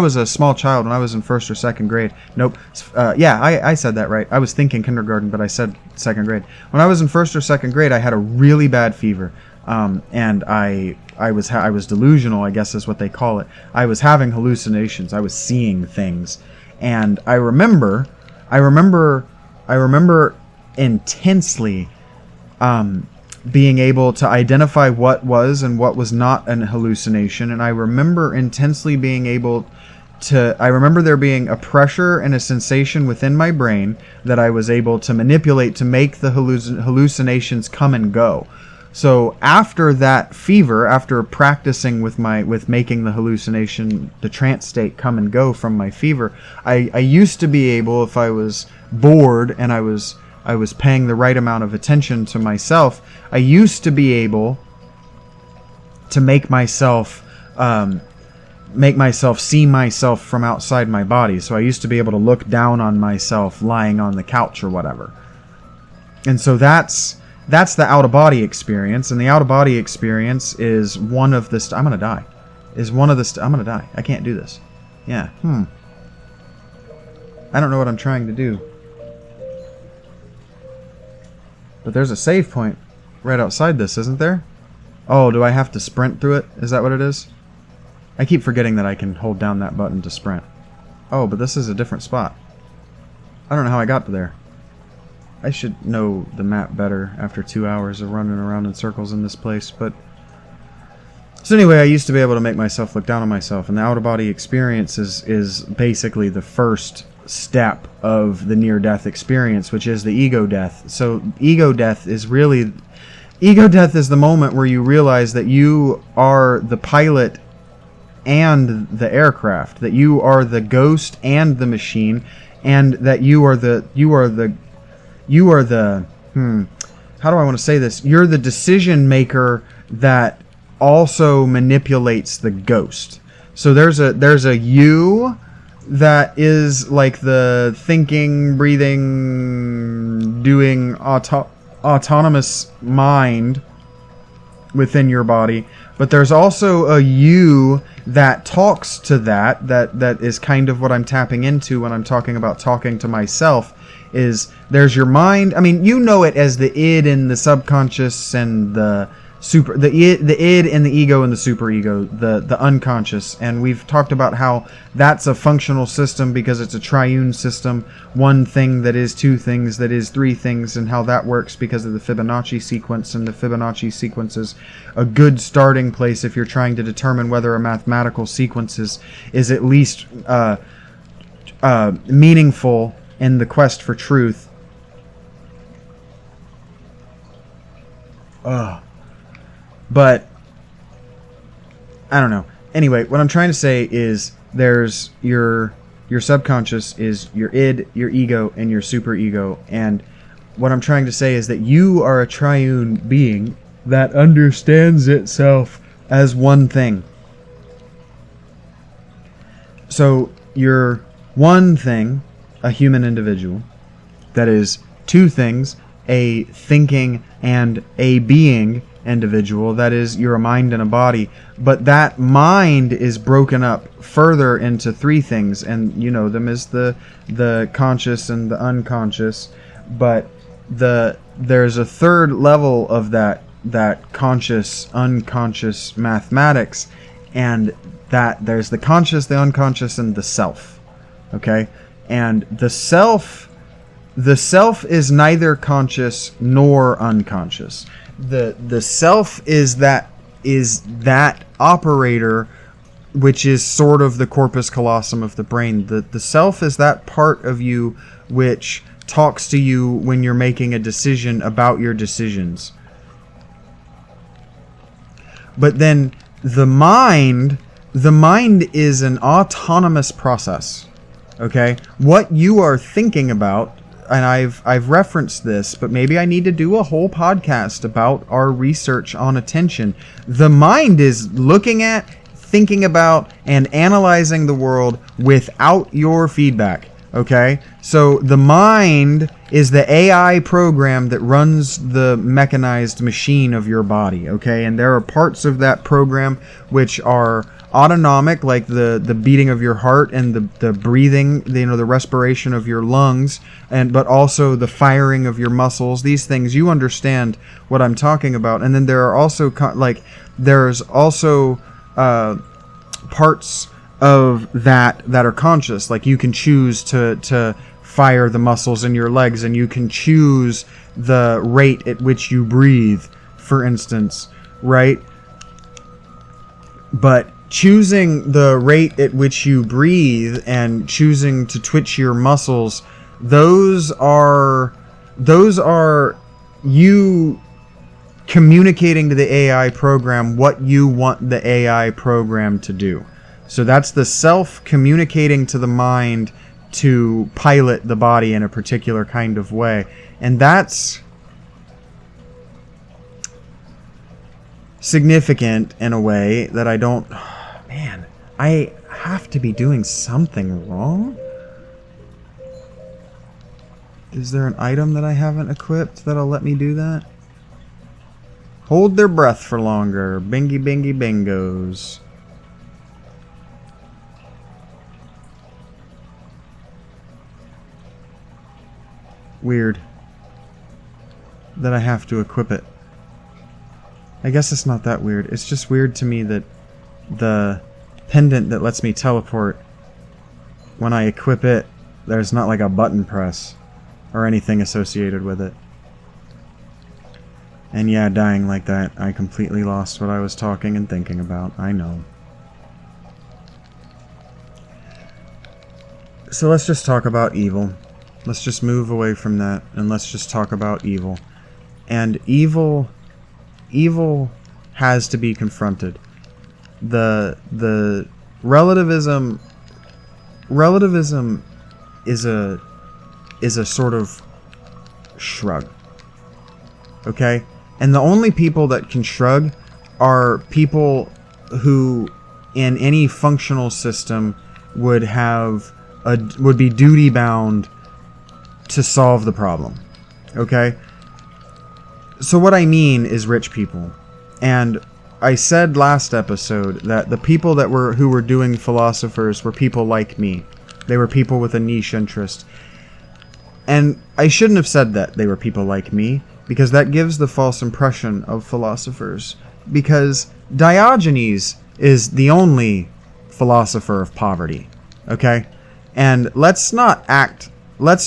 was a small child, when I was in first or second grade. I said that right. I was thinking kindergarten, but I said second grade. When I was in first or second grade, I had a really bad fever. And I was delusional, I guess is what they call it. I was having hallucinations. I was seeing things. And I remember intensely being able to identify what was and what was not an hallucination. And I remember intensely being able to, I remember there being a pressure and a sensation within my brain that I was able to manipulate to make the hallucinations come and go. So after that fever, after practicing with making the hallucination, the trance state come and go from my fever, I used to be able, if I was bored and I was paying the right amount of attention to myself, I used to be able to make myself see myself from outside my body. So I used to be able to look down on myself lying on the couch or whatever. And so that's the out-of-body experience, and the out-of-body experience is one of the... I'm gonna die. I'm gonna die. I can't do this. Yeah. I don't know what I'm trying to do. But there's a save point right outside this, isn't there? Oh, do I have to sprint through it? Is that what it is? I keep forgetting that I can hold down that button to sprint. Oh, but this is a different spot. I don't know how I got to there. I should know the map better after 2 hours of running around in circles in this place, but... So anyway, I used to be able to make myself look down on myself, and the out-of-body experience is basically the first step of the near-death experience, which is the ego death. So ego death is really... Ego death is the moment where you realize that you are the pilot and the aircraft, that you are the ghost and the machine, and that you are the how do I want to say this? You're the decision maker that also manipulates the ghost. So there's a you that is like the thinking, breathing, doing autonomous mind within your body, but there's also a you that talks to that is kind of what I'm tapping into when I'm talking about talking to myself. Is there's your mind. I mean, you know it as the id and the subconscious and the id and the ego and the superego, the unconscious. And we've talked about how that's a functional system because it's a triune system, one thing that is two things that is three things, and how that works because of the Fibonacci sequence. And the Fibonacci sequence is a good starting place if you're trying to determine whether a mathematical sequence is at least meaningful in the quest for truth. But I don't know. Anyway, what I'm trying to say is there's your subconscious is your id, your ego, and your superego. And what I'm trying to say is that you are a triune being that understands itself as one thing. So you're one thing, a human individual, that is two things, a thinking and a being individual, that is you're a mind and a body, but that mind is broken up further into three things, and you know them as the conscious and the unconscious, but there's a third level of that conscious unconscious mathematics, and that there's the conscious, the unconscious, and the self. Okay? And the self is neither conscious nor unconscious. The self is that operator, which is sort of the corpus callosum of the brain. The self is that part of you which talks to you when you're making a decision about your decisions. But then the mind is an autonomous process. Okay? What you are thinking about, and I've referenced this, but maybe I need to do a whole podcast about our research on attention. The mind is looking at, thinking about, and analyzing the world without your feedback. Okay? So the mind is the AI program that runs the mechanized machine of your body, okay? And there are parts of that program which are autonomic, like the beating of your heart and the breathing, the respiration of your lungs, but also the firing of your muscles. These things, you understand what I'm talking about. And then there are also there's also parts of that are conscious. Like you can choose to fire the muscles in your legs, and you can choose the rate at which you breathe, for instance, right? But choosing the rate at which you breathe and choosing to twitch your muscles, those are you communicating to the AI program what you want the AI program to do. So that's the self communicating to the mind to pilot the body in a particular kind of way. And that's significant in a way that I don't... Man, I have to be doing something wrong? Is there an item that I haven't equipped that'll let me do that? Hold their breath for longer. Bingy bingy bingos. Weird that I have to equip it. I guess it's not that weird. It's just weird to me that the pendant that lets me teleport, when I equip it, there's not like a button press or anything associated with it. And yeah, dying like that, I completely lost what I was talking and thinking about. I know. So let's just talk about evil. Let's just move away from that, and let's just talk about evil. And evil has to be confronted. The relativism is a sort of shrug. Okay? And the only people that can shrug are people who in any functional system would be duty bound to solve the problem. Okay? So what I mean is rich people. And I said last episode that the people who were doing philosophers were people like me. They were people with a niche interest. And I shouldn't have said that they were people like me, because that gives the false impression of philosophers. Because Diogenes is the only philosopher of poverty. Okay? And let's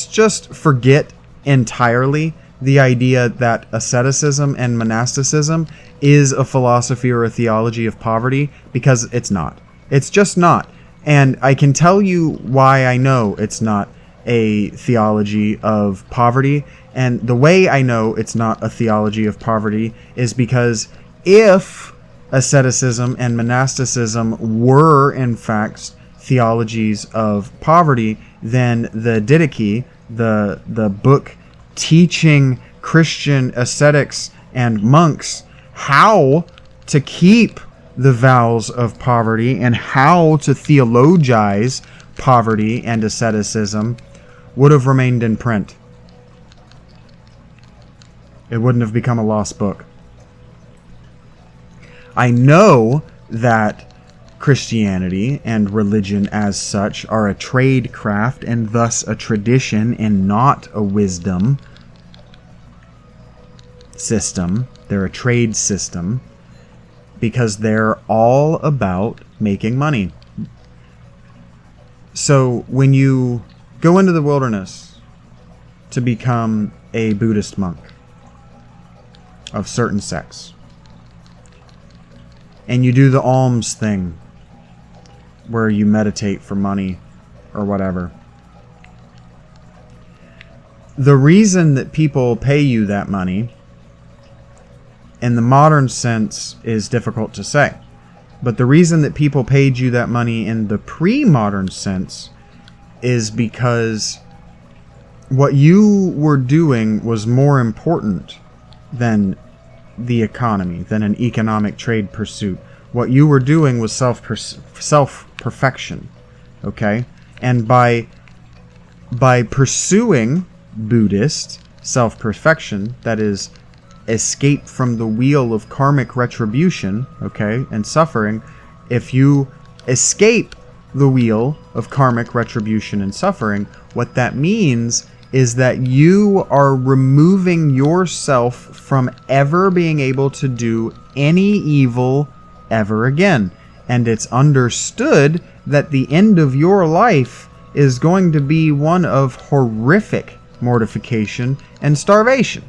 just forget entirely the idea that asceticism and monasticism is a philosophy or a theology of poverty, because it's not. It's just not. And I can tell you why I know it's not a theology of poverty. And the way I know it's not a theology of poverty is because if asceticism and monasticism were, in fact, theologies of poverty, then the Didache, the book teaching Christian ascetics and monks how to keep the vows of poverty and how to theologize poverty and asceticism, would have remained in print. It wouldn't have become a lost book. I know that Christianity and religion as such are a trade craft and thus a tradition and not a wisdom system. They're a trade system because they're all about making money. So when you go into the wilderness to become a Buddhist monk of certain sects, and you do the alms thing where you meditate for money or whatever, the reason that people pay you that money in the modern sense is difficult to say. But the reason that people paid you that money in the pre-modern sense is because what you were doing was more important than the economy, than an economic trade pursuit. What you were doing was self-perfection, okay? And by by pursuing Buddhist self-perfection, that is, escape from the wheel of karmic retribution, okay, and suffering, if you escape the wheel of karmic retribution and suffering, what that means is that you are removing yourself from ever being able to do any evil ever again. And it's understood that the end of your life is going to be one of horrific mortification and starvation.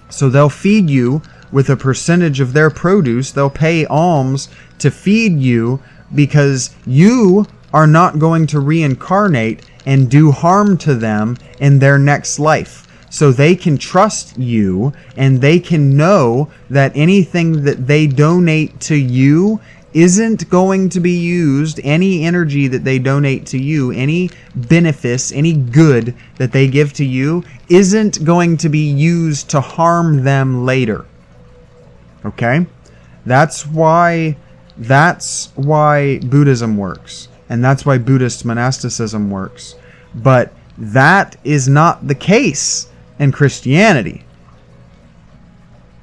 So they'll feed you with a percentage of their produce. They'll pay alms to feed you because you are not going to reincarnate and do harm to them in their next life. So they can trust you, and they can know that anything that they donate to you isn't going to be used, any energy that they donate to you, any benefice, any good that they give to you, isn't going to be used to harm them later. Okay? That's why Buddhism works. And that's why Buddhist monasticism works. But that is not the case in Christianity.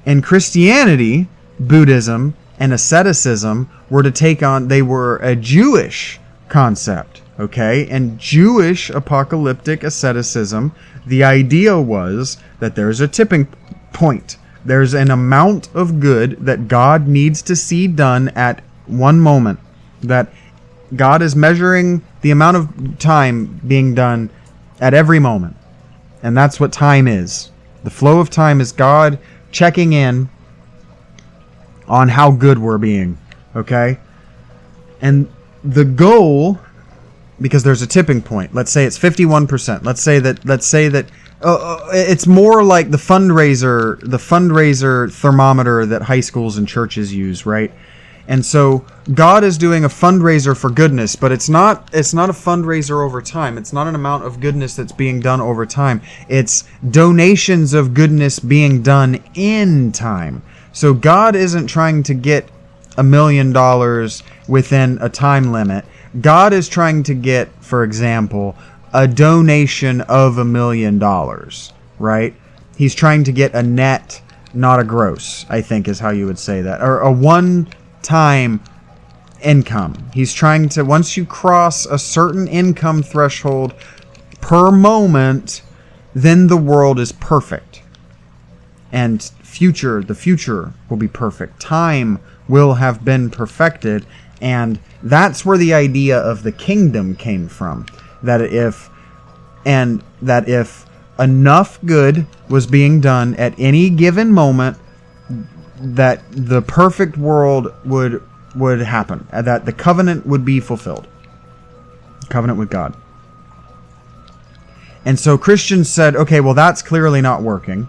In Christianity, Buddhism and asceticism were to take on, they were a Jewish concept, okay? And Jewish apocalyptic asceticism, the idea was that there's a tipping point. There's an amount of good that God needs to see done at one moment. That God is measuring the amount of time being done at every moment. And that's what time is. The flow of time is God checking in on how good we're being. Okay? And the goal, because there's a tipping point. Let's say it's 51%. Let's say that it's more like the fundraiser thermometer that high schools and churches use, right? And so God is doing a fundraiser for goodness, but it's not a fundraiser over time. It's not an amount of goodness that's being done over time. It's donations of goodness being done in time. So God isn't trying to get $1 million within a time limit. God is trying to get, for example, a donation of $1 million, right? He's trying to get a net, not a gross, I think is how you would say that. Or a one-time income. He's trying to, once you cross a certain income threshold per moment, then the world is perfect. And the future will be perfect. Time will have been perfected. And that's where the idea of the kingdom came from. That if enough good was being done at any given moment, that the perfect world would happen. That the covenant would be fulfilled. Covenant with God. And so Christians said, okay, well that's clearly not working.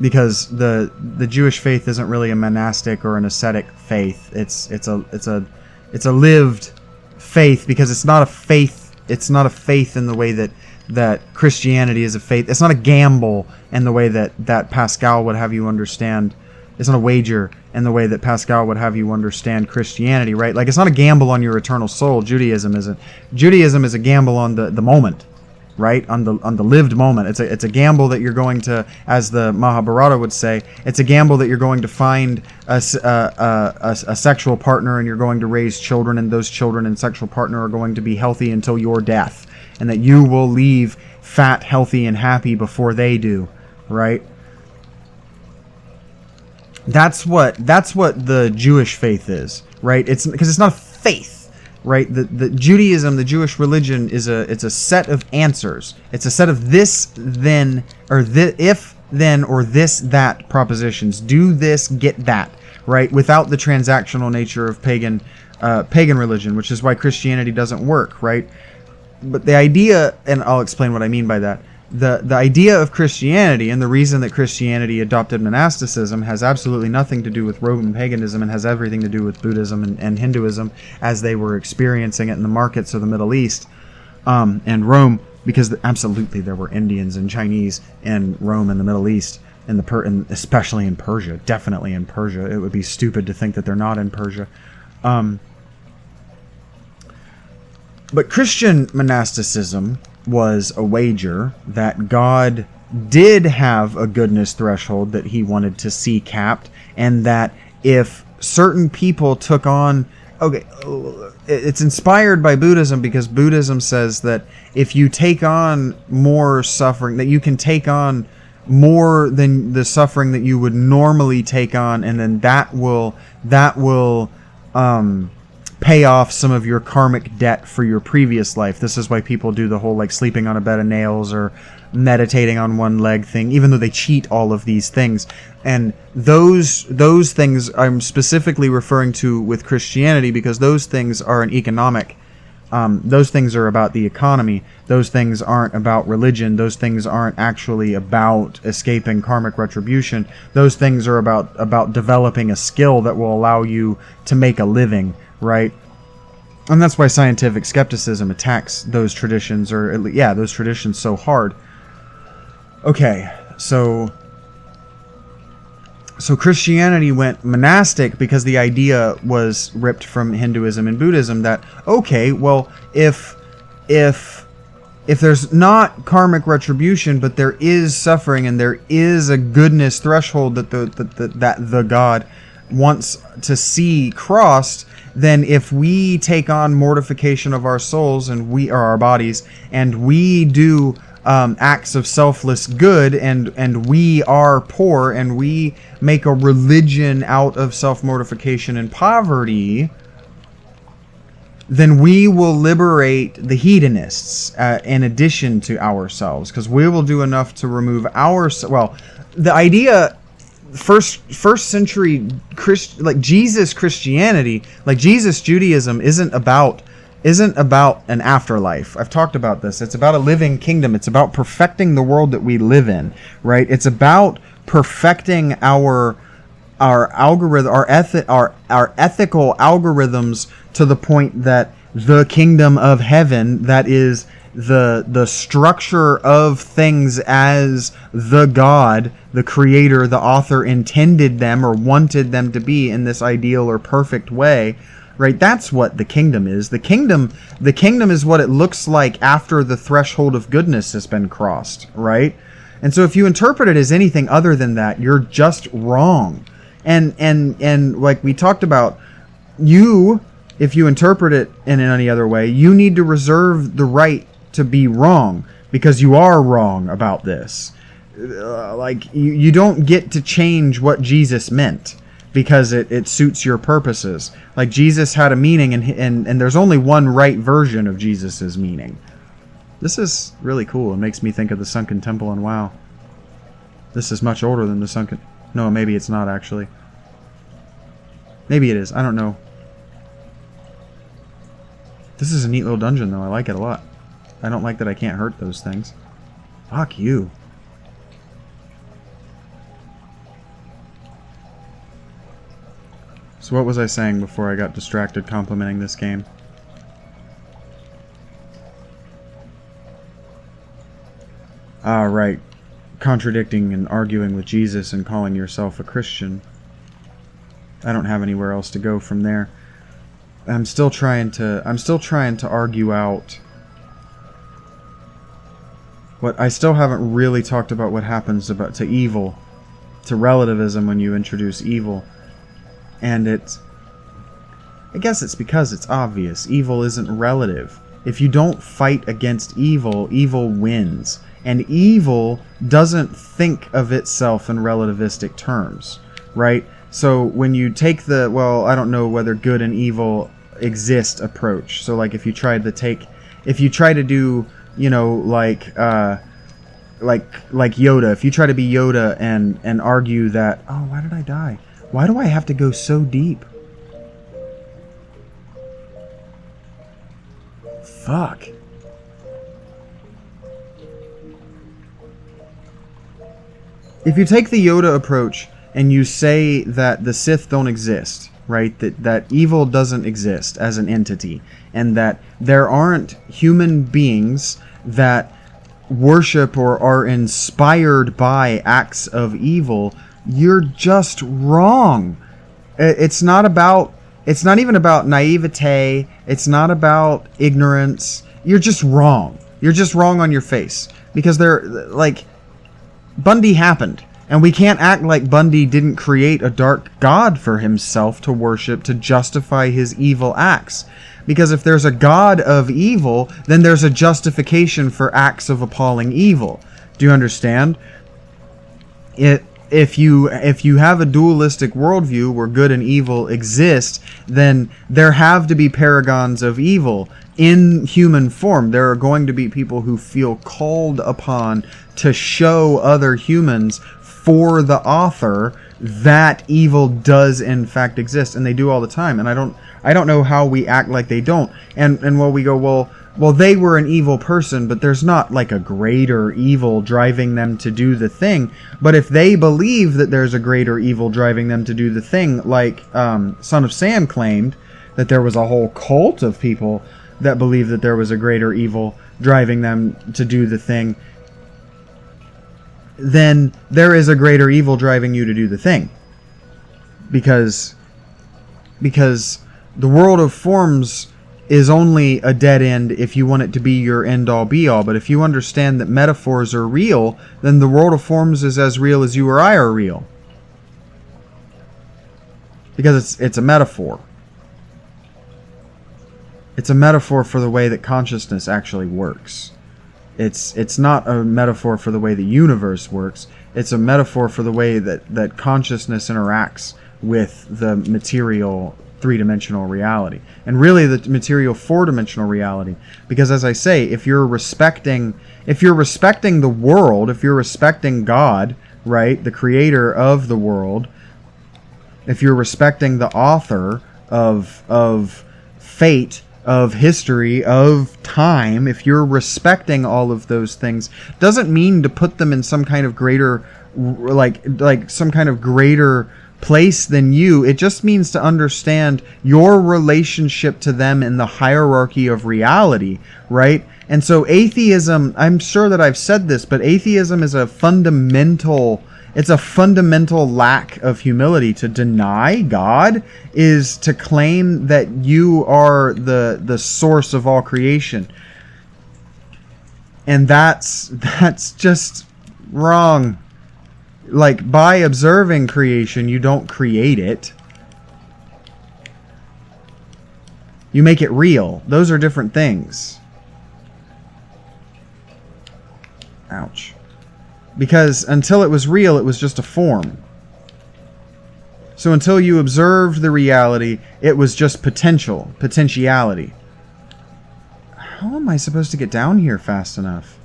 Because the Jewish faith isn't really a monastic or an ascetic faith. It's a lived faith, because it's not a faith. It's not a faith in the way that Christianity is a faith. It's not a gamble in the way that Pascal would have you understand. It's not a wager in the way that Pascal would have you understand Christianity, right? Like, it's not a gamble on your eternal soul. Judaism isn't. Judaism is a gamble on the moment. Right, on the lived moment. It's a gamble that you're going to, as the Mahabharata would say, it's a gamble that you're going to find a sexual partner, and you're going to raise children, and those children and sexual partner are going to be healthy until your death, and that you will leave fat, healthy, and happy before they do. Right? That's what the Jewish faith is. Right? It's because it's not a faith. Right, the Judaism, the Jewish religion it's a set of answers. It's a set of this, then, or if, then, or this, that propositions. Do this, get that. Right, without the transactional nature of pagan religion, which is why Christianity doesn't work. Right, but the idea, and I'll explain what I mean by that. The idea of Christianity, and the reason that Christianity adopted monasticism, has absolutely nothing to do with Roman paganism, and has everything to do with Buddhism and Hinduism as they were experiencing it in the markets of the Middle East and Rome, because absolutely there were Indians and Chinese in Rome and the Middle East, and especially in Persia, definitely in Persia. It would be stupid to think that they're not in Persia. But Christian monasticism was a wager that God did have a goodness threshold that he wanted to see capped, and that if certain people took on... Okay, it's inspired by Buddhism, because Buddhism says that if you take on more suffering, that you can take on more than the suffering that you would normally take on, and then that will pay off some of your karmic debt for your previous life. This is why people do the whole, like, sleeping on a bed of nails or meditating on one leg thing, even though they cheat all of these things. And those things I'm specifically referring to with Christianity, because those things are an economic. Those things are about the economy. Those things aren't about religion. Those things aren't actually about escaping karmic retribution. Those things are about developing a skill that will allow you to make a living, right? And that's why scientific skepticism attacks those traditions, or at least, those traditions so hard. Okay, so Christianity went monastic because the idea was ripped from Hinduism and Buddhism that, okay, well, if there's not karmic retribution, but there is suffering and there is a goodness threshold that the God wants to see crossed, then if we take on mortification of our souls and our bodies, and we do acts of selfless good, and we are poor, and we make a religion out of self-mortification and poverty, then we will liberate the hedonists in addition to ourselves, because we will do enough to remove the idea, first century Jesus Christianity, like Jesus Judaism, isn't about an afterlife. I've talked about this. It's about a living kingdom. It's about perfecting the world that we live in, right? It's about perfecting our algorithm, our ethical algorithms, to the point that the kingdom of heaven, that is the structure of things as the God, the creator, the author intended them or wanted them to be in this ideal or perfect way, right? That's what the kingdom is. The kingdom is what it looks like after the threshold of goodness has been crossed, right? And so if you interpret it as anything other than that, you're just wrong. And like we talked about, if you interpret it in any other way, you need to reserve the right to be wrong, because you are wrong about this. You don't get to change what Jesus meant because it suits your purposes. Like, Jesus had a meaning, and there's only one right version of Jesus's meaning. This is really cool. It makes me think of the Sunken Temple in WoW. This is much older than the Sunken... No, maybe it's not, actually. Maybe it is. I don't know. This is a neat little dungeon, though. I like it a lot. I don't like that I can't hurt those things. Fuck you. So what was I saying before I got distracted complimenting this game? Right. Contradicting and arguing with Jesus and calling yourself a Christian. I don't have anywhere else to go from there. I'm still trying to argue out what I still haven't really talked about, what happens to evil, to relativism when you introduce evil. And I guess it's because it's obvious. Evil isn't relative. If you don't fight against evil, evil wins. And evil doesn't think of itself in relativistic terms, right? So when you take the, well, I don't know whether good and evil exist approach. So like if you try to do, you know, like Yoda, if you try to be Yoda and argue that, oh, why did I die? Why do I have to go so deep? Fuck. If you take the Yoda approach and you say that the Sith don't exist, right? That evil doesn't exist as an entity, and that there aren't human beings that worship or are inspired by acts of evil, you're just wrong. It's not about It's not even about naivete. It's not about ignorance. You're just wrong. You're just wrong on your face. Because Bundy happened. And we can't act like Bundy didn't create a dark god for himself to worship to justify his evil acts. Because if there's a god of evil, then there's a justification for acts of appalling evil. Do you understand? If you have a dualistic worldview where good and evil exist, then there have to be paragons of evil in human form. There are going to be people who feel called upon to show other humans for the author that evil does in fact exist, and they do all the time. And I don't know how we act like they don't. And while we go, well, they were an evil person, but there's not like a greater evil driving them to do the thing. But if they believe that there's a greater evil driving them to do the thing, like Son of Sam claimed that there was a whole cult of people that believed that there was a greater evil driving them to do the thing, then there is a greater evil driving you to do the thing. Because the world of forms is only a dead end if you want it to be your end-all be-all. But if you understand that metaphors are real, then the world of forms is as real as you or I are real. Because it's a metaphor. It's a metaphor for the way that consciousness actually works. It's not a metaphor for the way the universe works. It's a metaphor for the way that consciousness interacts with the material three-dimensional reality. And really the material four-dimensional reality. Because as I say, if you're respecting the world, if you're respecting God, right, the creator of the world, if you're respecting the author of fate, of history, of time, if you're respecting all of those things, doesn't mean to put them in some kind of greater, like some kind of greater place than you. It just means to understand your relationship to them in the hierarchy of reality, right? And so atheism, I'm sure that I've said this, but atheism is a fundamental lack of humility. To deny God is to claim that you are the source of all creation. And that's just wrong. Like, by observing creation, you don't create it. You make it real. Those are different things. Ouch. Because until it was real, it was just a form. So until you observed the reality, it was just potentiality. How am I supposed to get down here fast enough?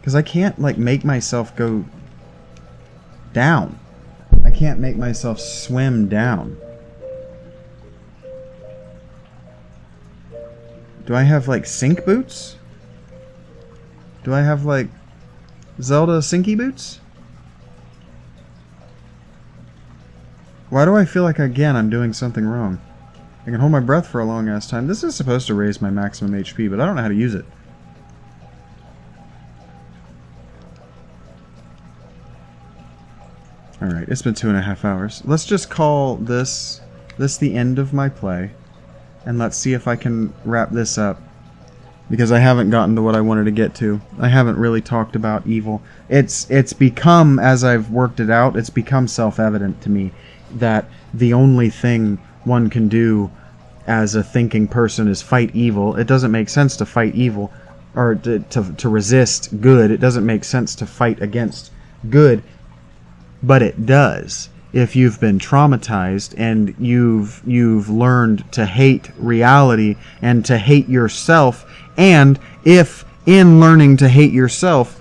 Because I can't, make myself go down. I can't make myself swim down. Do I have, sink boots? Do I have, Zelda sinky boots? Why do I feel like, again, I'm doing something wrong? I can hold my breath for a long ass time. This is supposed to raise my maximum HP, but I don't know how to use it. Alright, it's been 2.5 hours. Let's just call this the end of my play. And let's see if I can wrap this up. Because I haven't gotten to what I wanted to get to. I haven't really talked about evil. It's become, as I've worked it out, it's become self-evident to me that the only thing one can do as a thinking person is fight evil. It doesn't make sense to fight evil, or to resist good. It doesn't make sense to fight against good, but it does. If you've been traumatized and you've learned to hate reality and to hate yourself, and if in learning to hate yourself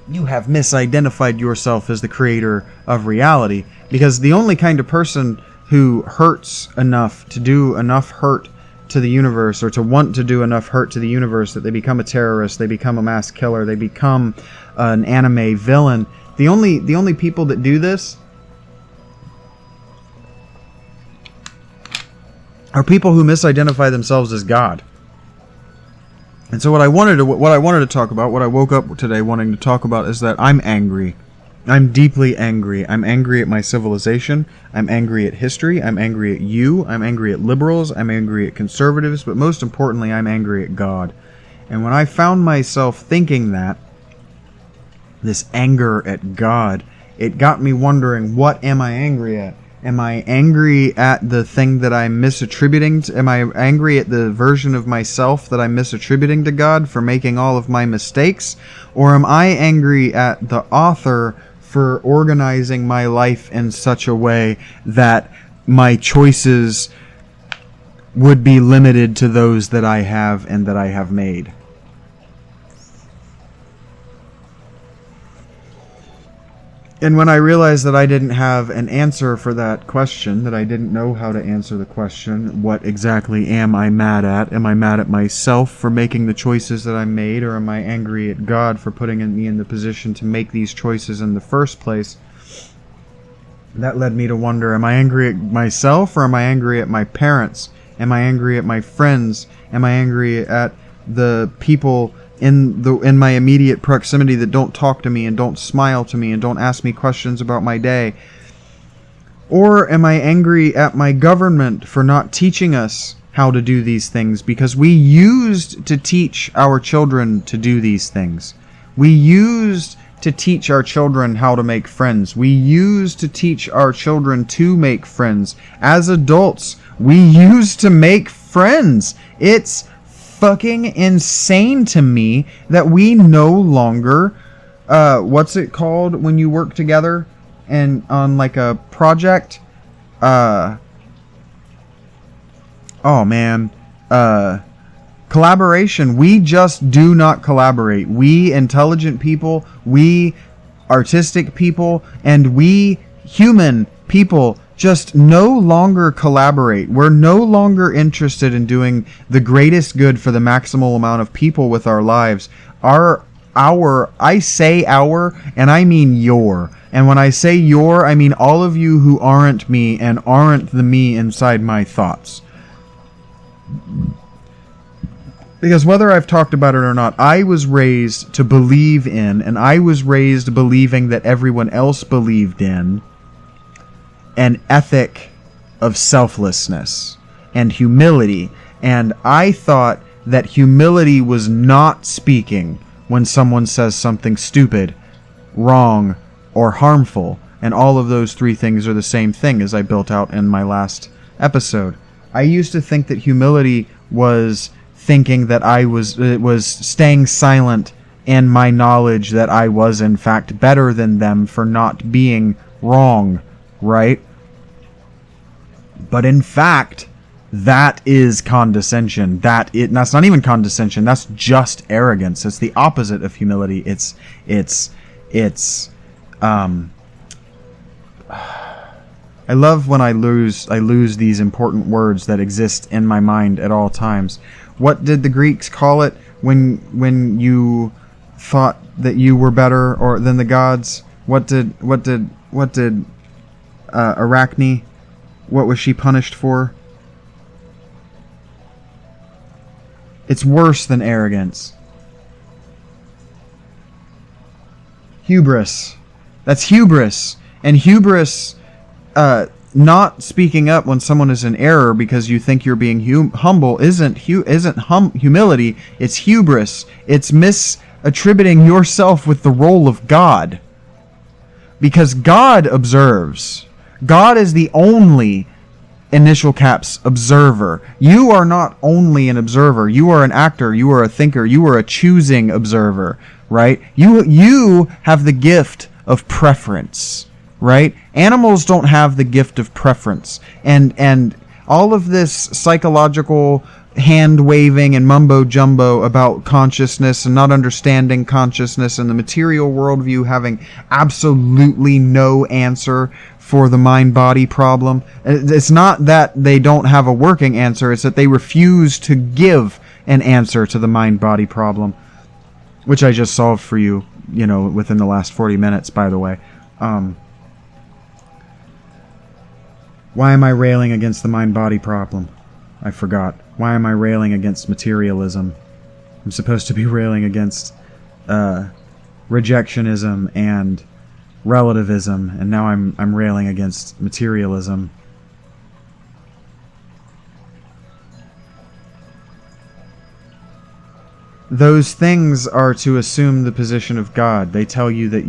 you have misidentified yourself as the creator of reality, because the only kind of person who hurts enough to do enough hurt to the universe, or to want to do enough hurt to the universe that they become a terrorist, they become a mass killer, they become an anime villain, the only people that do this are people who misidentify themselves as God. And so what I wanted to talk about, what I woke up today wanting to talk about, is that I'm angry. I'm deeply angry. I'm angry at my civilization. I'm angry at history. I'm angry at you. I'm angry at liberals. I'm angry at conservatives. But most importantly, I'm angry at God. And when I found myself thinking that, this anger at God, it got me wondering, what am I angry at? Am I angry at the thing that I'm misattributing to? Am I angry at the version of myself that I'm misattributing to God for making all of my mistakes? Or am I angry at the author for organizing my life in such a way that my choices would be limited to those that I have and that I have made? And when I realized that I didn't have an answer for that question, that I didn't know how to answer the question, what exactly am I mad at? Am I mad at myself for making the choices that I made, or am I angry at God for putting me in the position to make these choices in the first place? That led me to wonder, am I angry at myself, or am I angry at my parents? Am I angry at my friends? Am I angry at the people in my immediate proximity that don't talk to me and don't smile to me and don't ask me questions about my day? Or am I angry at my government for not teaching us how to do these things, because we used to teach our children to do these things? We used to teach our children how to make friends. We used to teach our children to make friends. As adults, we used to make friends. It's fucking insane to me that we no longer, what's it called when you work together and on like a project? Collaboration. We just do not collaborate. We intelligent people, we artistic people, and we human people just no longer collaborate. We're no longer interested in doing the greatest good for the maximal amount of people with our lives. I say our, and I mean your. And when I say your, I mean all of you who aren't me and aren't the me inside my thoughts. Because whether I've talked about it or not, I was raised to believe in, and I was raised believing that everyone else believed in, an ethic of selflessness and humility. And I thought that humility was not speaking when someone says something stupid, wrong, or harmful. And all of those three things are the same thing, as I built out in my last episode. I used to think that humility was thinking that it was staying silent in my knowledge that I was in fact better than them for not being wrong, right? But in fact, that is condescension. That's not even condescension. That's just arrogance. It's the opposite of humility. I love when I lose these important words that exist in my mind at all times. What did the Greeks call it when you thought that you were better or than the gods? What did Arachne? What was she punished for? It's worse than arrogance. Hubris. That's hubris. And hubris, not speaking up when someone is in error because you think you're being humble isn't humility. It's hubris. It's misattributing yourself with the role of God. Because God observes. God is the only, initial caps, observer. You are not only an observer. You are an actor. You are a thinker. You are a choosing observer, right? You have the gift of preference, right? Animals don't have the gift of preference. And all of this psychological hand-waving and mumbo-jumbo about consciousness and not understanding consciousness and the material worldview having absolutely no answer for the mind-body problem. It's not that they don't have a working answer, it's that they refuse to give an answer to the mind-body problem, which I just solved for you, within the last 40 minutes, by the way. Why am I railing against the mind-body problem? I forgot. Why am I railing against materialism? I'm supposed to be railing against rejectionism and relativism, and now I'm railing against materialism. Those things are to assume the position of God. They tell you that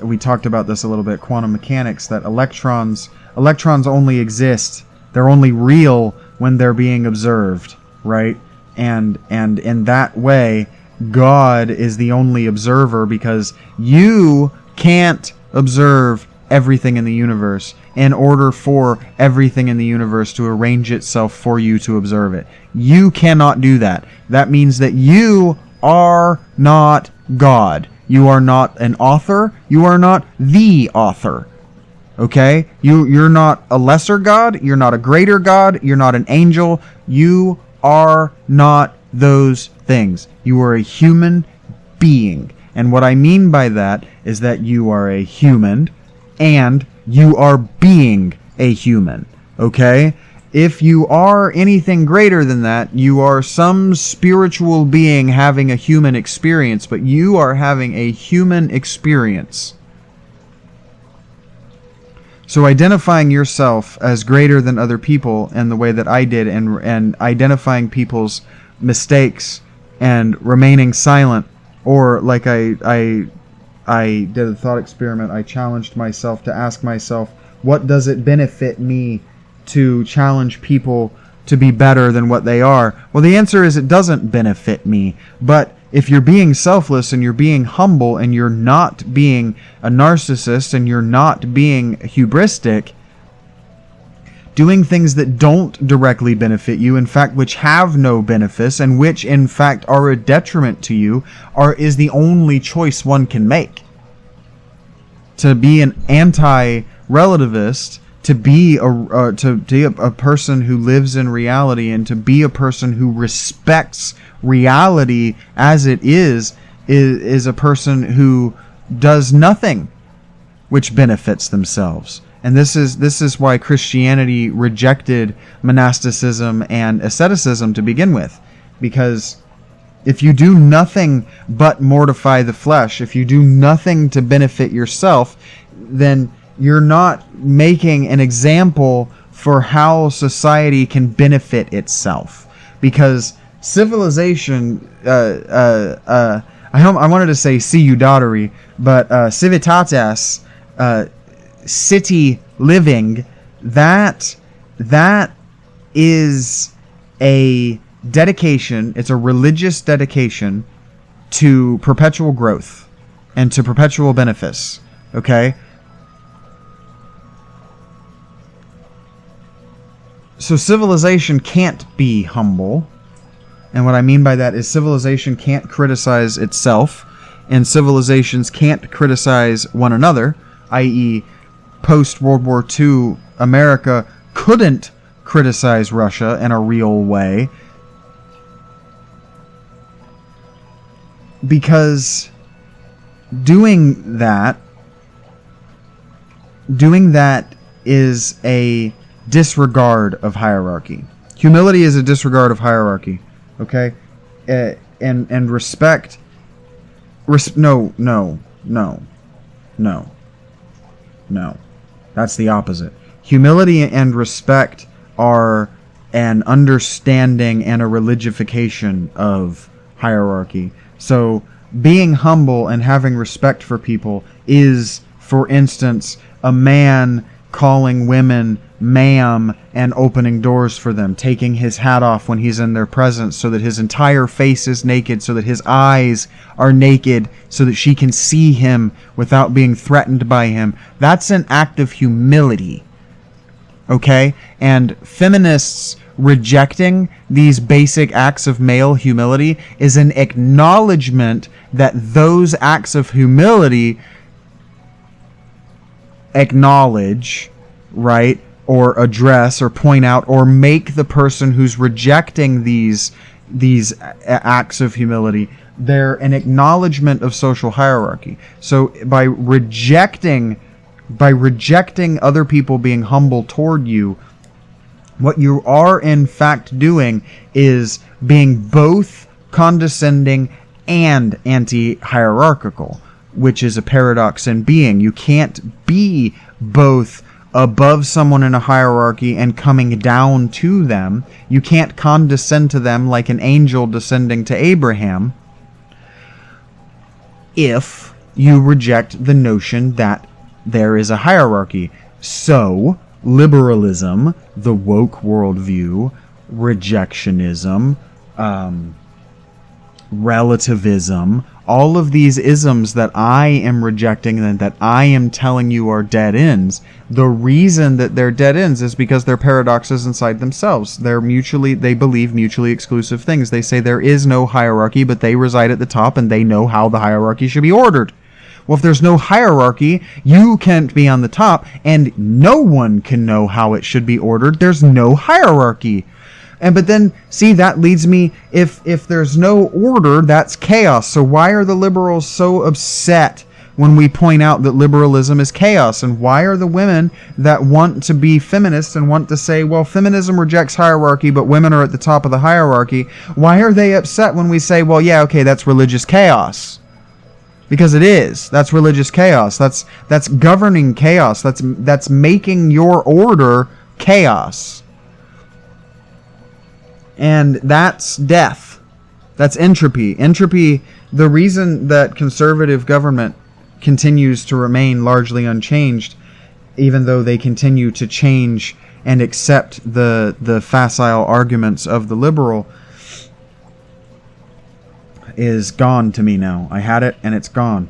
we talked about this a little bit, quantum mechanics, that electrons only exist, they're only real when they're being observed, right? And in that way, God is the only observer, because you can't observe everything in the universe in order for everything in the universe to arrange itself for you to observe it. You cannot do that. That means that you are not God. You are not an author. You are not the author. Okay? You're not a lesser God. You're not a greater God. You're not an angel. You are not those things. You are a human being. And what I mean by that is that you are a human and you are being a human. Okay? If you are anything greater than that, you are some spiritual being having a human experience, but you are having a human experience. So identifying yourself as greater than other people in the way that I did, and identifying people's mistakes and remaining silent, or like I did a thought experiment, I challenged myself to ask myself, what does it benefit me to challenge people to be better than what they are? Well, the answer is it doesn't benefit me. But if you're being selfless and you're being humble and you're not being a narcissist and you're not being hubristic, doing things that don't directly benefit you, in fact, which have no benefits and which, in fact, are a detriment to you, is the only choice one can make. To be an anti-relativist, to be a person who lives in reality, and to be a person who respects reality as it is a person who does nothing which benefits themselves. And this is why Christianity rejected monasticism and asceticism to begin with. Because if you do nothing but mortify the flesh, if you do nothing to benefit yourself, then you're not making an example for how society can benefit itself. Because civilization, I wanted to say ciudadary, but civitates, city living, that is a dedication, it's a religious dedication to perpetual growth and to perpetual benefice. Okay? So civilization can't be humble. And what I mean by that is civilization can't criticize itself, and civilizations can't criticize one another, i.e., post-World War II, America couldn't criticize Russia in a real way because doing that is a disregard of hierarchy. Humility is a disregard of hierarchy. Okay? And respect... No. That's the opposite. Humility and respect are an understanding and a religification of hierarchy. So being humble and having respect for people is, for instance, a man calling women ma'am and opening doors for them, taking his hat off when he's in their presence so that his entire face is naked, so that his eyes are naked, so that she can see him without being threatened by him. That's an act of humility. Okay? And feminists rejecting these basic acts of male humility is an acknowledgement that those acts of humility acknowledge, right, or address or point out or make the person who's rejecting these acts of humility, they're an acknowledgement of social hierarchy. So by rejecting other people being humble toward you, what you are in fact doing is being both condescending and anti-hierarchical. which is a paradox in being. You can't be both above someone in a hierarchy and coming down to them. You can't condescend to them like an angel descending to Abraham if you reject the notion that there is a hierarchy. So, liberalism, the woke worldview, rejectionism, relativism, all of these isms that I am rejecting and that I am telling you are dead ends, the reason that they're dead ends is because they're paradoxes inside themselves. They believe mutually exclusive things. They say there is no hierarchy, but they reside at the top and they know how the hierarchy should be ordered. Well, if there's no hierarchy, you can't be on the top, and no one can know how it should be ordered. There's no hierarchy. But then, see, that leads me, if there's no order, that's chaos. So why are the liberals so upset when we point out that liberalism is chaos? And why are the women that want to be feminists and want to say, well, feminism rejects hierarchy, but women are at the top of the hierarchy, why are they upset when we say, well, yeah, okay, that's religious chaos? Because it is. That's religious chaos. That's governing chaos. That's making your order chaos. And that's death. That's entropy. Entropy, the reason that conservative government continues to remain largely unchanged, even though they continue to change and accept the facile arguments of the liberal, is gone to me now. I had it and it's gone.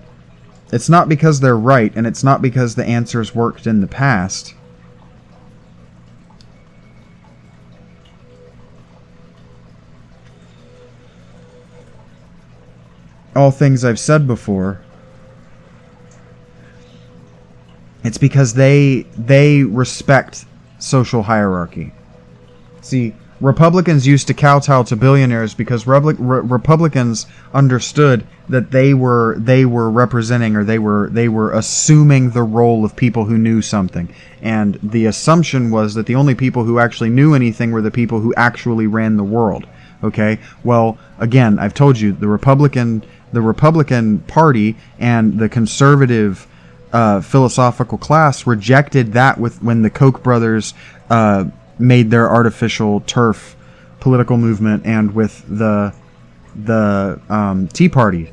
It's not because they're right, and it's not because the answers worked in the past. All things I've said before, it's because they respect social hierarchy. See, Republicans used to kowtow to billionaires because Republicans understood that they were representing, or they were assuming the role of people who knew something, and the assumption was that the only people who actually knew anything were the people who actually ran the world. Okay, well, again, I've told you, the Republican Party and the conservative philosophical class rejected that when the Koch brothers made their artificial turf political movement, and with the Tea Party.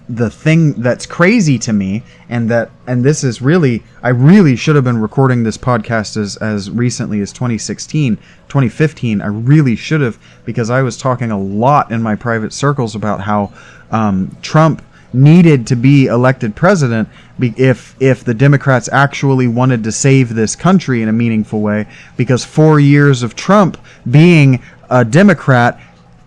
The thing that's crazy to me, and this is really, I really should have been recording this podcast as recently as 2015. I really should have, because I was talking a lot in my private circles about how Trump needed to be elected president if the Democrats actually wanted to save this country in a meaningful way, because 4 years of Trump being a Democrat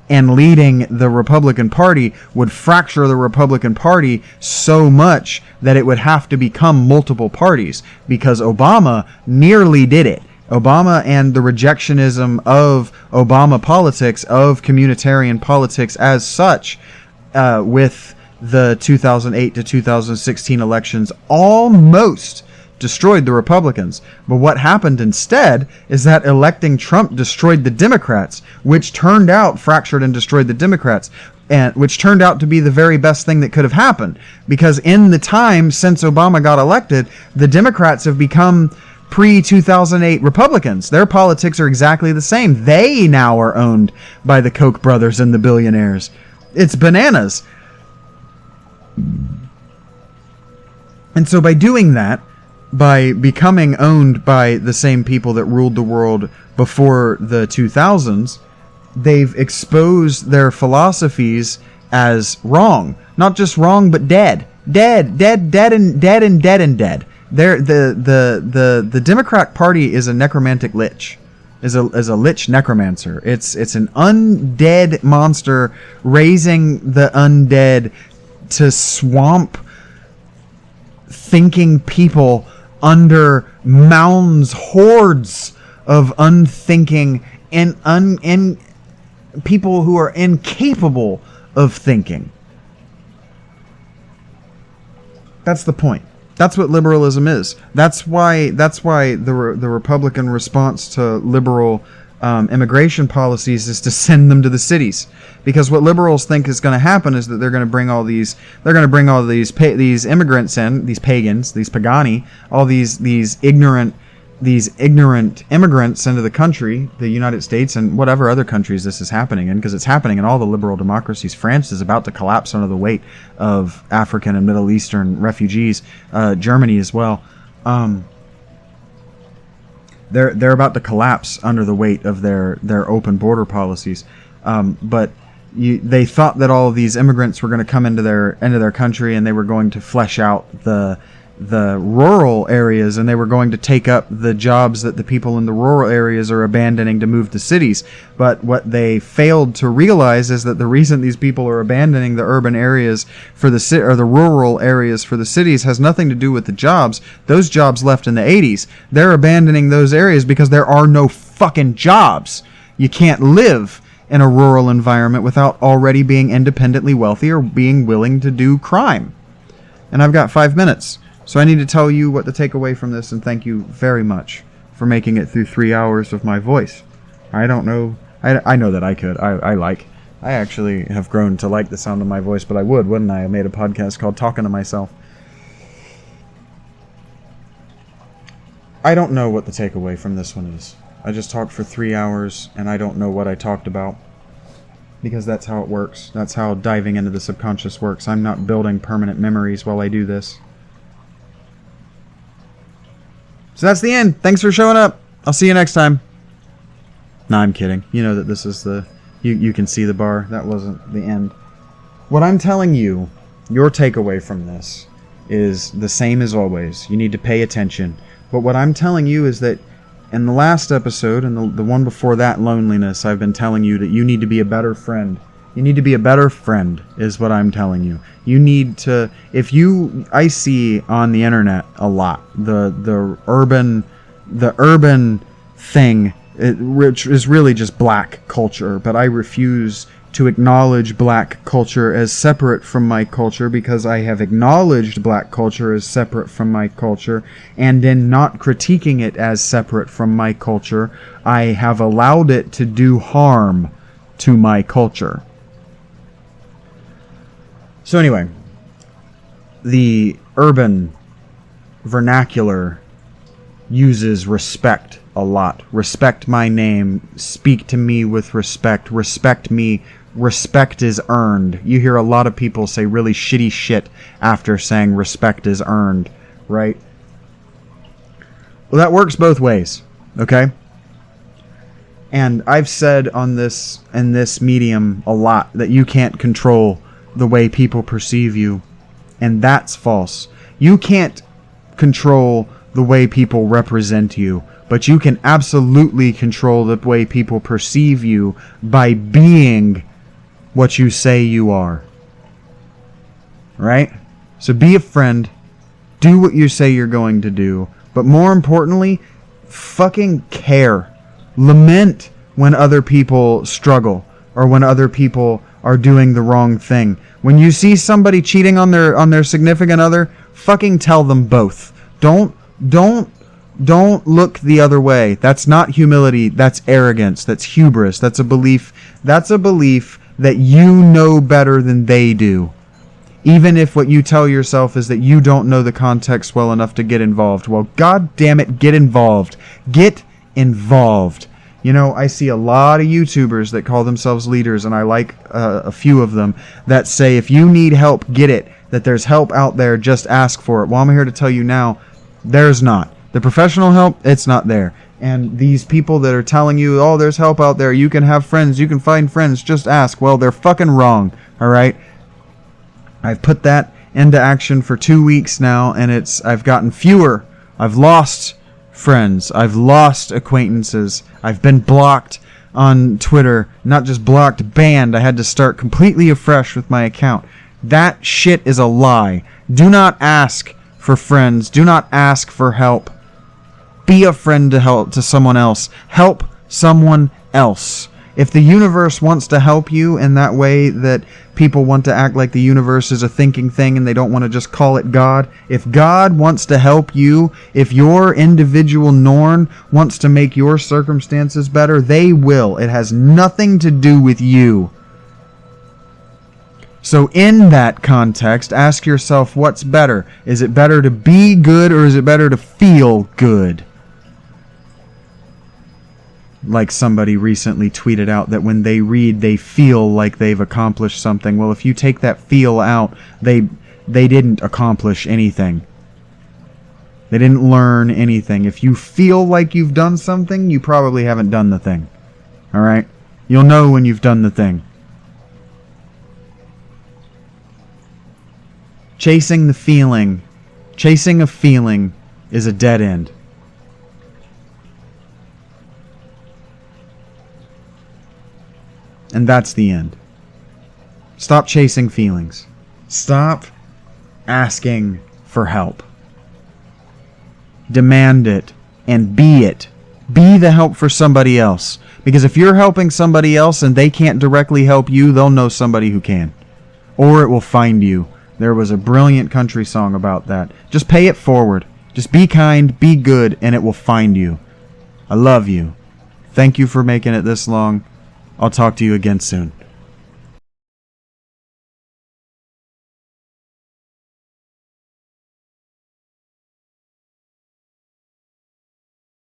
and leading the Republican Party would fracture the Republican Party so much that it would have to become multiple parties, because Obama nearly did it. Obama and the rejectionism of Obama politics, of communitarian politics as such, with the 2008 to 2016 elections, almost destroyed the Republicans. But what happened instead is that electing Trump destroyed the Democrats, which turned out fractured and destroyed the Democrats, and which turned out to be the very best thing that could have happened, because in the time since Obama got elected, the Democrats have become pre-2008 Republicans. Their politics are exactly the same. They now are owned by the Koch brothers and the billionaires. It's bananas. And so by doing that, by becoming owned by the same people that ruled the world before the 2000s, they've exposed their philosophies as wrong. Not just wrong, but dead. Dead. The Democratic Party is a necromantic lich. Is a lich necromancer. It's an undead monster raising the undead to swamp thinking people under mounds, hordes of unthinking and people who are incapable of thinking. That's the point. That's what liberalism is. That's why the Republican response to liberal immigration policies is to send them to the cities, because what liberals think is going to happen is that they're going to bring all these immigrants in, these pagans, these pagani, all these ignorant immigrants into the country, the United States, and whatever other countries this is happening in, because it's happening in all the liberal democracies. France is about to collapse under the weight of African and Middle Eastern refugees. Germany as well. They're about to collapse under the weight of their open border policies. But they thought that all of these immigrants were going to come into their country, and they were going to flesh out the rural areas, and they were going to take up the jobs that the people in the rural areas are abandoning to move to cities. But what they failed to realize is that the reason these people are abandoning the urban areas for the rural areas for the cities has nothing to do with the jobs. Those jobs left in the 80s. They're abandoning those areas because there are no fucking jobs. You can't live in a rural environment without already being independently wealthy or being willing to do crime. And I've got 5 minutes. So I need to tell you what to take away from this, and thank you very much for making it through 3 hours of my voice. I don't know. I know that I could. I actually have grown to like the sound of my voice, but I would, wouldn't I? I made a podcast called Talking to Myself. I don't know what the takeaway from this one is. I just talked for 3 hours, and I don't know what I talked about. Because that's how it works. That's how diving into the subconscious works. I'm not building permanent memories while I do this. So that's the end. Thanks for showing up. I'll see you next time. Nah, I'm kidding. You know that this is the... You can see the bar. That wasn't the end. What I'm telling you, your takeaway from this, is the same as always. You need to pay attention. But what I'm telling you is that in the last episode, and the one before that, Loneliness, I've been telling you that you need to be a better friend. You need to be a better friend, is what I'm telling you. You need to, I see on the internet a lot, the urban thing, which is really just black culture, but I refuse to acknowledge black culture as separate from my culture, because I have acknowledged black culture as separate from my culture, and in not critiquing it as separate from my culture, I have allowed it to do harm to my culture. So anyway, the urban vernacular uses respect a lot. Respect my name. Speak to me with respect. Respect me. Respect is earned. You hear a lot of people say really shitty shit after saying respect is earned, right? Well, that works both ways, okay? And I've said in this medium a lot that you can't control the way people perceive you, and that's false. You can't control the way people represent you, but you can absolutely control the way people perceive you by being what you say you are. Right? So be a friend, do what you say you're going to do, but more importantly, fucking care. Lament when other people struggle, or when other people are doing the wrong thing. When you see somebody cheating on their significant other, fucking tell them both. Don't look the other way. That's not humility, that's arrogance, that's hubris, that's a belief that you know better than they do. Even if what you tell yourself is that you don't know the context well enough to get involved. Well, god damn it, get involved. Get involved. You know, I see a lot of YouTubers that call themselves leaders, and I like a few of them, that say if you need help, get it. That there's help out there, just ask for it. Well, I'm here to tell you now, there's not. The professional help, it's not there. And these people that are telling you, oh, there's help out there, you can have friends, you can find friends, just ask. Well, they're fucking wrong, alright? I've put that into action for 2 weeks now, and I've gotten fewer. I've lost friends. I've lost acquaintances. I've been blocked on Twitter. Not just blocked, banned. I had to start completely afresh with my account. That shit is a lie. Do not ask for friends. Do not ask for help. Be a friend to someone else. Help someone else. If the universe wants to help you in that way that people want to act like the universe is a thinking thing and they don't want to just call it God, if God wants to help you, if your individual Norn wants to make your circumstances better, they will. It has nothing to do with you. So in that context, ask yourself, what's better? Is it better to be good or is it better to feel good? Like somebody recently tweeted out that when they read, they feel like they've accomplished something. Well, if you take that feel out, they didn't accomplish anything. They didn't learn anything. If you feel like you've done something, you probably haven't done the thing. Alright? You'll know when you've done the thing. Chasing a feeling is a dead end. And that's the end. Stop chasing feelings. Stop asking for help. Demand it and be it. Be the help for somebody else. Because if you're helping somebody else and they can't directly help you, they'll know somebody who can. Or it will find you. There was a brilliant country song about that. Just pay it forward. Just be kind, be good, and it will find you. I love you. Thank you for making it this long. I'll talk to you again soon.